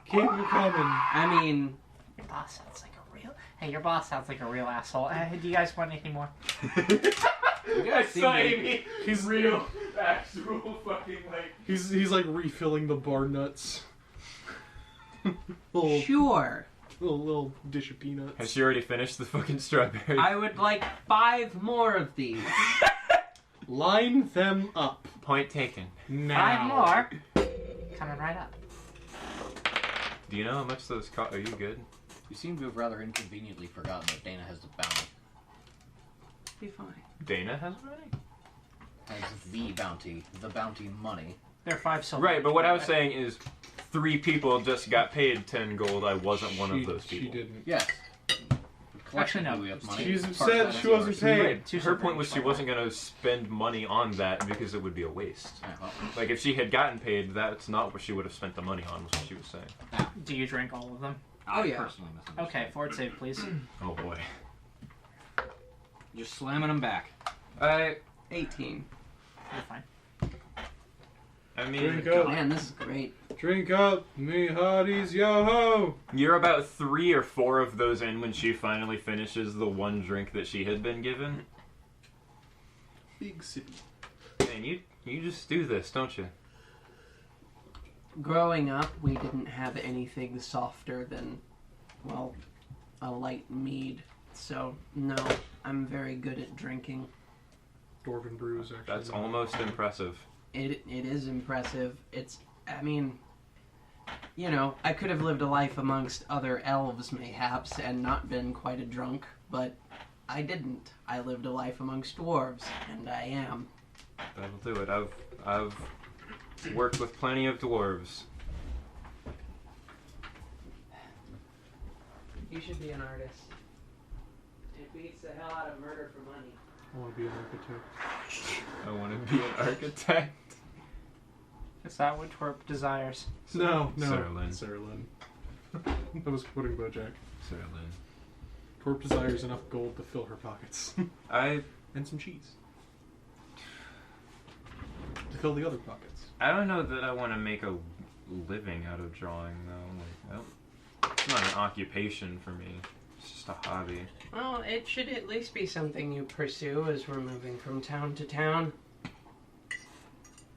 Keep it coming. I mean, Your boss sounds like a real. Hey, your boss sounds like a real asshole. Do you guys want anything more? I saw Amy. He's Real, actual fucking like. He's like refilling the bar nuts. little, sure. little dish of peanuts. Has she already finished the fucking strawberry? I would like 5 more of these. Line them up. Point taken. Now. 5 more. Coming right up. Do you know how much those cost? Are you good? You seem to have rather inconveniently forgotten that Dana has the bounty. Be fine. Dana has money? Has the bounty. The bounty money. There are 5 silver. Right, but what I was saying is 3 people just got paid 10 gold. I wasn't one of those people. She didn't. Yes. Actually, no. Collectively, we have money. She's Part upset of that she is wasn't yours. paid. Right. Her point was she wasn't going to spend money on that because it would be a waste. Yeah, well, Like, if she had gotten paid, that's not what she would have spent the money on, was what she was saying. Do you drink all of them? Oh, I yeah. personally misunderstood. Okay, forward save, please. Oh, boy. Just slamming them back. 18. You're fine. I mean, Drink up. Man, this is great. Drink up, me hotties, yo ho! you're about 3 or 4 of those in when she finally finishes the one drink that she had been given. Big city. Man, you just do this, don't you? Growing up, we didn't have anything softer than, well, a light mead. So, no, I'm very good at drinking. Dwarven brews, actually. That's almost impressive. It is impressive. I mean, you know, I could have lived a life amongst other elves, mayhaps, and not been quite a drunk, but I didn't. I lived a life amongst dwarves, and I am. That'll do it. I've worked with plenty of dwarves. You should be an artist. It beats the hell out of murder for money. I want to be an architect. I want to be an architect. Is that what Twerp desires? No. Sarah Lynn. I was quoting Bojack. Sarah Lynn. Torp desires enough gold to fill her pockets. I And some cheese. To fill the other pockets. don't know that I want to make a living out of drawing, though. It's not an occupation for me. It's just a hobby. Well, it should at least be something you pursue as we're moving from town to town.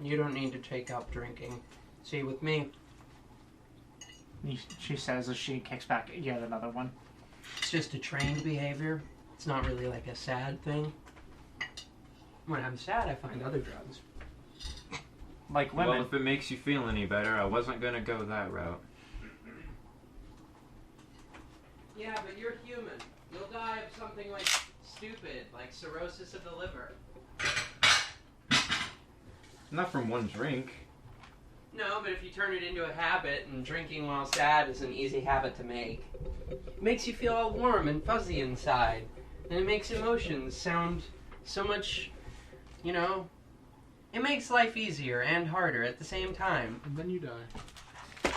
You don't need to take up drinking. See, with me, She says as she kicks back yet another one. it's just a trained behavior. It's not really like a sad thing. When I'm sad, I find other drugs. Like women. Well, if it makes you feel any better, I wasn't gonna go that route. Yeah, but you're human. You'll die of something like stupid, like cirrhosis of the liver. Not from one drink. No, but if you turn it into a habit, and drinking while sad is an easy habit to make, it makes you feel all warm and fuzzy inside. And it makes emotions sound so much, you know, it makes life easier and harder at the same time. And then you die.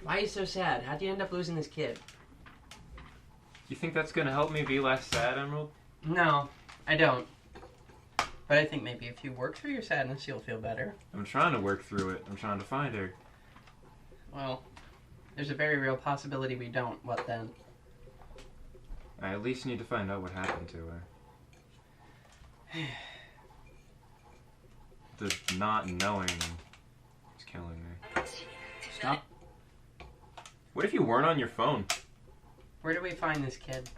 Why are you so sad? How'd you end up losing this kid? You think that's gonna help me be less sad, Emerald? No, I don't. But I think maybe if you work through your sadness, you'll feel better. I'm trying to work through it. I'm trying to find her. Well, there's a very real possibility we don't. What then? I at least need to find out what happened to her. The not knowing is killing me. Stop. What if you weren't on your phone? Where do we find this kid?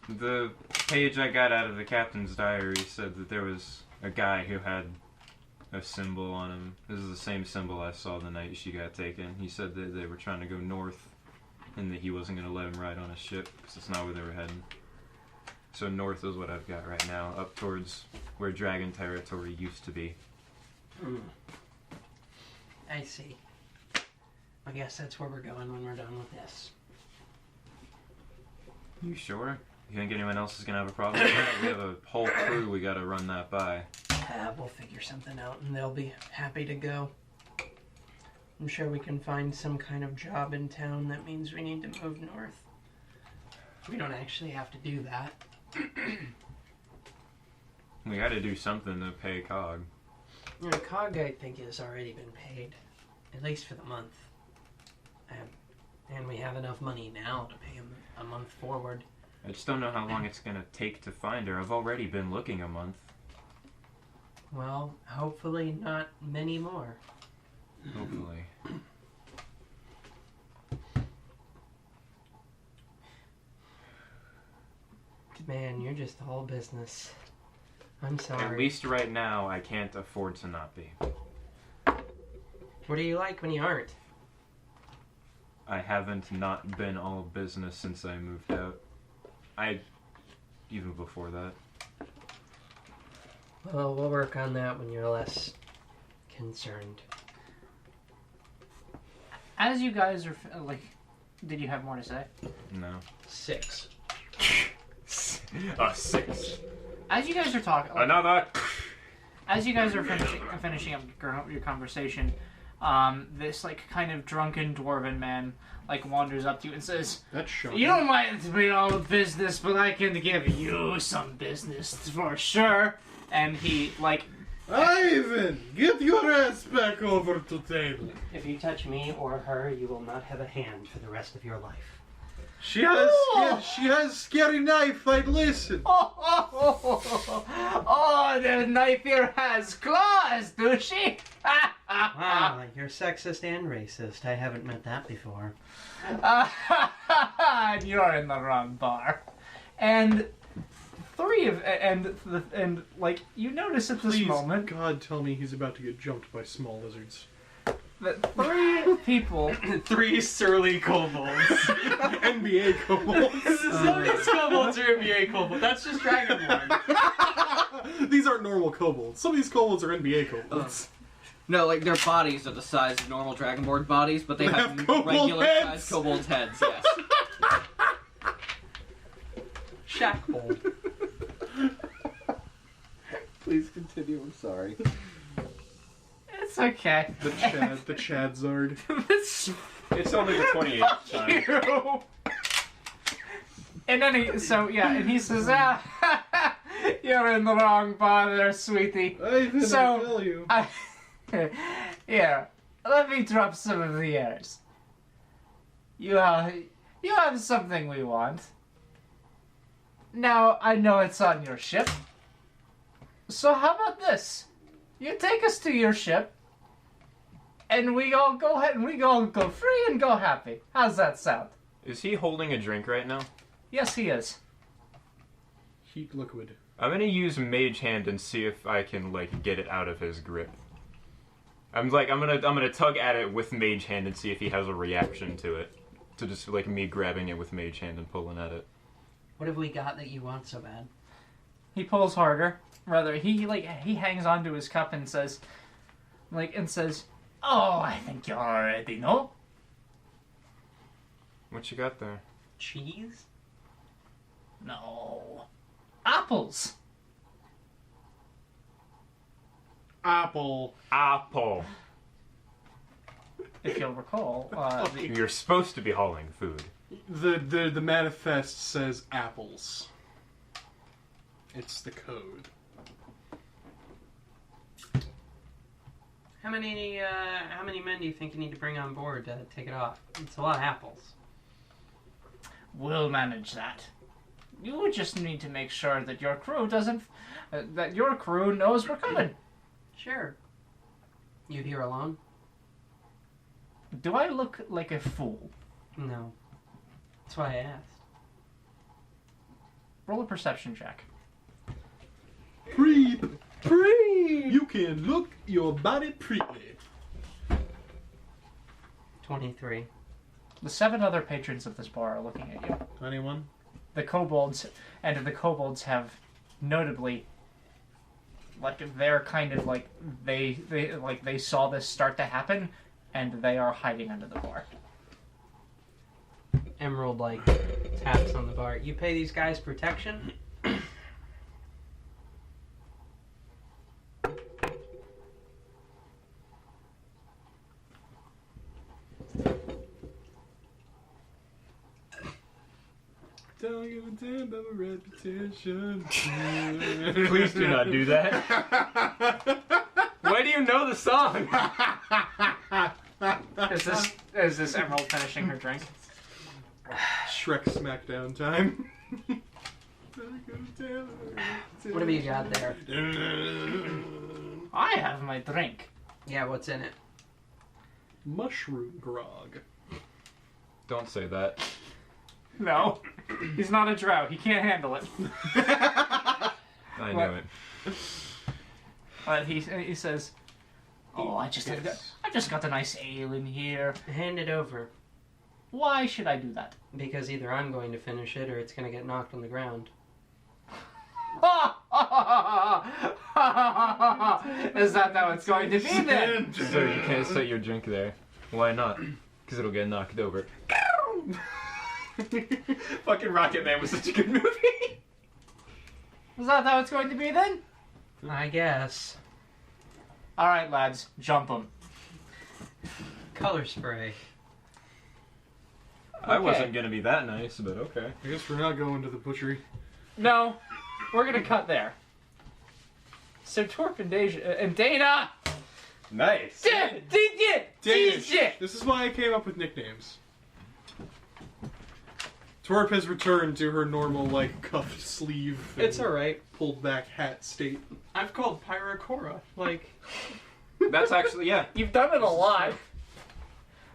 The page I got out of the captain's diary said that there was a guy who had a symbol on him. This is the same symbol I saw the night she got taken. He said that they were trying to go north and that he wasn't going to let him ride on a ship because that's not where they were heading. So north is what I've got right now, up towards where Dragon Territory used to be. I see. I guess that's where we're going when we're done with this. You sure? You think anyone else is going to have a problem with that? We have a whole crew we got to run that by. We'll figure something out and they'll be happy to go. I'm sure we can find some kind of job in town that means we need to move north. We don't actually have to do that. We got to do something to pay Cog. You know, Cog, I think, has already been paid. At least for the month. And we have enough money now to pay him a month forward. I just don't know how long it's going to take to find her. I've already been looking a month. Well, hopefully not many more. Hopefully. Man, you're just all business. I'm sorry. At least right now, I can't afford to not be. What are you like when you aren't? I haven't not been all business since I moved out. Even before that. Well, we'll work on that when you're less concerned. As you guys are did you have more to say? No. 6. A 6. As you guys are talking, Another. as you guys are finishing up your conversation, this kind of drunken dwarven man wanders up to you and says, That's shocking. "You don't mind to be all business, but I can give you some business for sure." And he Ivan, get your ass back over to table. If you touch me or her, you will not have a hand for the rest of your life. She has scary knife. I'd listen. Oh, the knife here has claws, do she? Wow, you're sexist and racist. I haven't met that before. You're in the wrong bar. And you notice at this Please, moment God, tell me he's about to get jumped by small lizards. that 3 people 3 surly kobolds. NBA kobolds. Some of these kobolds are NBA kobolds. That's just Dragonborn. These aren't normal kobolds. Some of these kobolds are NBA kobolds. No, their bodies are the size of normal Dragonborn bodies, but they have kobold regular heads. sized kobold heads, yes. Shackbold. Please continue, I'm sorry. It's okay. The Chadzard. It's only the 28th time. And then he says, you're in the wrong bar there, sweetie. Ivan, So, I tell you. Here, let me drop some of the airs. You have something we want. Now, I know it's on your ship. So how about this? You take us to your ship, and we all go ahead and we all go free and go happy. How's that sound? Is he holding a drink right now? Yes, he is. Heat liquid. I'm gonna use Mage Hand and see if I can get it out of his grip. I'm gonna tug at it with Mage Hand and see if he has a reaction to it. To just me grabbing it with Mage Hand and pulling at it. What have we got that you want so bad? He pulls harder. Rather, he hangs onto his cup and says, "Oh, I think you already know." What you got there? Cheese? No, apples. Apple. Apple. If you'll recall, You're supposed to be hauling food. The manifest says apples. It's the code. How many men do you think you need to bring on board to take it off? It's a lot of apples. We'll manage that. You just need to make sure that your crew doesn't... that your crew knows we're coming. Sure. You here alone? Do I look like a fool? No. That's why I asked. Roll a perception check. Breathe. Breathe. You can look your body pretty. 23. The 7 other patrons of this bar are looking at you. 21. The kobolds have notably, like, they're kind of like they saw this start to happen, and they are hiding under the bar. Emerald, like, taps on the bar. You pay these guys protection? Don't give a damn about my reputation. Please do not do that. Why do you know the song? Is this Emerald finishing her drink? Shrek Smackdown time. What have you got there? I have my drink. Yeah, what's in it? Mushroom grog. Don't say that. No, he's not a drow. He can't handle it. I knew it. But he says, "Oh, I just got a nice ale in here. Hand it over. Why should I do that?" Because either I'm going to finish it or it's going to get knocked on the ground. Is that how it's going to be then? So you can't set your drink there. Why not? Because it'll get knocked over. Fucking Rocket Man was such a good movie. Is that how it's going to be then? I guess. All right, lads, jump them. Color spray. I wasn't gonna be that nice, but okay. I guess we're not going to the butchery. No, we're gonna cut there. So Torp and Dana. Nice. Danish. This is why I came up with nicknames. Twerp has returned to her normal, like, cuffed sleeve. It's alright. Pulled back hat state. I've called Pyrocora. Like, That's actually, yeah. You've done it a lot.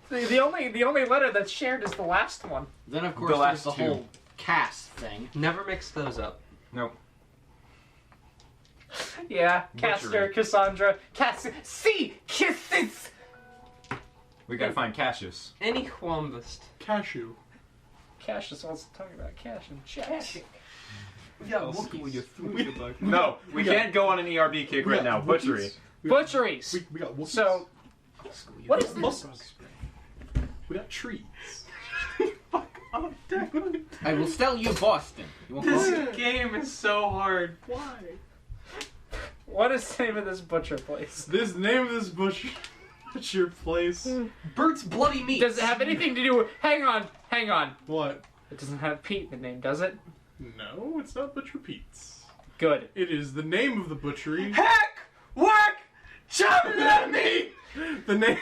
The only letter that's shared is the last one. Then, of course, The there's last the two. whole cast thing. never mix those up. Nope. Yeah, Castor, Butchery. Cassandra, Kisses. We gotta find Cassius. Any Huambust. Cashew. Cash is also talking about cash and checks. No, we can't go on an ERB kick right now. Butchery. Butcheries. We got Wookiees. So, what is this? Muscles. We got trees. I will sell you Boston. You want Boston? This game is so hard. Why? What is the name of this butcher place? This name of this butcher place. Bert's Bloody Meat. Does it have anything to do with... Hang on. What? It doesn't have Pete in the name, does it? No, it's not Butcher Pete's. Good. It is the name of the butchery. Heck! Whack! Chop it at me! The name.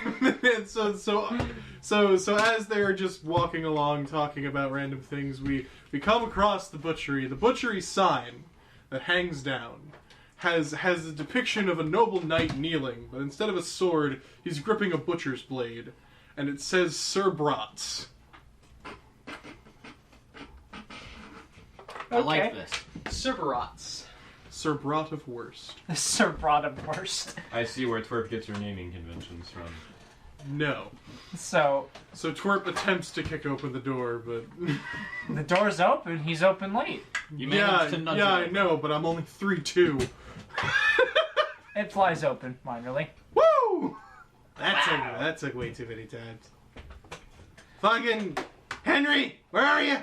So as they're just walking along talking about random things, we come across the butchery. The butchery sign that hangs down has a depiction of a noble knight kneeling, but instead of a sword, he's gripping a butcher's blade, and it says Sir Brats. I like this. Cerberats. Sir Brat of Worst. Sir Brodham worst. I see where Twerp gets her naming conventions from. No. So, So Twerp attempts to kick open the door, but the door's open. He's open late. You yeah, managed to nudge I it over. know, but I'm only 3'2". It flies open, minorly. Woo! That took way too many times. Fucking Henry, where are you?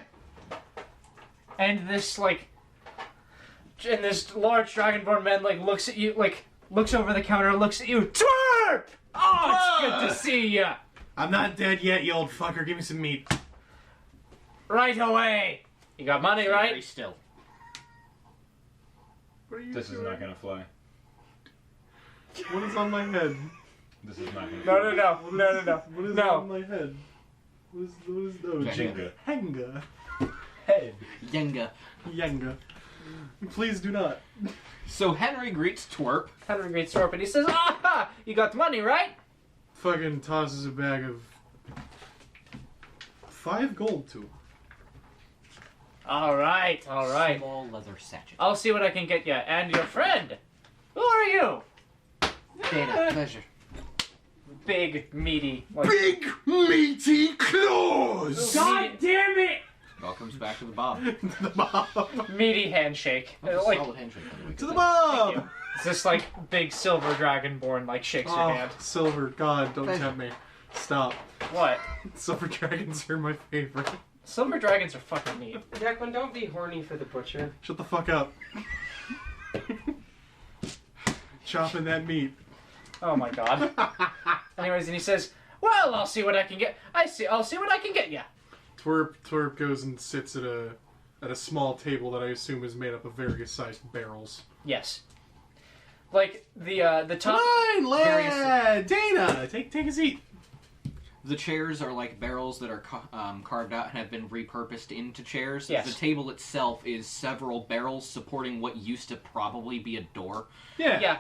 And this, and this large dragonborn man, looks at you, looks over the counter, looks at you. Twerp! Oh, it's good to see ya. I'm not dead yet, you old fucker. Give me some meat. Right away. You got money, Very right? still. What are you This is doing? not gonna fly. What is on my head? This is not gonna. No. What is No. on my head? What is oh, Jenga. Jenga. Head. Yenga. Yenga. Please do not. So Henry greets Twerp. Henry greets Twerp and he says, "Ah, you got the money, right?" Fucking tosses a bag of 5 gold to him. All right. Small leather sachet. I'll see what I can get you. And your friend. Who are you? Dana, pleasure. Big, meaty. Like, Big meaty claws. God damn it! Welcomes back to the Bob. The Bob. meaty handshake. That's a Like, solid handshake. To the Bob. you. It's this like big silver dragonborn like shakes your hand. Silver. God, don't tempt me. Stop. What? Silver dragons are my favorite. Silver dragons are fucking neat. Declan, don't be horny for the butcher. Shut the fuck up. Chopping that meat. Oh my god. Anyways, and he says, "Well, I'll see what I can get. I'll see what I can get you." Twerp goes and sits at a small table that I assume is made up of various sized barrels. Yes. Like the top. Fine, lad. Dana, take a seat. The chairs are like barrels that are carved out and have been repurposed into chairs. Yes. The table itself is several barrels supporting what used to probably be a door. Yeah.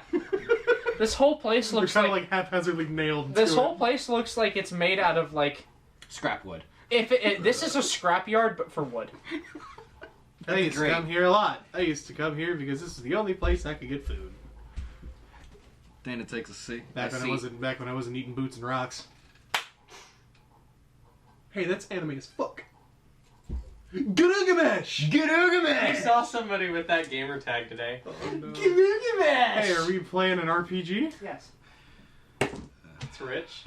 This whole place They're looks kind of like like haphazardly nailed. this to whole it. place looks like it's made out of like Scrap wood. this is a scrapyard but for wood. I used Great. to come here a lot. I used to come here because this is the only place I could get food. Dana takes a seat. Back when I wasn't eating boots and rocks. Hey, that's anime as fuck. Gilgamesh! I saw somebody with that gamer tag today. Oh, no. Gilgamesh! Hey, are we playing an RPG? Yes. It's rich.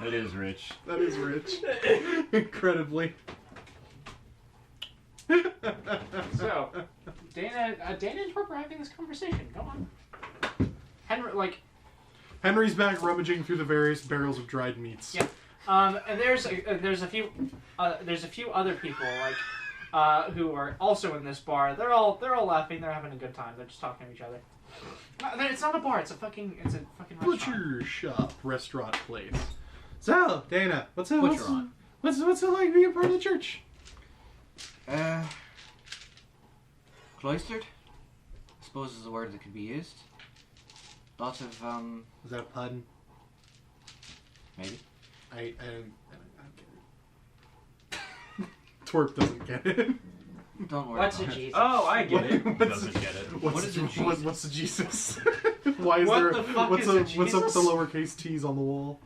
That is rich. That is rich. Incredibly. So, Dana and Twerp are having this conversation. Go on. Henry's back rummaging through the various barrels of dried meats. Yeah. And there's a few other people who are also in this bar. They're all laughing. They're having a good time. They're just talking to each other. It's not a bar. It's a fucking restaurant. Butcher shop, restaurant place. So, Dana, what's it like being a part of the church? Cloistered? I suppose is a word that could be used. Lots of, Was that a pun? maybe. I don't get it. Twerp doesn't get it. Don't worry What's a about it. Jesus? Oh, I get it. Doesn't get it. What is a Jesus? What's a Jesus? Why is What there? the fuck what's is a, a what's up with the Jesus? lowercase t's on the wall?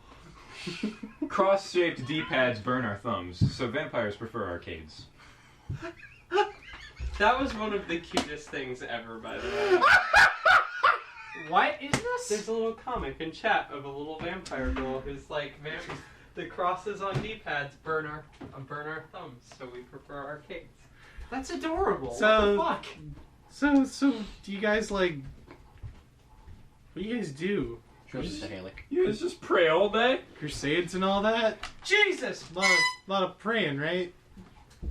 Cross-shaped D-pads burn our thumbs, so vampires prefer arcades. That was one of the cutest things ever, by the way. What is this? There's a little comic in chat of a little vampire girl who's like, the crosses on D-pads burn our thumbs, so we prefer arcades. That's adorable. So- What the fuck? So, do you guys like? What do you guys do? Shows us the Haley. You guys just pray all day? Crusades and all that? Jesus! A lot of praying, right?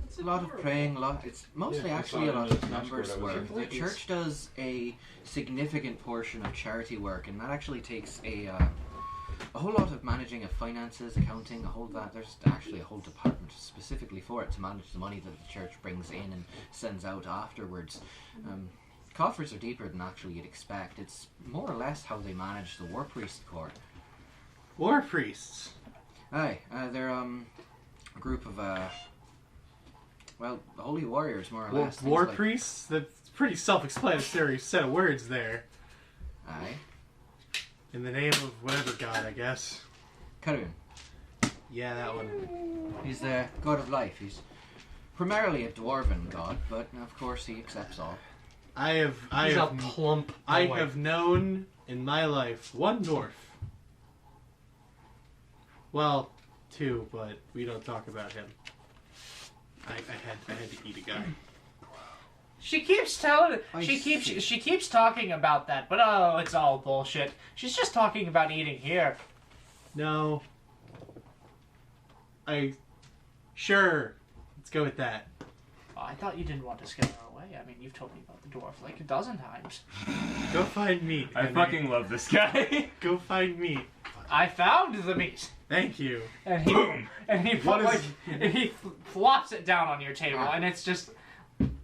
It's a lot of praying, it's mostly Yeah, actually a lot of Smash numbers Board, I was work. like, The church does a significant portion of charity work, and that actually takes a whole lot of managing of finances, accounting, a whole that. There's actually a whole department specifically for it to manage the money that the church brings in and sends out afterwards. Coffers are deeper than actually you'd expect. It's more or less how they manage the war priest corps. War priests. Aye, they're a group of well, holy warriors more or less. War things like- priests? That's a pretty self-explanatory set of words there. Aye, In the name of whatever god, I guess. Karun. Yeah, that one. He's the god of life. He's primarily a dwarven god, but of course he accepts all. He's a plump I boy. have known in my life one dwarf. Well, two, but we don't talk about him. I had to eat a guy. She keeps telling it. I She see. keeps talking about that, but oh, it's all bullshit. She's just talking about eating here. No. Sure. Let's go with that. Oh, I thought you didn't want to scare her away. I mean, you've told me about the dwarf like a dozen times. Go find meat. I Henry. fucking love this guy. Go find meat. I found the meat. Thank you. And he flops it down on your table, and it's just,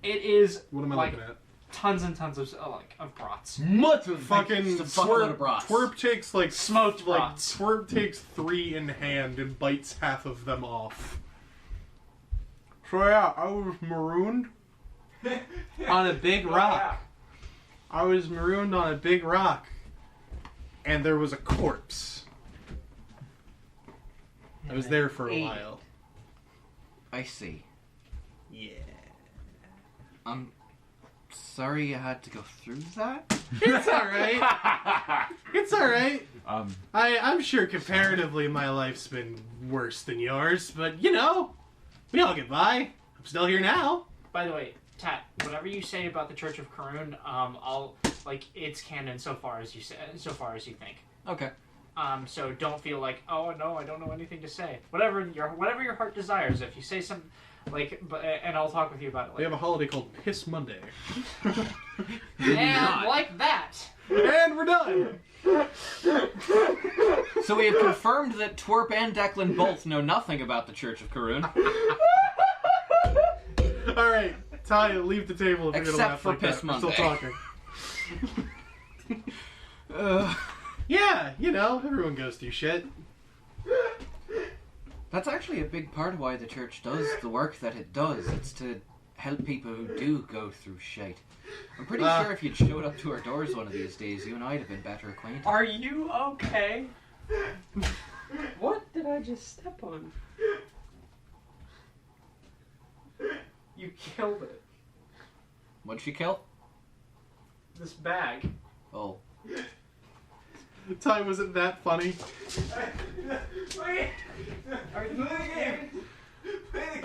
it is What am I like looking at? tons and tons of brats. Fucking Just a buttload of brats. Twerp takes like Smoked like brats. Twerp takes 3 in hand and bites half of them off. So yeah, I was marooned on a big rock. I was marooned on a big rock, and there was a corpse. I was there for a while. I see. Yeah. I'm sorry you had to go through that. It's alright. It's alright. Um, I'm sure comparatively my life's been worse than yours, but you know, we all get by. I'm still here now. By the way, Tat, whatever you say about the Church of Karun, I'll it's canon so far as you think. Okay. So don't feel like, oh no, I don't know anything to say. Whatever your heart desires. If you say something, and I'll talk with you about it We later. have a holiday called Piss Monday. And like that. And we're done! So we have confirmed that Twerp and Declan both know nothing about the Church of Karun. Alright, Talia, leave the table if you're Except gonna laugh for like Piss that. We're still Monday. talking. Yeah, you know, everyone goes through shit. That's actually a big part of why the church does the work that it does. It's to help people who do go through shit. I'm pretty sure if you'd showed up to our doors one of these days, you and I'd have been better acquainted. Are you okay? What did I just step on? You killed it. What'd she kill? This bag. Oh. Ty, was it that funny? Are you playing the game?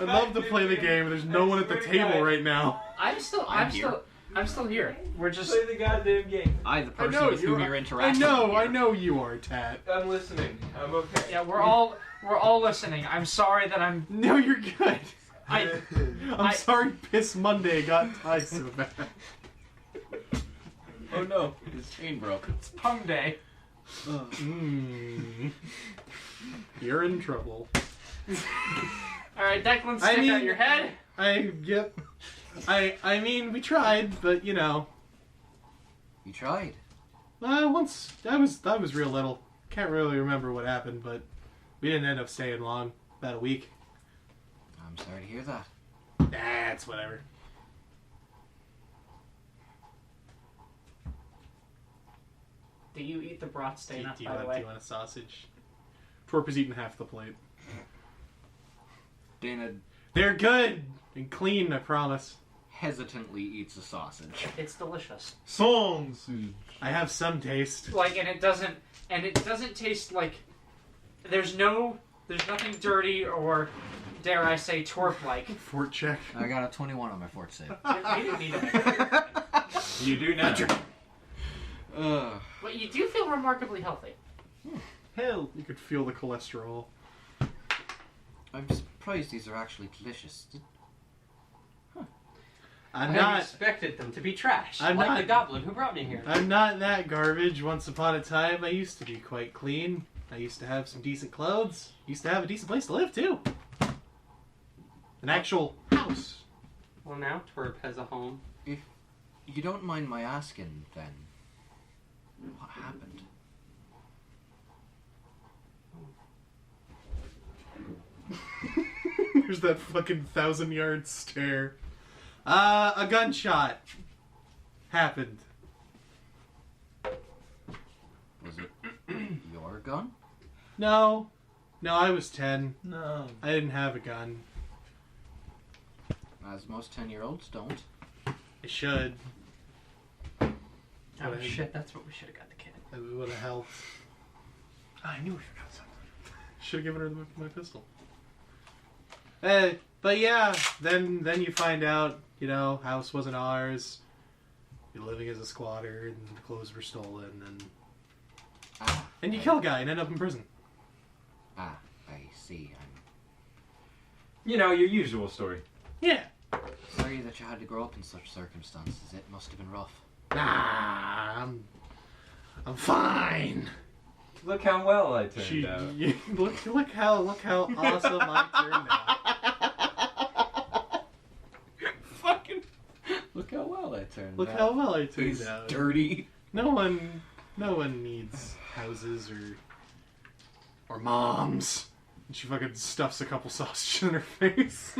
I'd love to play the game, but there's no one at the table right now. I'm still here. We're just Play the goddamn game. I, the I person know with whom you you're are. interacting I here. know you are, Tat. I'm listening. I'm okay. yeah, we're all listening. I'm sorry that I'm No, you're good. I I'm sorry Piss Monday got Ty so bad. Oh no, his chain broke. it's Pung Day. You're in trouble. All right, Declan, stick out your head. Yep. I mean, we tried, but you know. You tried. Once I was real little. Can't really remember what happened, but we didn't end up staying long. About a week. I'm sorry to hear that. That's whatever. Do you eat the brat stain up, Do you by the want way? a sausage? Twerp is eating half the plate. Dana They're good and clean, I promise. hesitantly eats a sausage. It's delicious. songs. I have some taste. And it doesn't taste like there's nothing dirty or dare I say twerp-like. Fort check. I got a 21 on my fort save. You didn't need to make it. You do now. But you do feel remarkably healthy. Hell, you could feel the cholesterol. I'm surprised these are actually delicious. I'm I not. expected them to be trash, I'm like not- the goblin who brought me here. I'm not that garbage. Once upon a time, I used to be quite clean. I used to have some decent clothes. Used to have a decent place to live too. An actual house. Well, now Twerp has a home. If you don't mind my asking, then, what happened? There's that fucking 1,000-yard stare. A gunshot happened. Was it your gun? No, I was 10. No. I didn't have a gun. As most 10-year-olds don't. I should. Oh But I- shit, that's what we should have got the kid. It would have helped. I knew we forgot something. Should have given her my pistol. But yeah, then you find out, you know, house wasn't ours. You're living as a squatter, and the clothes were stolen, and you kill a guy and end up in prison. I see. You know, your usual story. Yeah. Sorry that you had to grow up in such circumstances. It must have been rough. Nah, I'm fine. Look how well I turned out. Look how awesome I turned out. Fucking. Look how well I turned Look out. how well I turned He's out. dirty. No one needs houses or moms. And she fucking stuffs a couple sausages in her face.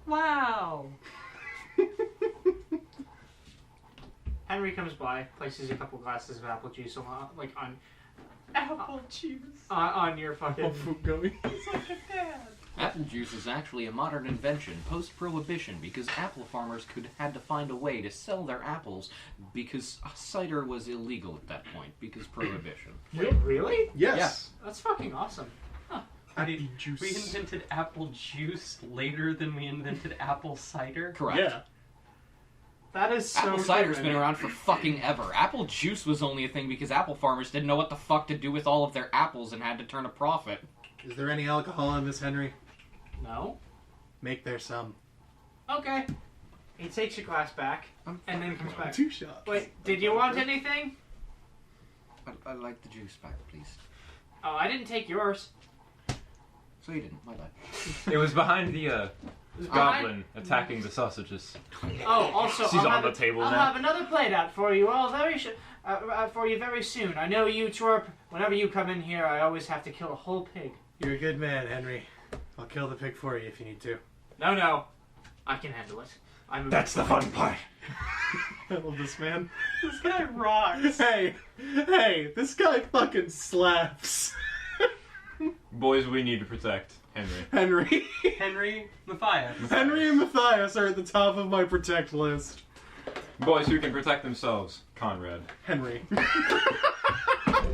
Wow. Henry comes by, places a couple glasses of apple juice on, like on Apple juice. on your fucking. Going. He's like a dad. Apple juice is actually a modern invention, post-prohibition, because apple farmers had to find a way to sell their apples because cider was illegal at that point because prohibition. Wait, really? Yes. That's fucking awesome. Apple juice. We invented apple juice later than we invented apple cider. Correct. Yeah. That is so. Apple cider's good. been around for fucking ever. Apple juice was only a thing because apple farmers didn't know what the fuck to do with all of their apples and had to turn a profit. Is there any alcohol in this, Henry? No. Make there some. Okay. He takes your glass back and then comes back. 2 shots. Wait, did you want anything? I'd like the juice back, please. Oh, I didn't take yours. So you didn't, my bad. It was behind the goblin attacking the sausages. Oh, also, She's I'll on have the table I'll now. have another plate out for you all very soon. I know you twerp. Whenever you come in here, I always have to kill a whole pig. You're a good man, Henry. I'll kill the pig for you if you need to. No, I can handle it. That's the fun part. I love this man. This guy rocks. Hey, this guy fucking slaps. Boys, we need to protect Henry. Henry. Henry Matthias. Henry and Matthias are at the top of my protect list. Boys who can protect themselves. Conrad. Henry.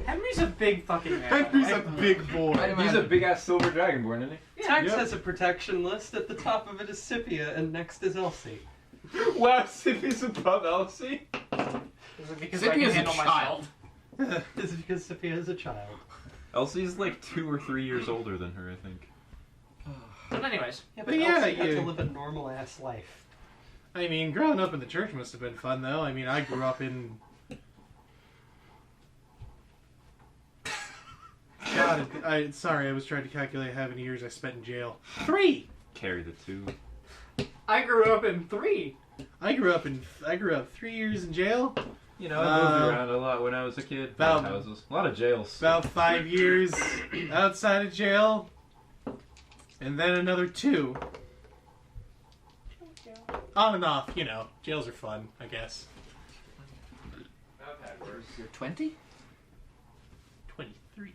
Henry's a big fucking man. Henry's a big boy. He's a big ass silver dragonborn, isn't Tex Yep. has a protection list. At the top of it is Scipia, and next is Elsie. he? Wow, Siphi's above Elsie. Is it because I can Scipio's a handle child. myself? This is because Scipia is a child. Elsie's like 2 or 3 years older than her, I think. But anyways, Yeah, But yeah, Elsie got you- to live a normal ass life. I mean, growing up in the church must have been fun, though. I mean, I grew up in... God, sorry, I was trying to calculate how many years I spent in jail. 3! Carry the 2. I grew up in 3. I grew up 3 years in jail. You know, I moved around a lot when I was a kid. A lot of houses. A lot of jails. About 5 years outside of jail. And then another 2. On and off, you know. Jails are fun, I guess. I've had worse. You're 20? 23.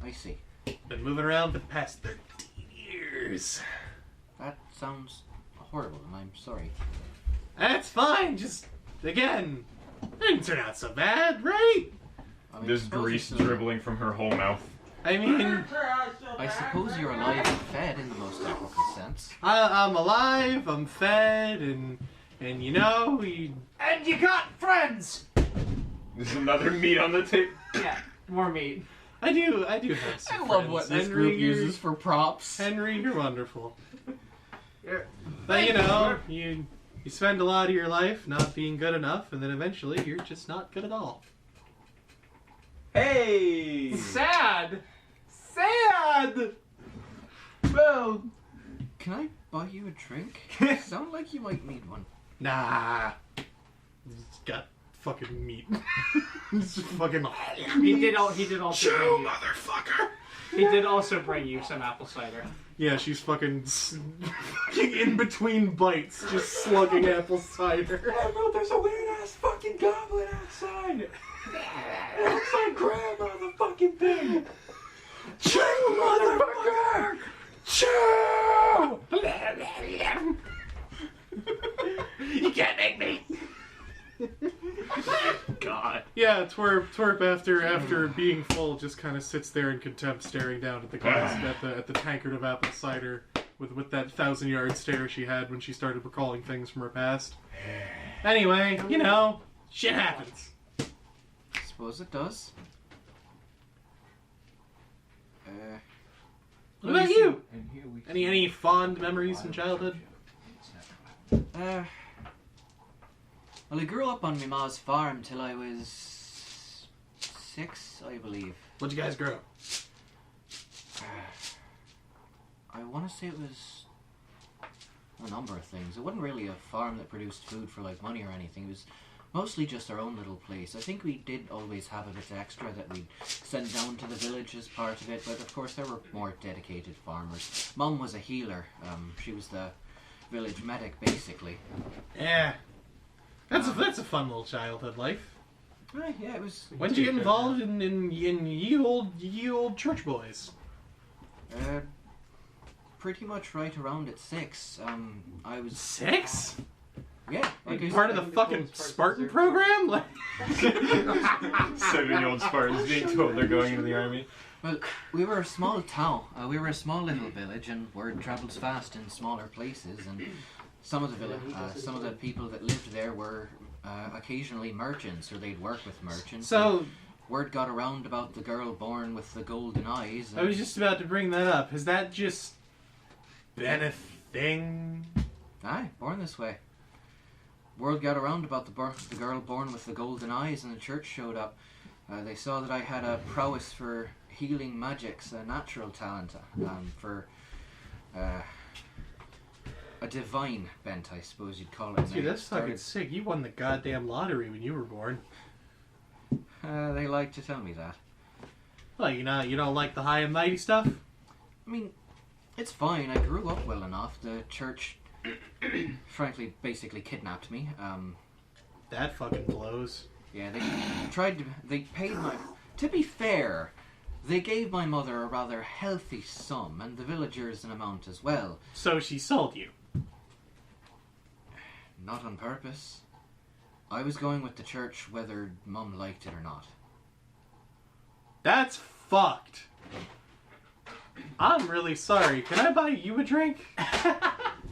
I see. Been moving around for the past 13 years. That sounds horrible, and I'm sorry. That's fine, just, again, it didn't turn out so bad, right? I mean, There's suppose grease it's, dribbling from her whole mouth. I mean, I suppose you're alive and fed in the most technical sense. I'm alive, I'm fed, and you know, And you got friends! There's another meat on the table. Yeah, more meat. I do have some I love friends. what this Henry, group you're- uses for props. Henry, you're wonderful. You're- But you Thank you, know, sir. you spend a lot of your life not being good enough, and then eventually you're just not good at all. Hey! Sad! Sad! Well, Can I buy you a drink? Sound like you might need one. nah. It's got fucking meat. It's just fucking. He did also Chew, bring you. motherfucker! He did also bring you some apple cider. Yeah, she's fucking in between bites, just slugging apple cider. Oh no, there's a weird ass fucking goblin outside! It looks like Grandma the fucking thing! Chew, motherfucker! Chew! You can't make me! God. Yeah, Twerp after being full just kind of sits there in contempt, staring down at the glass at the tankard of apple cider with that 1,000-yard stare she had when she started recalling things from her past. Anyway, you know, shit happens. Suppose it does. What about you? And he Any fond memories from childhood? Well, I grew up on my ma's farm till I was 6, I believe. What'd you guys grow? I want to say it was a number of things. It wasn't really a farm that produced food for like money or anything. It was mostly just our own little place. I think we did always have a bit extra that we'd send down to the village as part of it, but of course there were more dedicated farmers. Mum was a healer. She was the village medic, basically. Yeah. That's a fun little childhood life. Yeah, it was. When did you get involved in ye old church boys? Pretty much right around at 6. I was 6? Yeah, Like part of the fucking Spartan program? Like 7-year-old Spartans being told they're going into the army. Well, we were a small town. We were a small little village, and word travels fast in smaller places. And some of the people that lived there were occasionally merchants, or they'd work with merchants. So word got around about the girl born with the golden eyes. I was just about to bring that up. Has that just been a thing? Aye, born this way. Word got around about the girl born with the golden eyes, and the church showed up. They saw that I had a prowess for healing magics, a natural talent, for a divine bent, I suppose you'd call it. Dude, that's fucking sick. You won the goddamn lottery when you were born. They like to tell me that. Well, you don't like the high and mighty stuff? I mean, it's fine. I grew up well enough. The church, frankly, basically kidnapped me. That fucking blows. Yeah, they paid my... To be fair, they gave my mother a rather healthy sum, and the villagers an amount as well. So she sold you? Not on purpose. I was going with the church whether Mum liked it or not. That's fucked. I'm really sorry. Can I buy you a drink?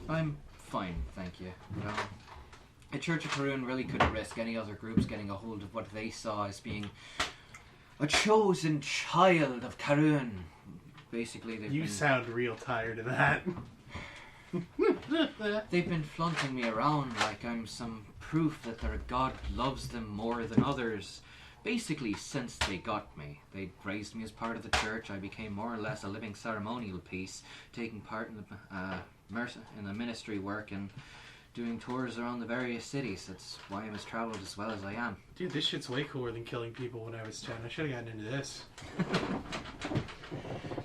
I'm fine, thank you. No. The Church of Karun really couldn't risk any other groups getting a hold of what they saw as being a chosen child of Karun. Basically, You sound real tired of that. They've been flaunting me around like I'm some proof that their god loves them more than others. Basically, since they got me, they raised me as part of the church. I became more or less a living ceremonial piece, taking part in the ministry work and doing tours around the various cities. That's why I'm as traveled as well as I am. Dude, this shit's way cooler than killing people when I was 10. I should have gotten into this.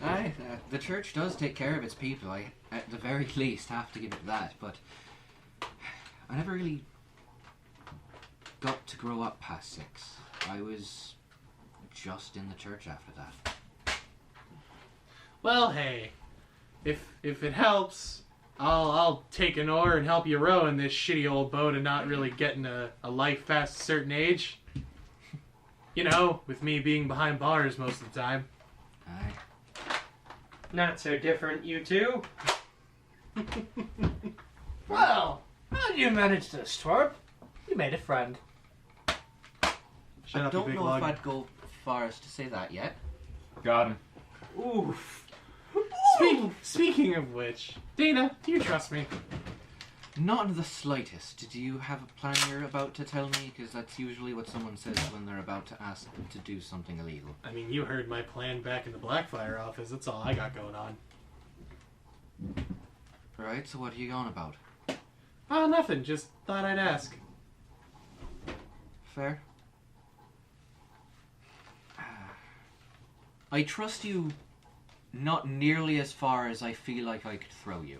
Aye, the church does take care of its people. I, at the very least, have to give it that. But I never really got to grow up past 6. I was just in the church after that. Well, hey, if it helps, I'll take an oar and help you row in this shitty old boat and not really getting a life past a certain age. You know, with me being behind bars most of the time. Aye. Not so different, you two. Well, how did you manage this, Twerp? You made a friend. Shut I up, you don't big know lug. if I'd go far as to say that yet. Got him. Oof. Speaking of which, Dana, do you trust me? Not in the slightest. Do you have a plan you're about to tell me? Because that's usually what someone says when they're about to ask to do something illegal. I mean, you heard my plan back in the Blackfire office. That's all I got going on. Right, so what are you on about? Oh, nothing. Just thought I'd ask. Fair. I trust you not nearly as far as I feel like I could throw you.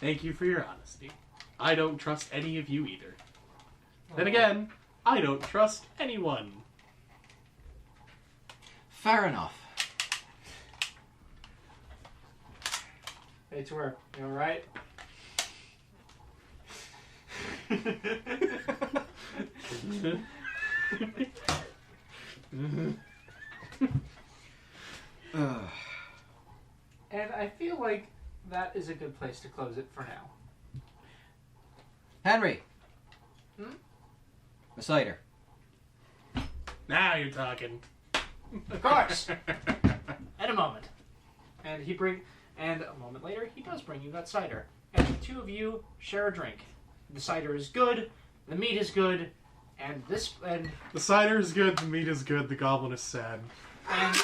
Thank you for your honesty. I don't trust any of you either. Then again, I don't trust anyone. Fair enough. Hey, Twerp, you alright? And I feel like that is a good place to close it for now. Henry! A cider. Now you're talking. Of course! In a moment. and and a moment later he does bring you that cider, and the two of you share a drink. The cider is good, the meat is good, and the cider is good, the meat is good, the goblin is sad. and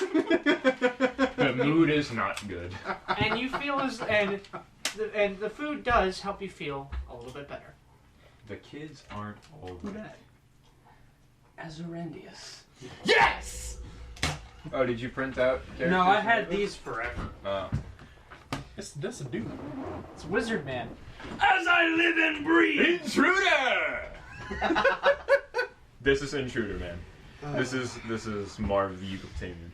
The mood is not good. and you feel and the food does help you feel a little bit better. The kids aren't all Who right. dat? Azurendius. Yes! Oh, did you print out characters? No, I and had everything? these forever. Oh. That's a dude. It's Wizard Man. As I live and breathe! Intruder! This is Intruder, man. This is Marv the Yucatanian.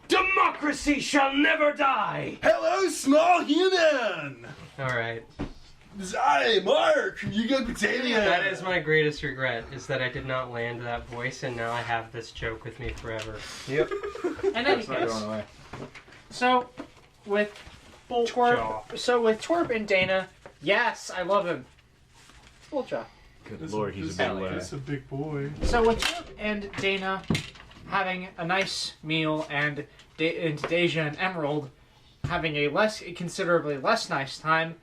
Democracy shall never die! Hello, small human! Alright. Hi, Mark, you go Batavia. That is my greatest regret, is that I did not land that voice, and now I have this joke with me forever. Yep. In any That's not case, going away. so with Twerp and Dana, yes, I love him. Bulljaw. Good lord, he's a big lad. He's a big boy. So with Twerp and Dana having a nice meal, and Deja and Emerald having a considerably less nice time,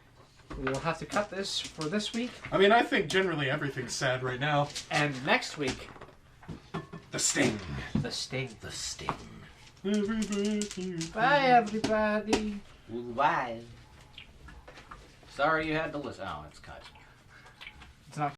we will have to cut this for this week. I mean, I think generally everything's sad right now. And next week, The sting. the sting. The sting. Bye, everybody. Bye. Sorry you had to listen. Oh, it's cut. It's not